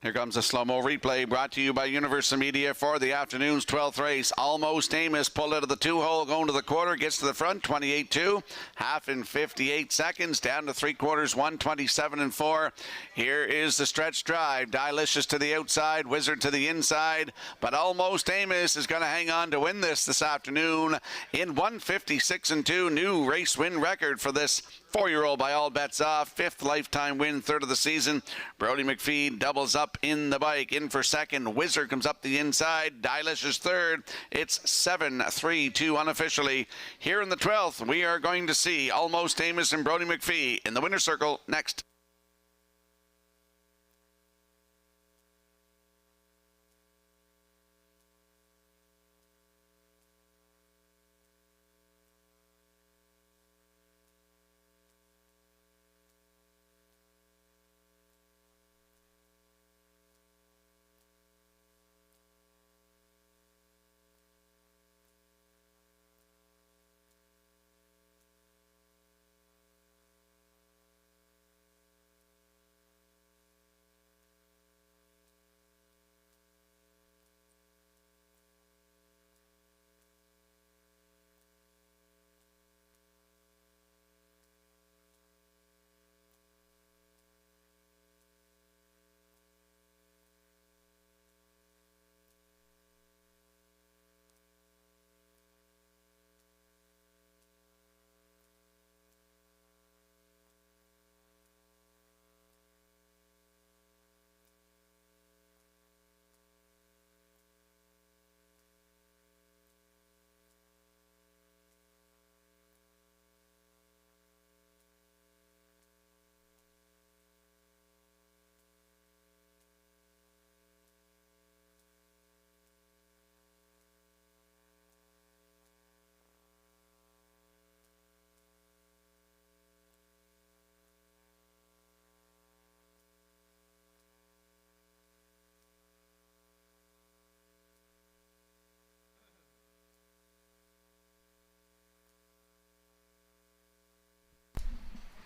Speaker 1: Here comes a slow-mo replay brought to you by Universal Media for the afternoon's 12th race. Almost Amos pulled out of the 2-hole, going to the quarter, gets to the front, 28-2, half in 58 seconds, down to 3/4, 1:27.4. Here is the stretch drive. Dilicious to the outside, Wizard to the inside, but Almost Amos is going to hang on to win this afternoon in 1:56.2. New race win record for this 4-year-old by all bets off. 5th lifetime win, 3rd of the season. Brody McPhee doubles up in the bike. In for second. Wizard comes up the inside. Dilicious third. It's 7-3-2 unofficially. Here in the 12th, we are going to see Almost Amos and Brody McPhee in the winner's circle next.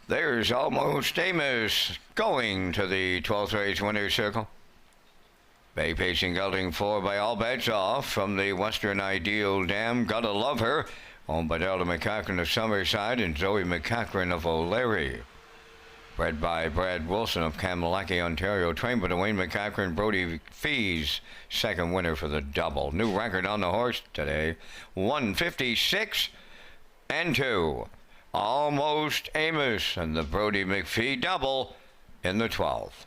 Speaker 2: There's Almost Amos going to the 12th race winner's circle. Bay Pacing gelding 4 by all bets off from the Western Ideal Dam. Gotta Love Her, owned by Delta McCachran of Summerside and Zoe McCachran of O'Leary. Bred by Brad Wilson of Kamalaki, Ontario. Trained by Dwayne McCachran. Brody Fees, second winner for the double. New record on the horse today, 156 and 2. Almost Amos and the Brody McPhee double in the 12th.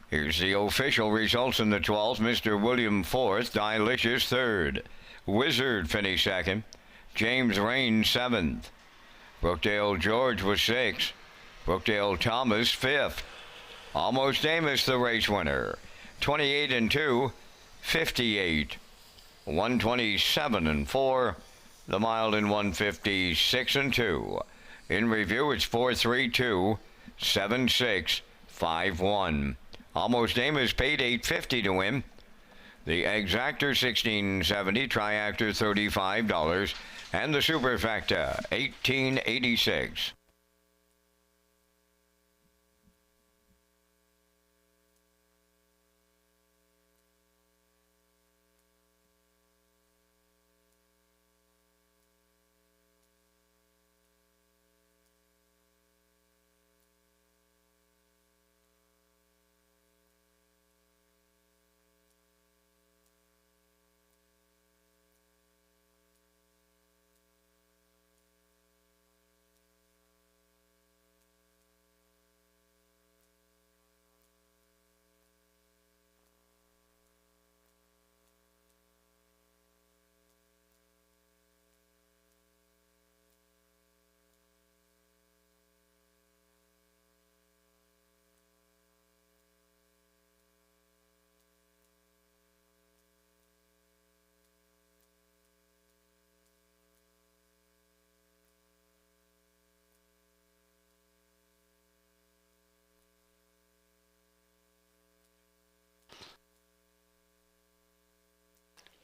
Speaker 2: Here's the official results in the 12th. Mr. William 4th, Dilicious 3rd. Wizard finished 2nd. James Rain 7th. Brookdale George was 6th. Brookdale Thomas 5th. Almost Amos the race winner. 28 and 2, 58. 127 and 4. The Mild in 156 and 2. In review, it's 4-3-2, 7-6, 5-1. Almost Amos paid $8.50 to win. The Exactor $16.70, Triactor $35, and the Superfecta $18.86.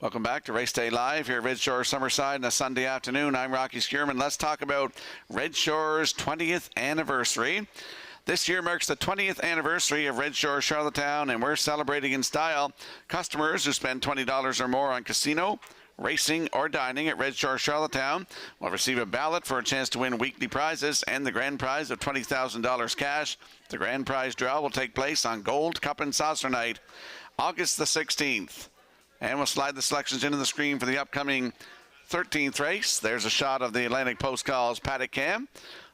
Speaker 1: Welcome back to Race Day Live here at Red Shore Summerside on a Sunday afternoon. I'm Rocky Skierman. Let's talk about Red Shore's 20th anniversary. This year marks the 20th anniversary of Red Shore Charlottetown, and we're celebrating in style. Customers who spend $20 or more on casino, racing, or dining at Red Shore Charlottetown will receive a ballot for a chance to win weekly prizes and the grand prize of $20,000 cash. The grand prize draw will take place on Gold Cup and Saucer Night, August the 16th. And we'll slide the selections into the screen for the upcoming 13th race. There's a shot of the Atlantic Post Calls paddock cam.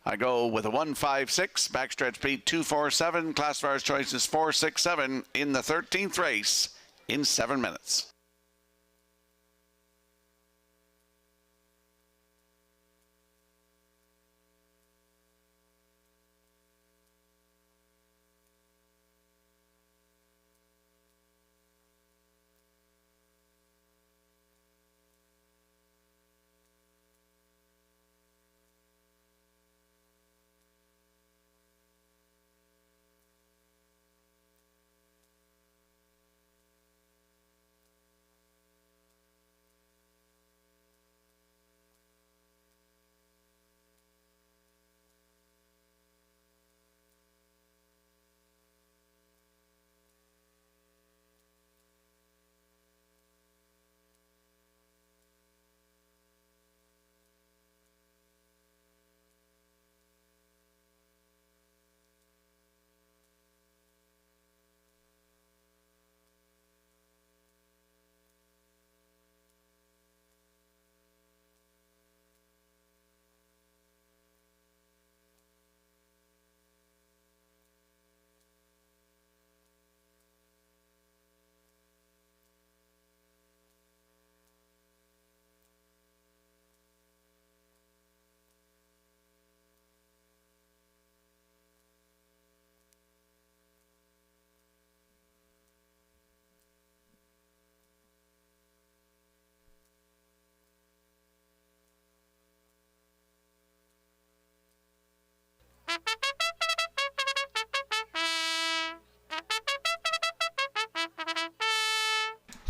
Speaker 1: I go with a 156, backstretch beat 247. Classifiers choice is 467 in the 13th race in 7 minutes.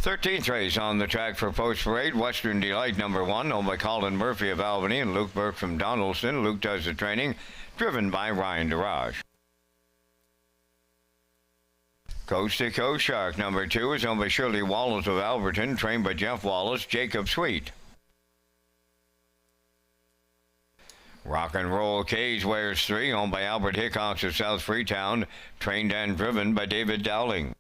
Speaker 2: 13th race on the track for Post Parade. Western Delight number 1, owned by Colin Murphy of Albany and Luke Burke from Donaldson. Luke does the training, driven by Ryan DeRage. Coast to Coast Shark number 2 is owned by Shirley Wallace of Alberton, trained by Jeff Wallace, Jacob Sweet. Rock and Roll Cage wears 3, owned by Albert Hickox of South Freetown, trained and driven by David Dowling.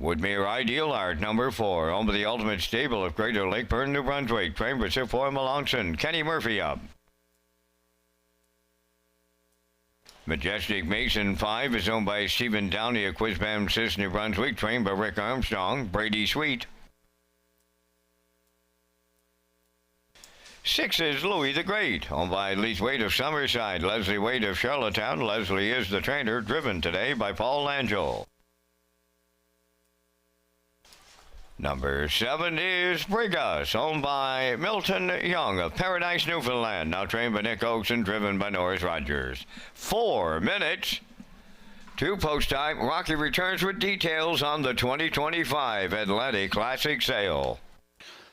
Speaker 2: Woodmere Ideal Art number 4, owned by the Ultimate Stable of Greater Lakeburn, New Brunswick, trained by Sir Foy Melanson, Kenny Murphy up. Majestic Mason 5 is owned by Stephen Downey of Quizbam Sis, New Brunswick, trained by Rick Armstrong, Brady Sweet. 6 is Louis the Great, owned by Leith Wade of Summerside, Leslie Wade of Charlottetown. Leslie is the trainer, driven today by Paul Langell. Number 7 is Brigus, owned by Milton Young of Paradise, Newfoundland, now trained by Nick Oakes and driven by Norris Rogers. 4 minutes to post time. Rocky returns with details on the 2025 Atlantic Classic Sale.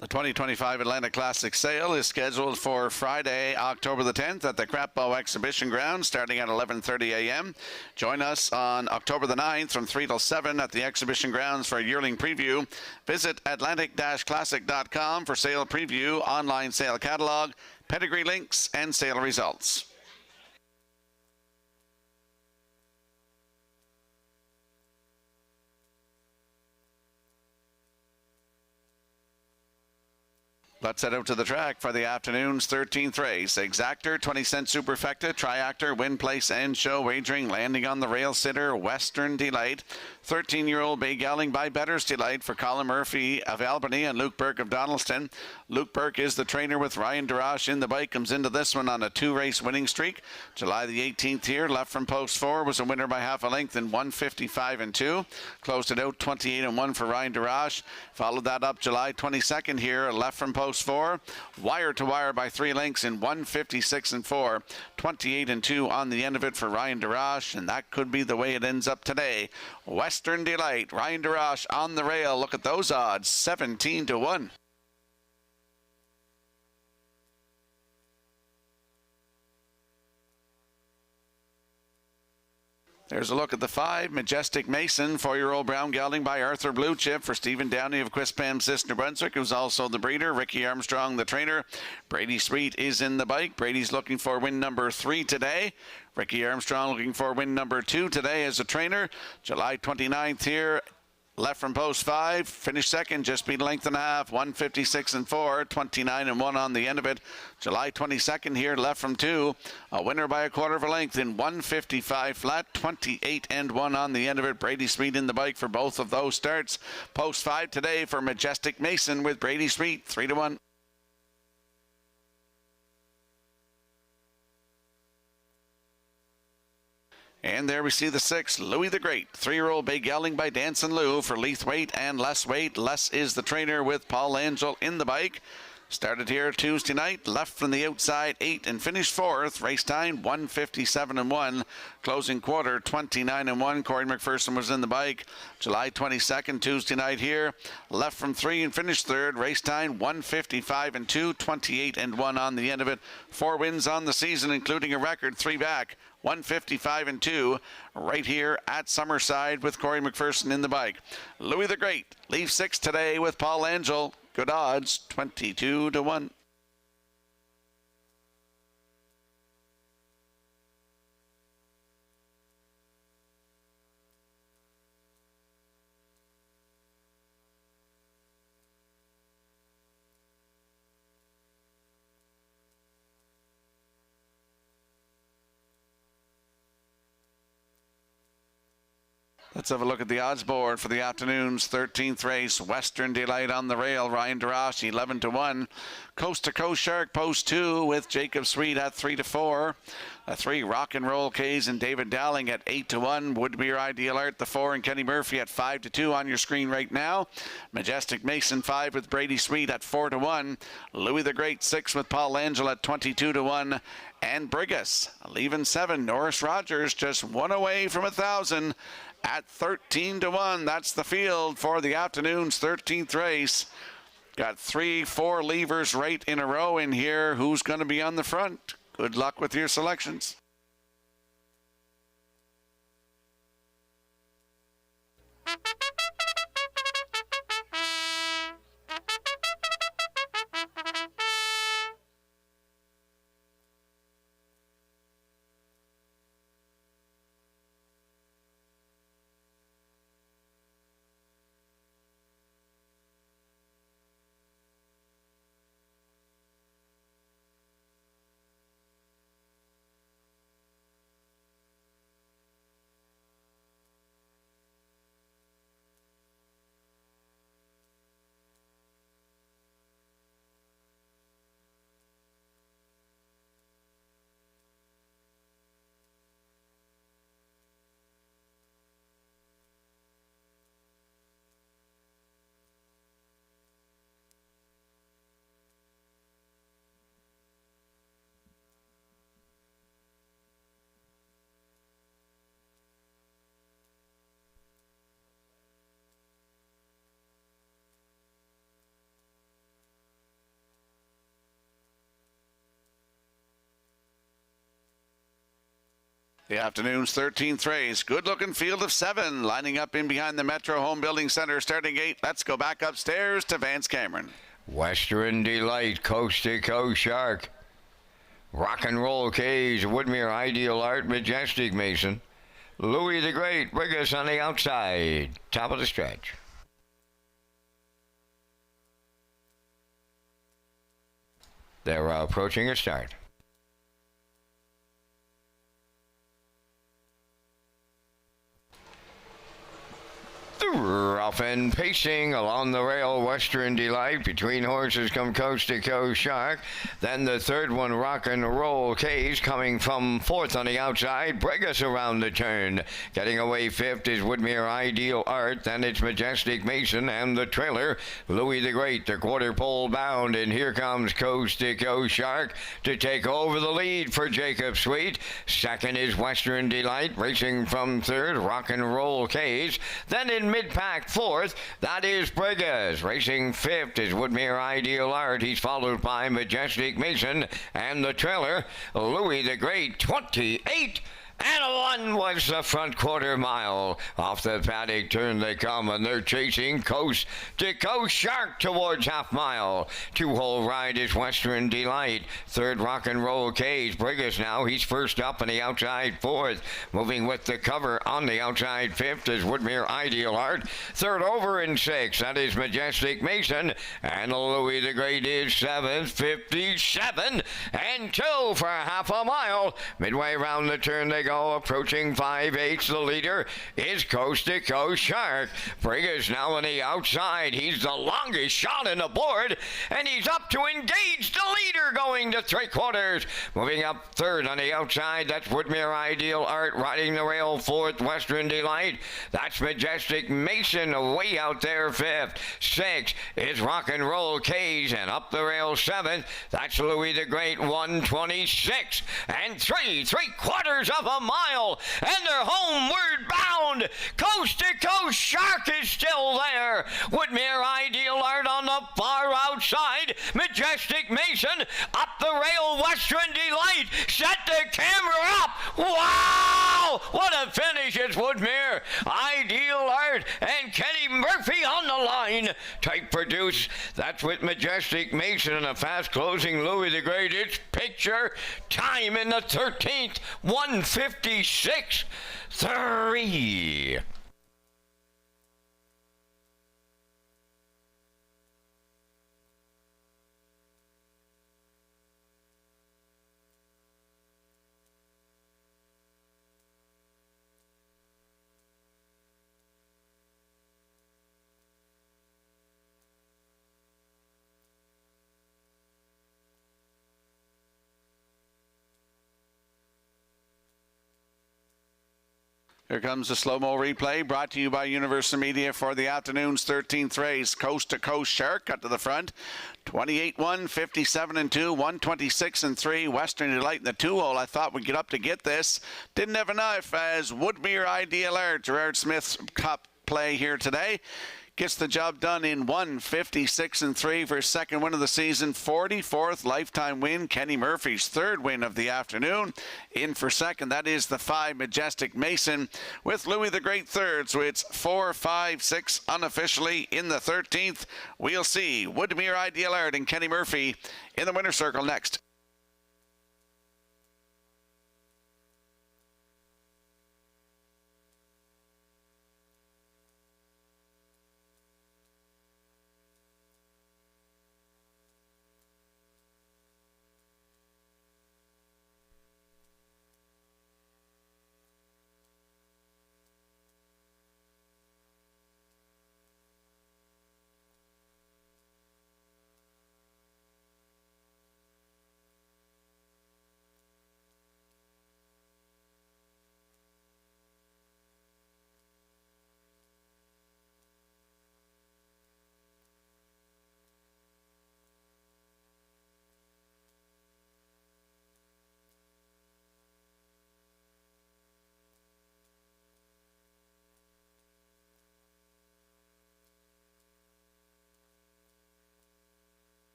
Speaker 1: The 2025 Atlanta Classic Sale is scheduled for Friday, October the 10th at the Crapbow Exhibition Ground, starting at 11:30 a.m. Join us on October the 9th from 3 till 7 at the Exhibition Grounds for a yearling preview. Visit Atlantic-Classic.com for sale preview, online sale catalog, pedigree links, and sale results. Let's head out to the track for the afternoon's 13th race. Exactor, 20-cent superfecta, triactor, win, place, and show wagering, landing on the rail sitter, Western Delight. 13-year-old bay gelding by Better's Delight for Colin Murphy of Albany and Luke Burke of Donaldson. Luke Burke is the trainer with Ryan DeRage in the bike, comes into this one on a 2-race winning streak. July the 18th here, left from post 4, was a winner by half a length in 155-2. Closed it out 28-1 for Ryan DeRage. Followed that up July 22nd here, left from post 4, wire to wire by 3 lengths in 156-4. 28-2 on the end of it for Ryan DeRage, and that could be the way it ends up today. Western Delight, Ryan DeRage on the rail. Look at those odds, 17-1. There's a look at the 5, Majestic Mason, 4-year-old brown gelding by Arthur Blue Chip for Stephen Downey of Quispam Sis, New Brunswick, who's also the breeder. Ricky Armstrong, the trainer. Brady Sweet is in the bike. Brady's looking for win number 3 today. Ricky Armstrong looking for win number 2 today as a trainer. July 29th here. Left from post 5, finished second, just beat a length and a half, 156-4, 29-1 on the end of it. July 22nd here, left from 2, a winner by a quarter of a length in 155 flat, 28-1 on the end of it. Brady Sweet in the bike for both of those starts. Post 5 today for Majestic Mason with Brady Sweet, 3-1. And there we see the 6, Louis the Great, 3-year-old bay gelding by Danson Lou for Leith Weight and Les Weight. Les is the trainer with Paul Angel in the bike. Started here Tuesday night, left from the outside 8 and finished 4th. Race time 157-1. Closing quarter 29-1. Corey McPherson was in the bike. July 22nd, Tuesday night here. Left from 3 and finished 3rd. Race time 155-2. 28-1 on the end of it. 4 wins on the season, including a record 3 back. 155-2 right here at Summerside with Corey McPherson in the bike. Louis the Great leaves 6 today with Paul Angel. Good odds, 22-1. Let's have a look at the odds board for the afternoon's 13th race. Western Delight on the rail. Ryan DeRage, 11-1. Coast to Coast Shark, post 2 with Jacob Sweet at 3-4. The 3, Rock and Roll K's and David Dowling at 8-1. Woodmere Ideal Art, the 4, and Kenny Murphy at 5-2 on your screen right now. Majestic Mason 5 with Brady Sweet at 4-1. Louis the Great 6 with Paul Angel at 22-1. And Brigus leaving 7. Norris Rogers just 1 away from 1,000 at 13-1. That's the field for the afternoon's 13th race. Got 3-4 levers right in a row in here. Who's going to be on the front? Good luck with your selections. The afternoon's 13th race. Good-looking field of 7 lining up in behind the Metro Home Building Center starting gate. Let's go back upstairs to Vance Cameron.
Speaker 2: Western Delight, Coast to Coast Shark. Rock and Roll Cage, Woodmere Ideal Art, Majestic Mason. Louis the Great, Brigus on the outside. Top of the stretch. They're approaching a start. Rough and pacing along the rail, Western Delight. Between horses come Coast to Coast Shark. Then the third one, Rock and Roll Cage, coming from fourth on the outside. Brigus around the turn. Getting away fifth is Woodmere Ideal Art. Then it's Majestic Mason and the trailer, Louis the Great, the quarter pole bound. And here comes Coast to Coast Shark to take over the lead for Jacob Sweet. Second is Western Delight, racing from third, Rock and Roll Cage. Then in mid-pack fourth, that is Brigas. Racing fifth is Woodmere Ideal Art. He's followed by Majestic Mason and the trailer, Louis the Great. 28 and 1 was the front quarter mile. Off the paddock turn they come, and they're chasing Coast to Coast Shark towards half mile. 2-hole ride is Western Delight. Third, Rock and Roll Cage. Brigas now, he's first up on the outside fourth. Moving with the cover on the outside fifth is Woodmere Ideal Art. Third over in sixth, that is Majestic Mason. And Louis the Great is seventh. 57 and 2 for half a mile. Midway around the turn they go, approaching 5/8. The leader is Coast to Coast Shark. Brigas now on the outside. He's the longest shot in the board, and he's up to engage the leader going to 3/4. Moving up third on the outside, that's Woodmere Ideal Art. Riding the rail fourth, Western Delight. That's Majestic Mason way out there fifth. Sixth is Rock and Roll Cage, and up the rail seventh, that's Louis the Great. 126 and 3/4 of a mile, and they're homeward bound. Coast to Coast Shark is still there. Woodmere Ideal Art on the far outside. Majestic Mason up the rail. Western Delight set the camera up. Wow! What a finish. It's Woodmere Ideal Art and Kenny Murphy on the line. Type produce. That's with Majestic Mason and a fast closing Louis the Great. It's picture time in the 13th. 156.3.
Speaker 1: Here comes the slow-mo replay brought to you by Universal Media for the afternoon's 13th race. Coast to Coast Shark cut to the front. 28-1, 57-2, 126-3. Western Delight in the 2-hole. I thought we'd get up to get this. Didn't have enough as Woodmere Ideal Art, Gerard Smith's Cup play here today. Gets the job done in 156-3 for his second win of the season. 44th lifetime win. Kenny Murphy's third win of the afternoon. In for second, that is the 5 Majestic Mason with Louis the Great third. So it's 4, 5, 6 unofficially in the 13th. We'll see Woodmere Ideal Art and Kenny Murphy in the winner's circle next.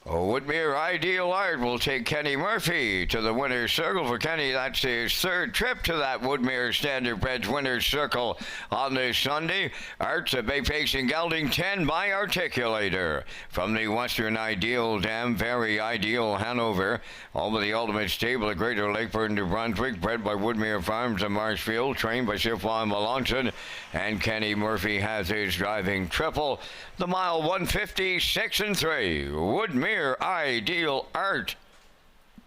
Speaker 2: Woodmere Ideal Art will take Kenny Murphy to the winner's circle. For Kenny, that's his third trip to that Woodmere Standardbreds winner's circle on this Sunday. Art's a bay pacing gelding 10 by Articulator. From the Western Ideal Dam, Very Ideal Hanover, over the Ultimate Stable at Greater Lakeburn, New Brunswick, bred by Woodmere Farms in Marshfield, trained by Sifwan Melanson, and Kenny Murphy has his driving triple. The mile 156-3. Woodmere Ideal Art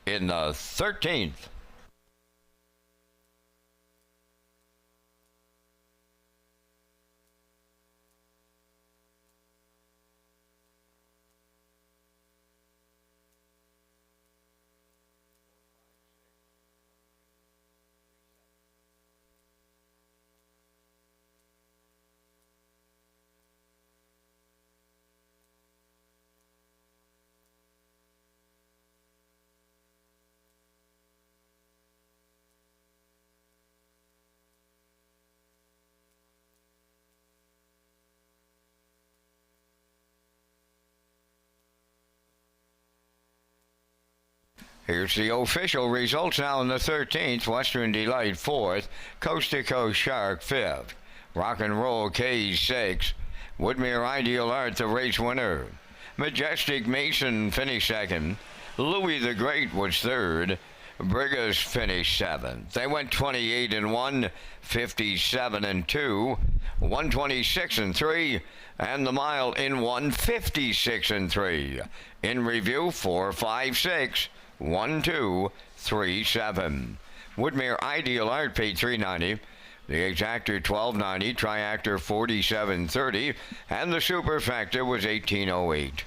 Speaker 2: in the 13th. Here's the official results now in the 13th. Western Delight 4th. Coast to Coast Shark 5th. Rock and Roll K 6th. Woodmere Ideal Art the race winner. Majestic Mason finished 2nd. Louis the Great was 3rd. Brigas finished 7th. They went 28-1, 57-2, 126-3, and the mile in 156-3. In review, 4, 5, 6. 1, 2, 3, 7. Woodmere Ideal Art paid $3.90. The Exactor $12.90. Triactor $47.30. And the Superfactor was $18.08.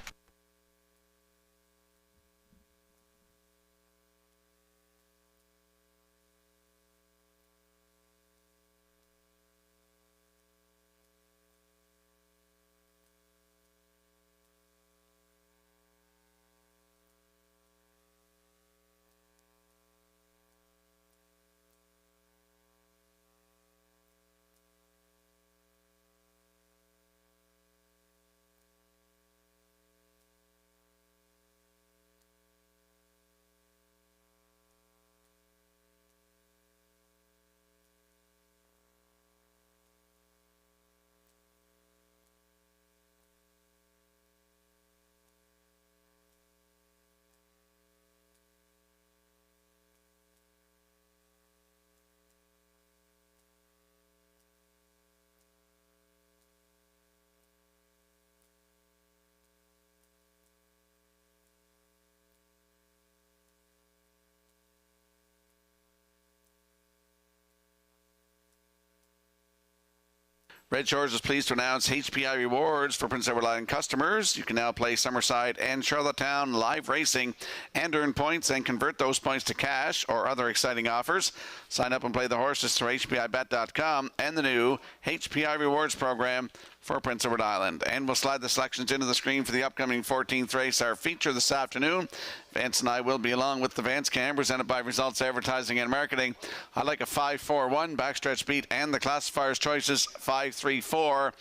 Speaker 1: Red Shores is pleased to announce HPI rewards for Prince Edward Island customers. You can now play Summerside and Charlottetown live racing and earn points and convert those points to cash or other exciting offers. Sign up and play the horses through HPIBet.com and the new HPI rewards program for Prince Edward Island. And we'll slide the selections into the screen for the upcoming 14th race, our feature this afternoon. Vance and I will be along with the Vance Cam, presented by Results Advertising and Marketing. I like a 5-4-1 backstretch beat and the classifier's choices 5-3-4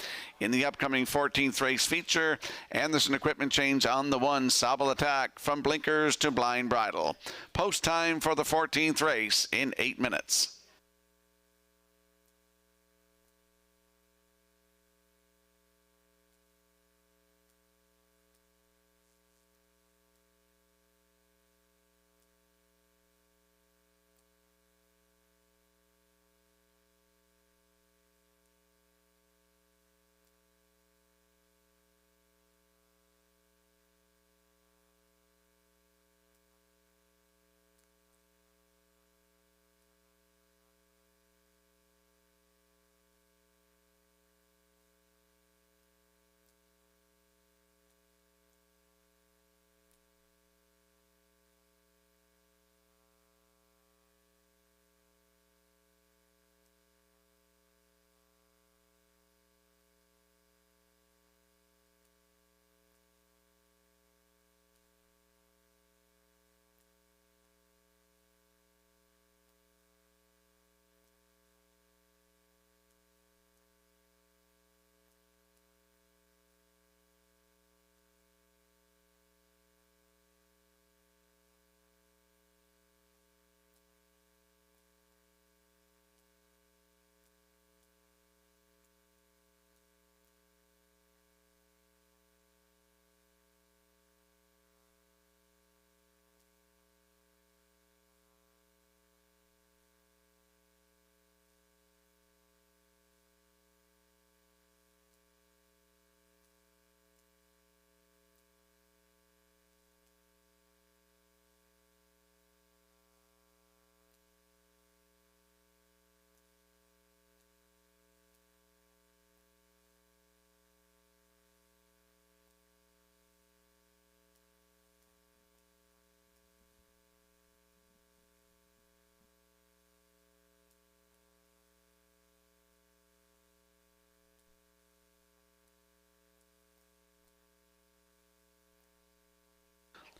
Speaker 1: in the upcoming 14th race feature. And there's an equipment change on the 1 Sobble Attack from blinkers to blind bridle. Post time for the 14th race in 8 minutes.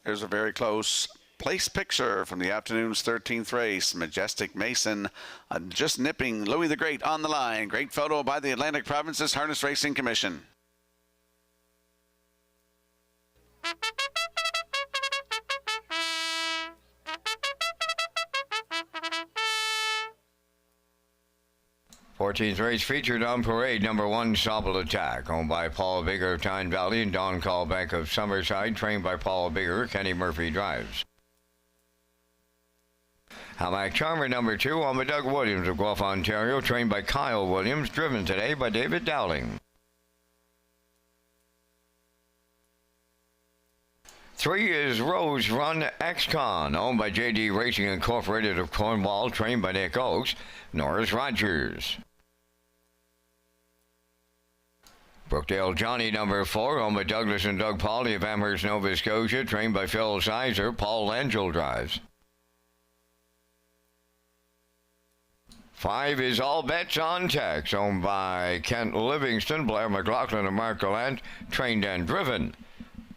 Speaker 1: Here's a very close place picture from the afternoon's 13th race. Majestic Mason just nipping Louis the Great on the line. Great photo by the Atlantic Provinces Harness Racing Commission.
Speaker 2: '14th race featured on parade, number 1 Sobble Attack, owned by Paul Bigger of Tyne Valley and Don Callbank of Summerside, trained by Paul Bigger. Kenny Murphy drives. Hamac Charmer, number 2, owned by Doug Williams of Guelph, Ontario, trained by Kyle Williams, driven today by David Dowling. 3 is Rose Run X-Con, owned by JD Racing Incorporated of Cornwall, trained by Nick Oakes, Norris Rogers. Brookdale Johnny, number 4, owned by Douglas and Doug Pauley of Amherst, Nova Scotia, trained by Phil Sizer. Paul Langell drives. 5 is All Bets on Tex, owned by Kent Livingston, Blair McLaughlin, and Mark Gallant, trained and driven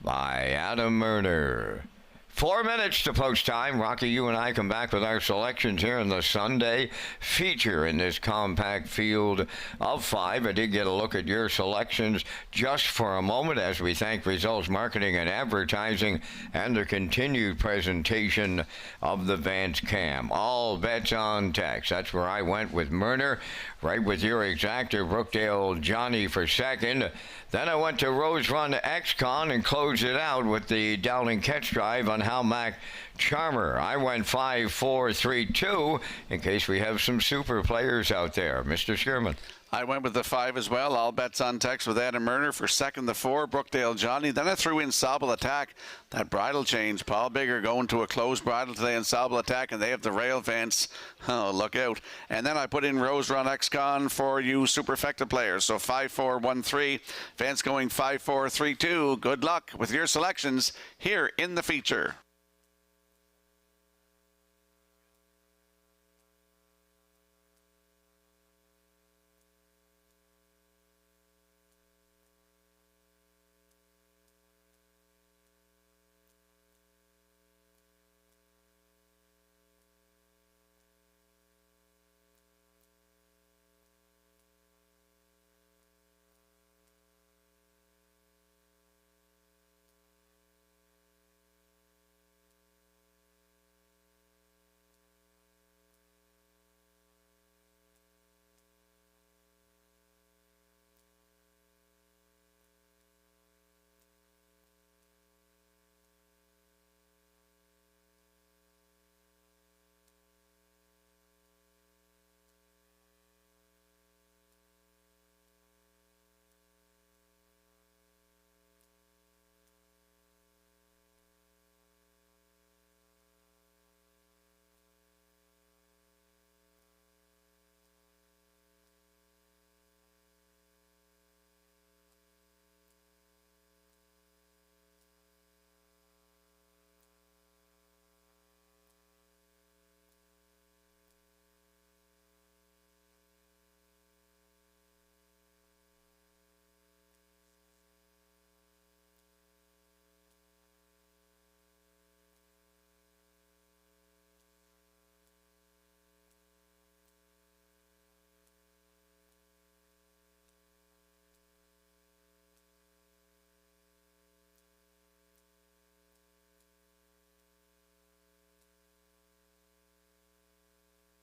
Speaker 2: by Adam Murner. 4 minutes to post time. Rocky, you and I come back with our selections here in the Sunday feature in this compact field of 5. I did get a look at your selections just for a moment as we thank Results Marketing and Advertising and the continued presentation of the Vance Cam. All Bets on Tex. That's where I went with Murner, right with your exactor, Brookdale Johnny, for second. Then I went to Rose Run X-Con and closed it out with the Dowling Catch Drive on Hamac Charmer. I went 5-4-3-2 in case we have some super players out there. Mr. Sherman.
Speaker 1: I went with the 5 as well. All bets on text with Adam Murner for second, the 4, Brookdale Johnny. Then I threw in Sobble Attack. That bridle change. Paul Bigger going to a closed bridle today in Sobble Attack, and they have the rail fence. Oh, look out. And then I put in Rose Run X-Con for you superfecta players. So 5-4-1-3. Fence going 5-4-3-2. Good luck with your selections here in the feature.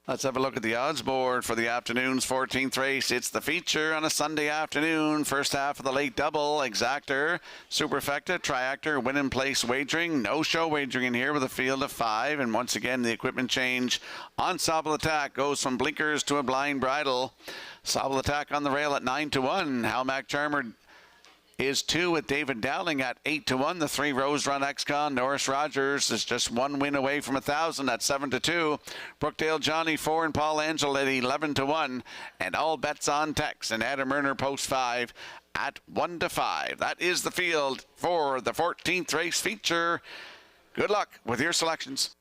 Speaker 1: Let's have a look at the odds board for the afternoon's 14th race. It's the feature on a Sunday afternoon. First half of the late double. Exactor, Superfecta, Triactor, win in place wagering. No show wagering in here with a field of 5. And once again, the equipment change on Sobble Attack goes from blinkers to a blind bridle. Sobble Attack on the rail at 9-1. Halmac Charmer is 2 with David Dowling at 8-1. The 3 Rose Run X-Con. Norris Rogers is just 1 win away from 1,000 at 7-2. Brookdale Johnny 4 and Paul Angel at 11-1. And all bets on text and Adam Murner post 5 at 1-5. That is the field for the 14th race feature. Good luck with your selections.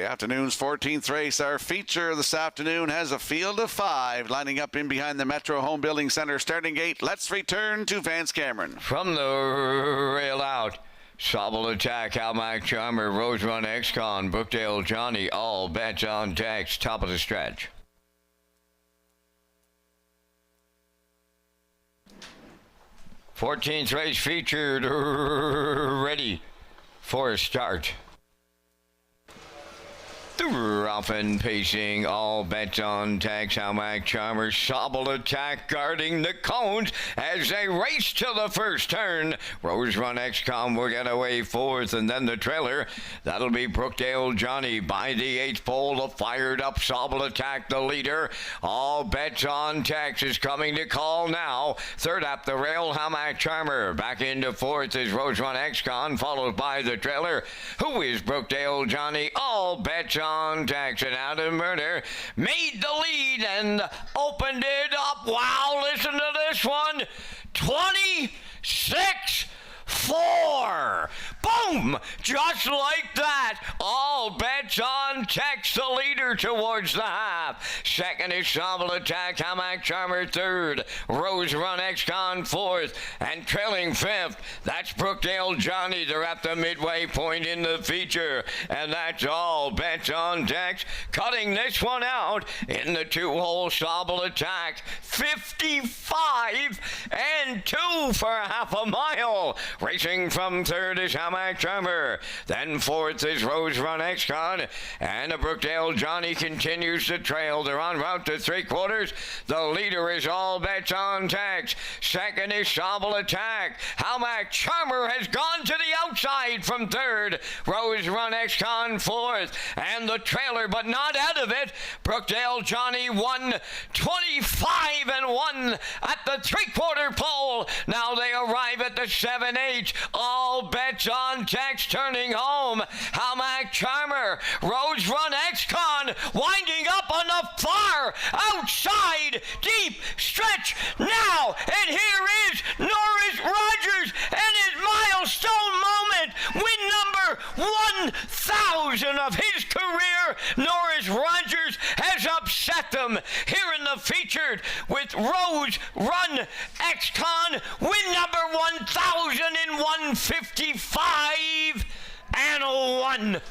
Speaker 1: The afternoon's 14th race, our feature this afternoon, has a field of 5 lining up in behind the Metro Home Building Center starting gate. Let's return to Vance Cameron.
Speaker 2: From the rail out, Sobble Attack, Almac Charmer, Rose Run X-Con, Brookdale Johnny, all bets on Tex, top of the stretch. Fourteenth race featured, ready for a start. Off and pacing, all bets on Tex, Almac Charmer, Sobble Attack guarding the cones as they race to the first turn. Rose Run XCOM will get away fourth, and then the trailer, that'll be Brookdale Johnny. By the 8th pole, the fired up Sobble Attack, the leader. All bets on Tex is coming to call now. Third up the rail, Almac Charmer. Back into fourth is Rose Run XCon, followed by the trailer, who is Brookdale Johnny. All bets on Tex, and Out of Murder made the lead and opened it up. Wow, listen to this one. 26-4. Boom! Just like that. All bets on Tex, the leader towards the half. Second is Sobble Attack, Almac Charmer third. Rose Run XCon fourth. And trailing fifth, that's Brookdale Johnny. They're at the midway point in the feature. And that's all bets on Tex. Cutting this one out in the 2-hole Sobble Attack. 55 and 2 for half a mile. Racing from third is Almac Charmer. Then fourth is Rose Run XCon. And the Brookdale Johnny continues to trail. They're en route to 3/4. The leader is all bets on Tex. Second is Sobble Attack. Almac Charmer has gone to the outside from third. Rose Run XCon fourth. And the trailer, but not out of it. Brookdale Johnny won 25 and 1 at the 3/4 pole. Now they arrive at the 7-8. All bets on Tex turning home. Almac Charmer, Rose Run XCon winding up on the far outside deep stretch now. And here is Norris Rogers and his milestone moment. Win number 1,000 of his career. Norris Rogers has upset them here in the featured with Rose Run XCon. Win number 1,155 and 1.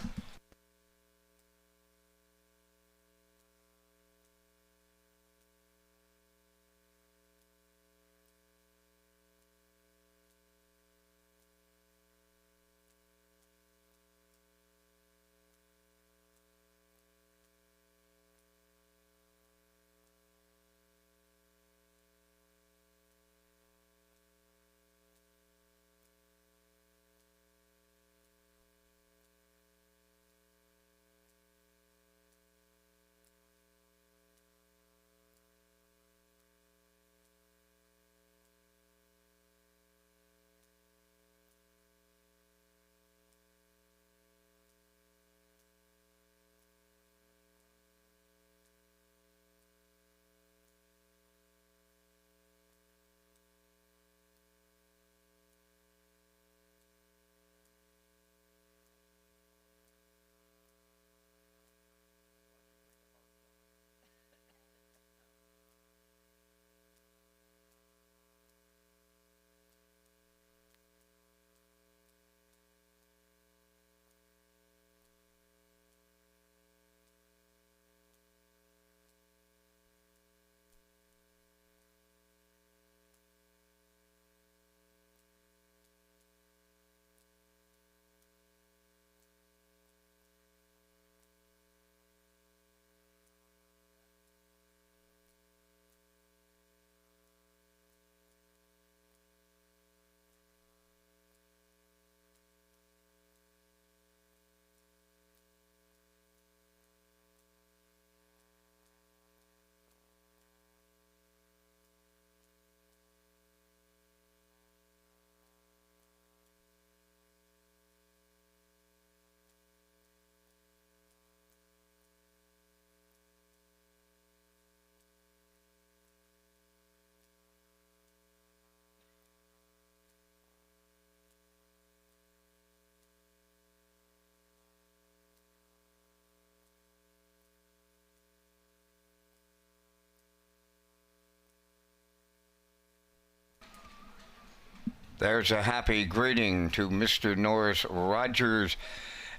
Speaker 2: There's a happy greeting to Mr. Norris Rogers,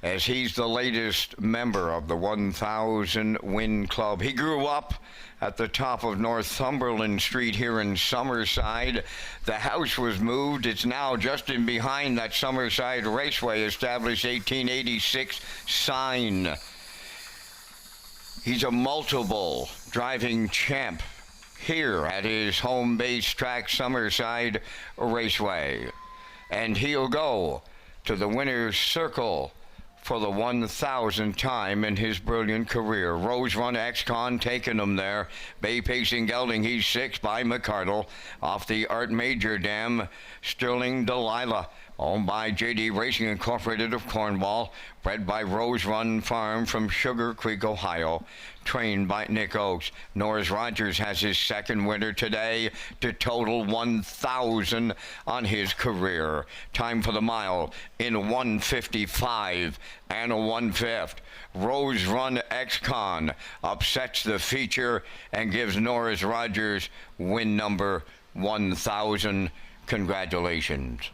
Speaker 2: as he's the latest member of the 1,000 Win Club. He grew up at the top of Northumberland Street here in Summerside. The house was moved. It's now just in behind that Summerside Raceway, established 1886 sign. He's a multiple driving champ here at his home base track, Summerside Raceway. And he'll go to the winner's circle for the 1,000th time in his brilliant career. Rose Run Ex-Con taking him there. Bay Pacing Gelding, he's 6 by McCardle. Off the Art Major Dam, Sterling Delilah, owned by J.D. Racing Incorporated of Cornwall, bred by Rose Run Farm from Sugar Creek, Ohio, trained by Nick Oakes. Norris Rogers has his second winner today to total 1,000 on his career. Time for the mile in 1:55 and a 1/5. Rose Run Ex-Con upsets the feature and gives Norris Rogers win number 1,000. Congratulations.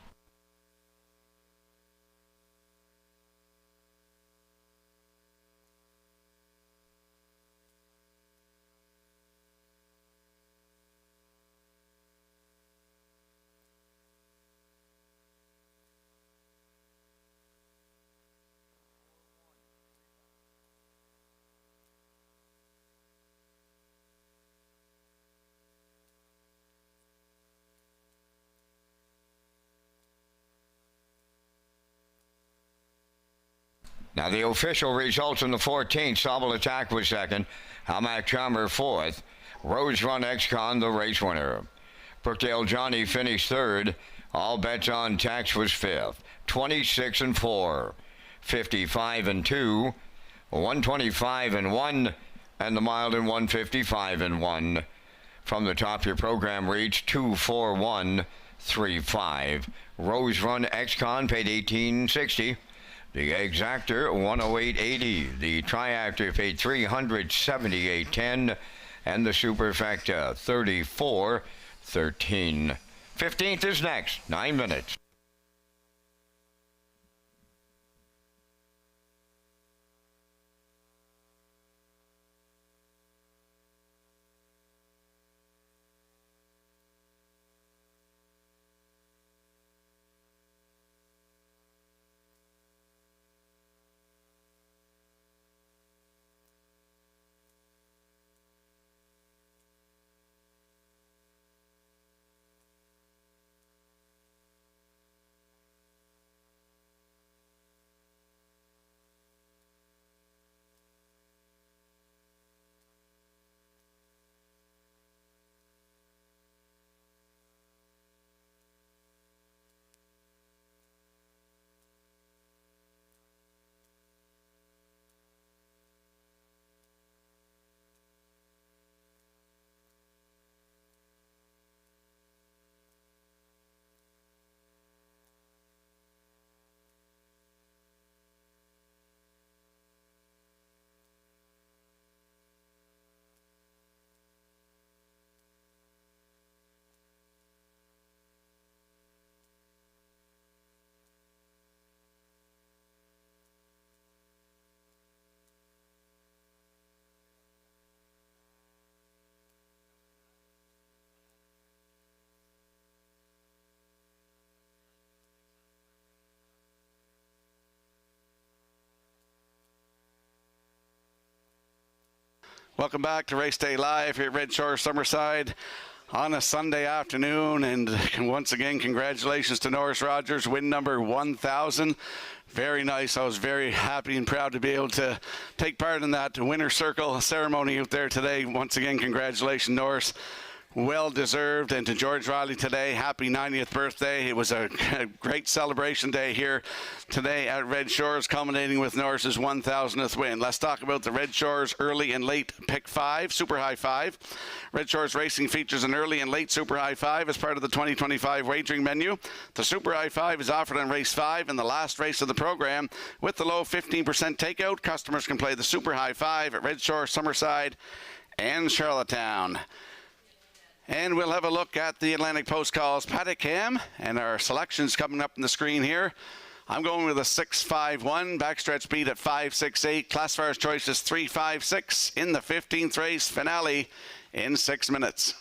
Speaker 2: Now the official results in the 14th. Sobel Attack was second. Hamac Charmer fourth. Rose Run Ex-Con the race winner. Brookdale Johnny finished third. All Bets on Tax was fifth. 26 and 4. 55 and 2. 125 and 1. And the mile in 155 and 1. From the top, your program reads 24135. Rose Run Ex-Con paid $18.60. The Exactor, 108.80. The Triactor paid $378.10. And the Superfecta, $34.13. 15th is next. 9 minutes.
Speaker 1: Welcome back to Race Day Live here at Red Shore, Summerside on a Sunday afternoon. And once again, congratulations to Norris Rogers, win number 1,000. Very nice. I was very happy and proud to be able to take part in that winner circle ceremony out there today. Once again, congratulations, Norris. Well deserved. And to George Riley today, happy 90th birthday. It was a great celebration day here today at Red Shores, culminating with Norris's 1,000th win. Let's talk about the Red Shores early and late pick 5, Super High 5. Red Shores Racing features an early and late Super High 5 as part of the 2025 wagering menu. The Super High 5 is offered on race 5 and the last race of the program. With the low 15% takeout, customers can play the Super High 5 at Red Shore, Summerside, and Charlottetown. And we'll have a look at the Atlantic Post Calls paddock cam and our selections coming up on the screen here. I'm going with a 6.51, backstretch speed at 5.68. Classifier's choice is 3.56 in the 15th race finale in 6 minutes.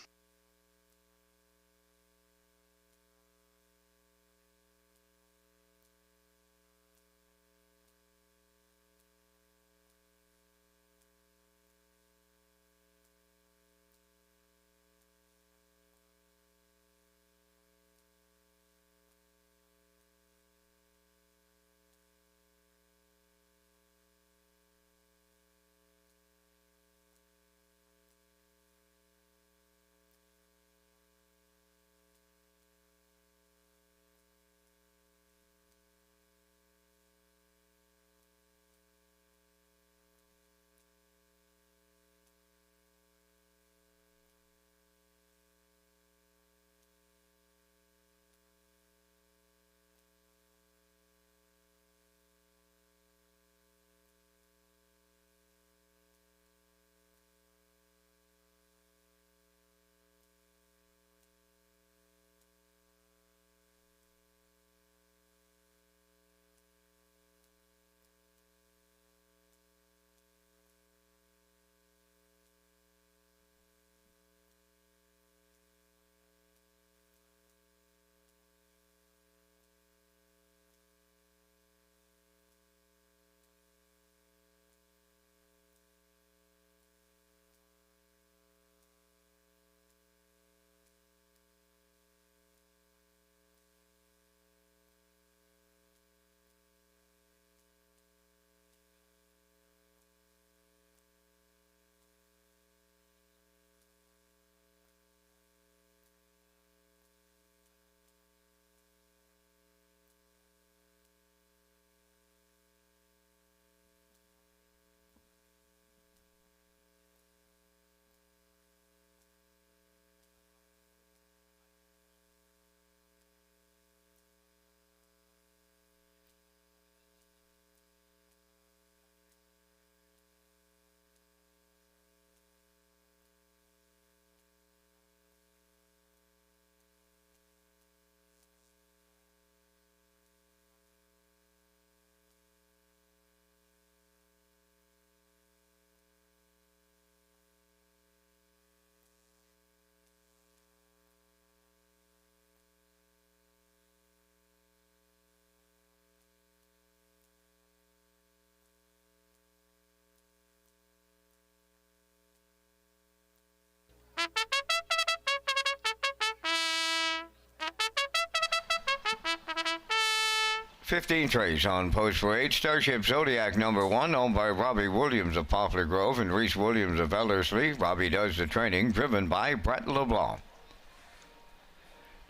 Speaker 2: Fifteenth race on Post Parade. Starship Zodiac number 1, owned by Robbie Williams of Poplar Grove and Reese Williams of Ellerslie. Robbie does the training, driven by Brett LeBlanc.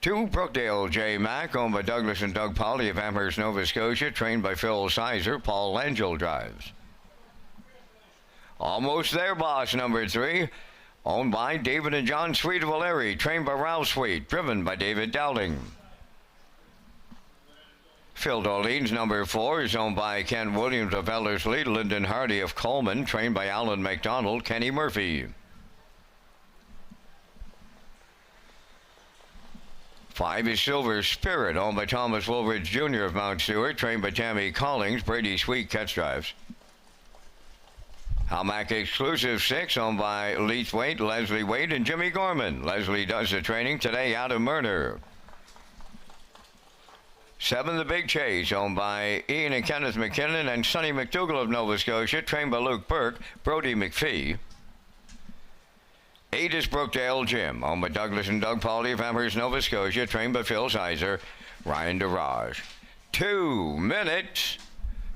Speaker 2: 2, Brookdale J. Mack, owned by Douglas and Doug Polly of Amherst, Nova Scotia, trained by Phil Sizer. Paul Angel drives. Almost There Boss number 3, owned by David and John Sweet of O'Leary, trained by Ralph Sweet, driven by David Dowling. Phil Dolene's number 4 is owned by Ken Williams of Ellerslie, Lyndon Hardy of Coleman, trained by Alan McDonald, Kenny Murphy. 5 is Silver Spirit, owned by Thomas Woolridge Jr. of Mount Stewart, trained by Tammy Collings, Brady Sweet catch drives. Halmack Exclusive 6, owned by Leith Waite, Leslie Waite, and Jimmy Gorman. Leslie does the training today out of Murner. 7, The Big Chase, owned by Ian and Kenneth McKinnon and Sonny McDougall of Nova Scotia, trained by Luke Burke, Brody McPhee. 8 is Brookdale Jim, owned by Douglas and Doug Pauly of Amherst, Nova Scotia, trained by Phil Sizer, Ryan DeRage. 2 minutes,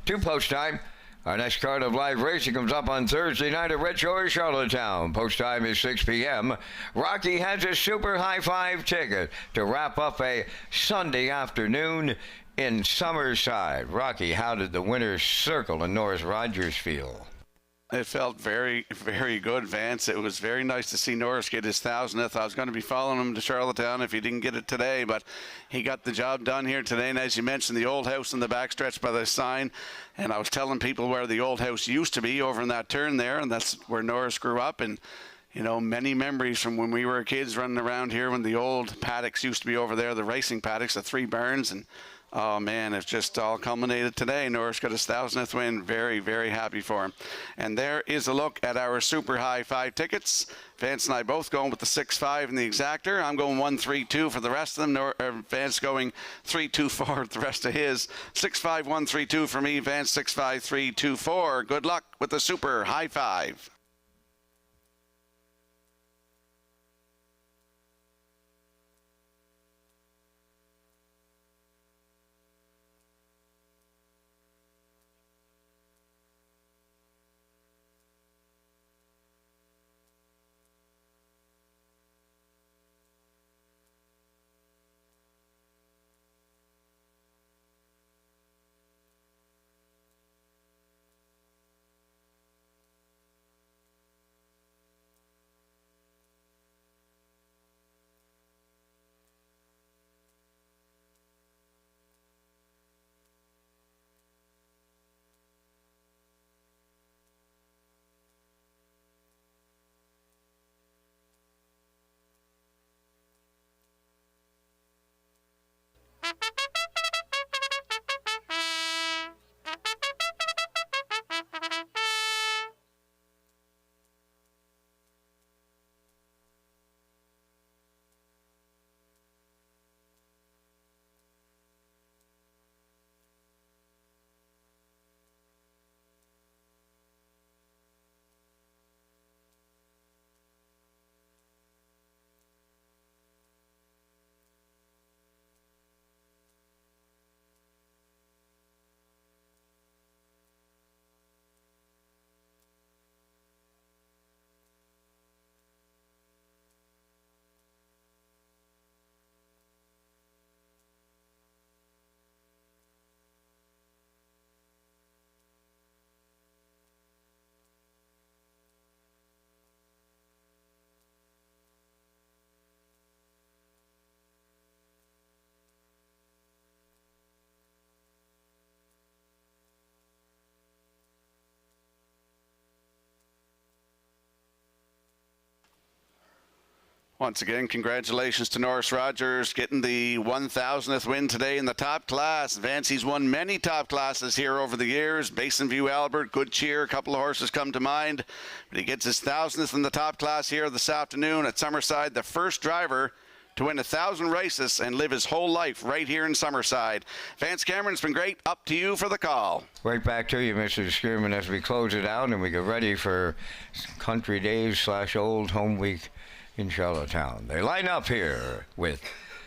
Speaker 2: 2 post time. Our next card of live racing comes up on Thursday night at Redshores, Charlottetown. Post time is 6 p.m. Rocky has a super high five ticket to wrap up a Sunday afternoon in Summerside. Rocky, how did the winner's circle in Norris Rogers feel?
Speaker 1: It felt very, very good, Vance. It was very nice to see Norris get his 1,000th. I was going to be following him to Charlottetown if he didn't get it today, but he got the job done here today. And as you mentioned, the old house in the backstretch by the sign. And I was telling people where the old house used to be over in that turn there, and that's where Norris grew up. And You know, many memories from when we were kids running around here when the old paddocks used to be over there, the racing paddocks, the 3 barns, and oh man, it's just all culminated today. Norris got his 1000th win. Very, very happy for him. And there is a look at our super high 5 tickets. Vance and I both going with the 6-5 in the exactor. I'm going 1-3-2 for the rest of them. Vance going 3-2-4 with the rest of his. 6-5, 1-3-2 for me. Vance 6-5, 3-2-4. Good luck with the super high 5. Once again, congratulations to Norris Rogers getting the 1,000th win today in the top class. Vance's won many top classes here over the years. Basin View, Albert, Good Cheer, a couple of horses come to mind. But he gets his 1,000th in the top class here this afternoon at Summerside, the first driver to win 1,000 races and live his whole life right here in Summerside. Vance Cameron, it's been great. Up to you for the call.
Speaker 2: Right back to you, Mr. Schumann, as we close it out and we get ready for Country Days / Old Home Week in Charlottetown. They line up here with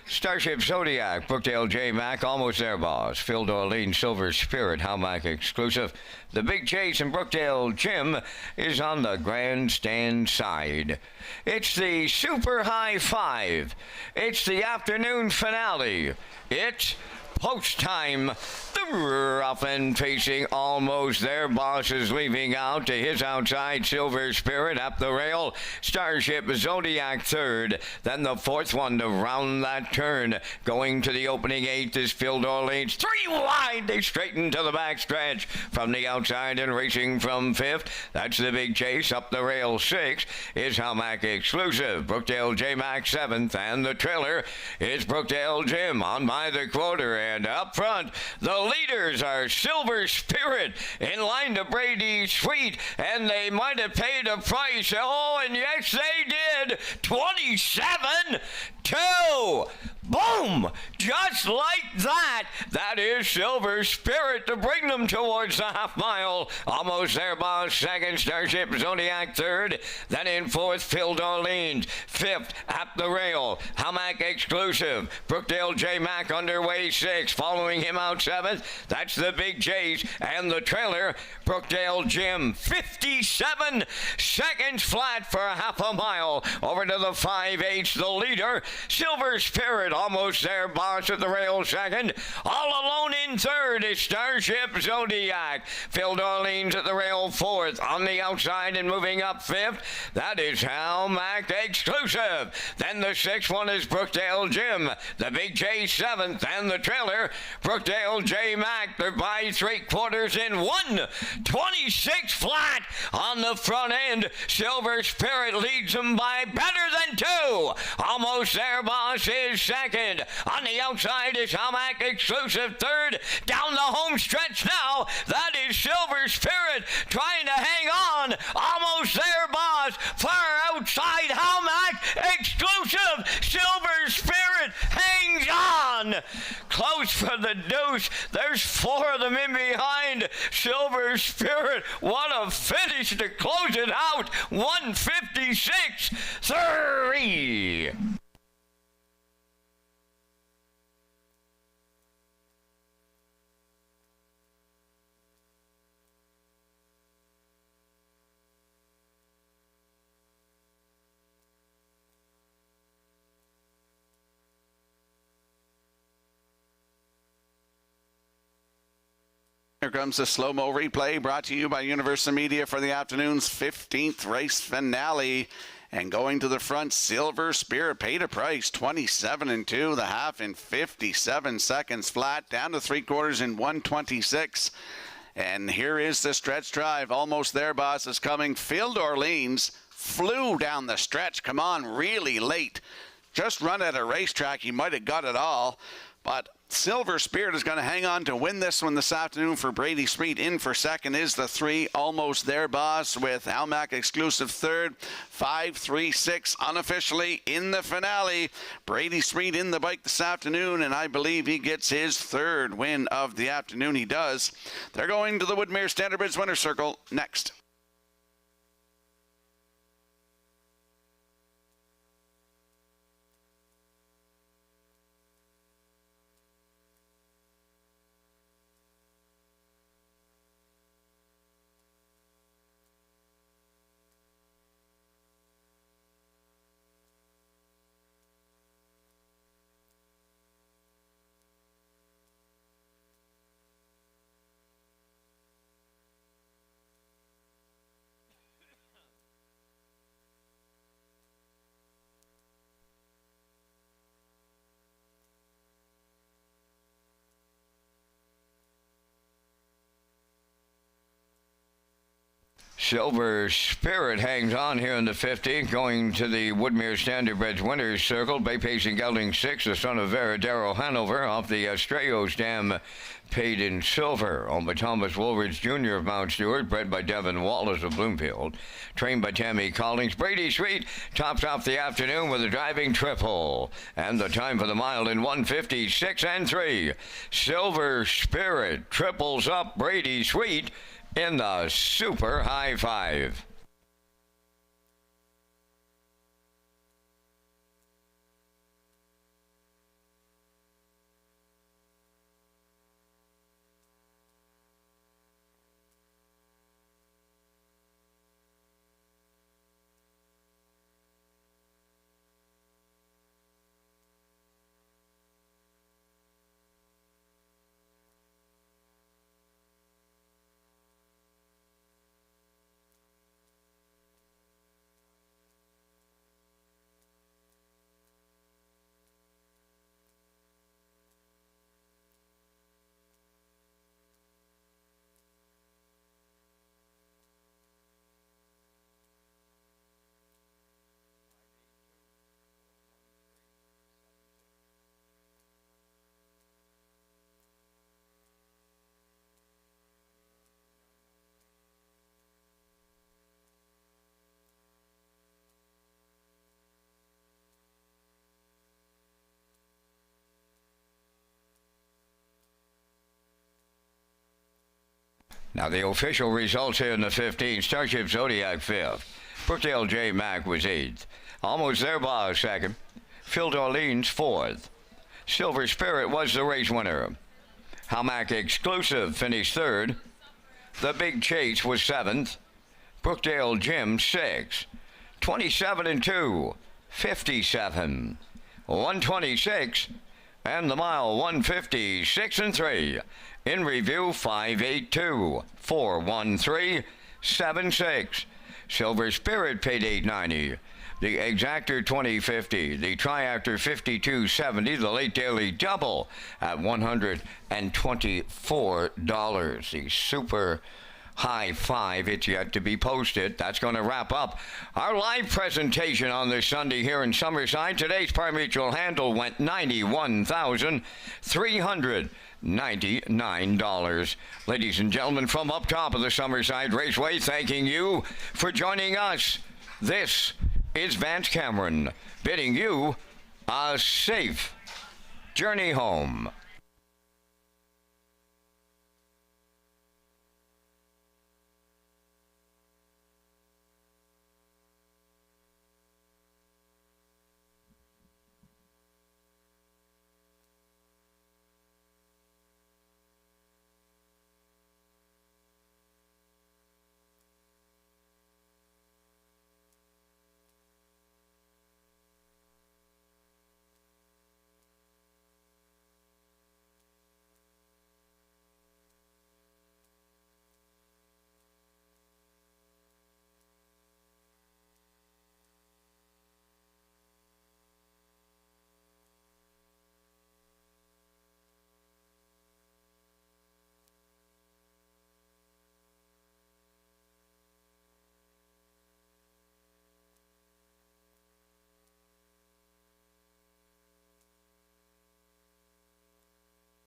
Speaker 2: Starship Zodiac, Brookdale J. Mac, Almost There Boss, Phil Dorleen, Silver Spirit, Howmack Exclusive. The Big Chase and Brookdale Jim is on the grandstand side. It's the Super High 5. It's the afternoon finale. It's post time. The rough and facing Almost There Boss is leaving out to his outside. Silver Spirit up the rail. Starship Zodiac third. Then the fourth one to round that turn. Going to the opening 8th is Phil Dorleans. 3 wide. They straighten to the back stretch from the outside and racing from 5th. That's the Big Chase. Up the rail 6 is Howmack Exclusive. Brookdale J Mac 7th, and the trailer is Brookdale Jim on by the quarter. And up front, the leaders are Silver Spirit in line to Brady Sweet, and they might have paid a price. Oh, and yes, they did. 27-2. Boom! Just like that. That is Silver Spirit to bring them towards the half mile. Almost There Boss second, Starship Zodiac third. Then in fourth, Phil Dorleans. 5th, at the rail, Howmack Exclusive. Brookdale J Mac underway 6th. Following him out 7th, that's the Big Chase. And the trailer, Brookdale Jim. 57 seconds flat for half a mile. Over to the 5/8, the leader, Silver Spirit. Almost There Boss at the rail second. All alone in in third is Starship Zodiac. Phil Darlene's at the rail fourth. On the outside and moving up fifth, that is Hal Mack Exclusive. Then the sixth one is Brookdale Jim. The Big J seventh, and the trailer, Brookdale J Mack. They're by 3/4 in 1:26 flat on the front end. Silver Spirit leads them by better than 2. Almost there, Boss is second. On the outside is Hal Mack Exclusive third. Down the home stretch now, that is Silver Spirit trying to hang on. Almost there, Boss. Far outside, Hal Mack Exclusive. Silver Spirit hangs on. Close for the deuce. There's 4 of them in behind. Silver Spirit, what a finish to close it out. 1:56.3.
Speaker 1: Here comes the slow-mo replay brought to you by Universal Media for the afternoon's 15th race finale. And going to the front, Silver Spirit paid a price, 27-2, the half in 57 seconds flat, down to 3/4 in 1:26. And here is the stretch drive. Almost there, Boss, is coming. Phil Darlene's flew down the stretch. Come on, really late. Just run at a racetrack. He might have got it all. But Silver Spirit is going to hang on to win this one this afternoon for Brady Sweet. In for second is the 3, Almost There, Boss, with Hal Mack Exclusive third. 5-3-6 unofficially in the finale. Brady Sweet in the bike this afternoon, and I believe he gets his 3rd win of the afternoon. He does. They're going to the Woodmere Standardbridge Winner's Circle next.
Speaker 2: Silver Spirit hangs on here in the 15th, going to the Woodmere Standardbridge Winners Circle. Bay Pacing Gelding 6, the son of Veradero Hanover, off the Estrellos Dam, paid in silver. Owned by Thomas Woolridge Jr. of Mount Stewart, bred by Devin Wallace of Bloomfield, trained by Tammy Collins. Brady Sweet tops off the afternoon with a driving triple. And the time for the mile in 1:56.3. Silver Spirit triples up Brady Sweet in the Super High Five. Now the official results here in the 15. Starship Zodiac 5th. Brookdale J. Mack was 8th. Almost There, Boss 2nd. Phil Darlene's 4th. Silver Spirit was the race winner. Hal Mack Exclusive finished 3rd. The Big Chase was 7th. Brookdale Jim 6th. 27-2. 57. 126. And the mile 150, 6 and 3. In review 582, 413, 76. Silver Spirit paid $8.90. The Exactor 2050, the Triactor 5270, the Late Daily Double at $124. The Super High Five, it's yet to be posted. That's going to wrap up our live presentation on this Sunday here in Summerside. Today's pari-mutuel handle went $91,399. Ladies and gentlemen, from up top of the Summerside Raceway, thanking you for joining us. This is Vance Cameron bidding you a safe journey home.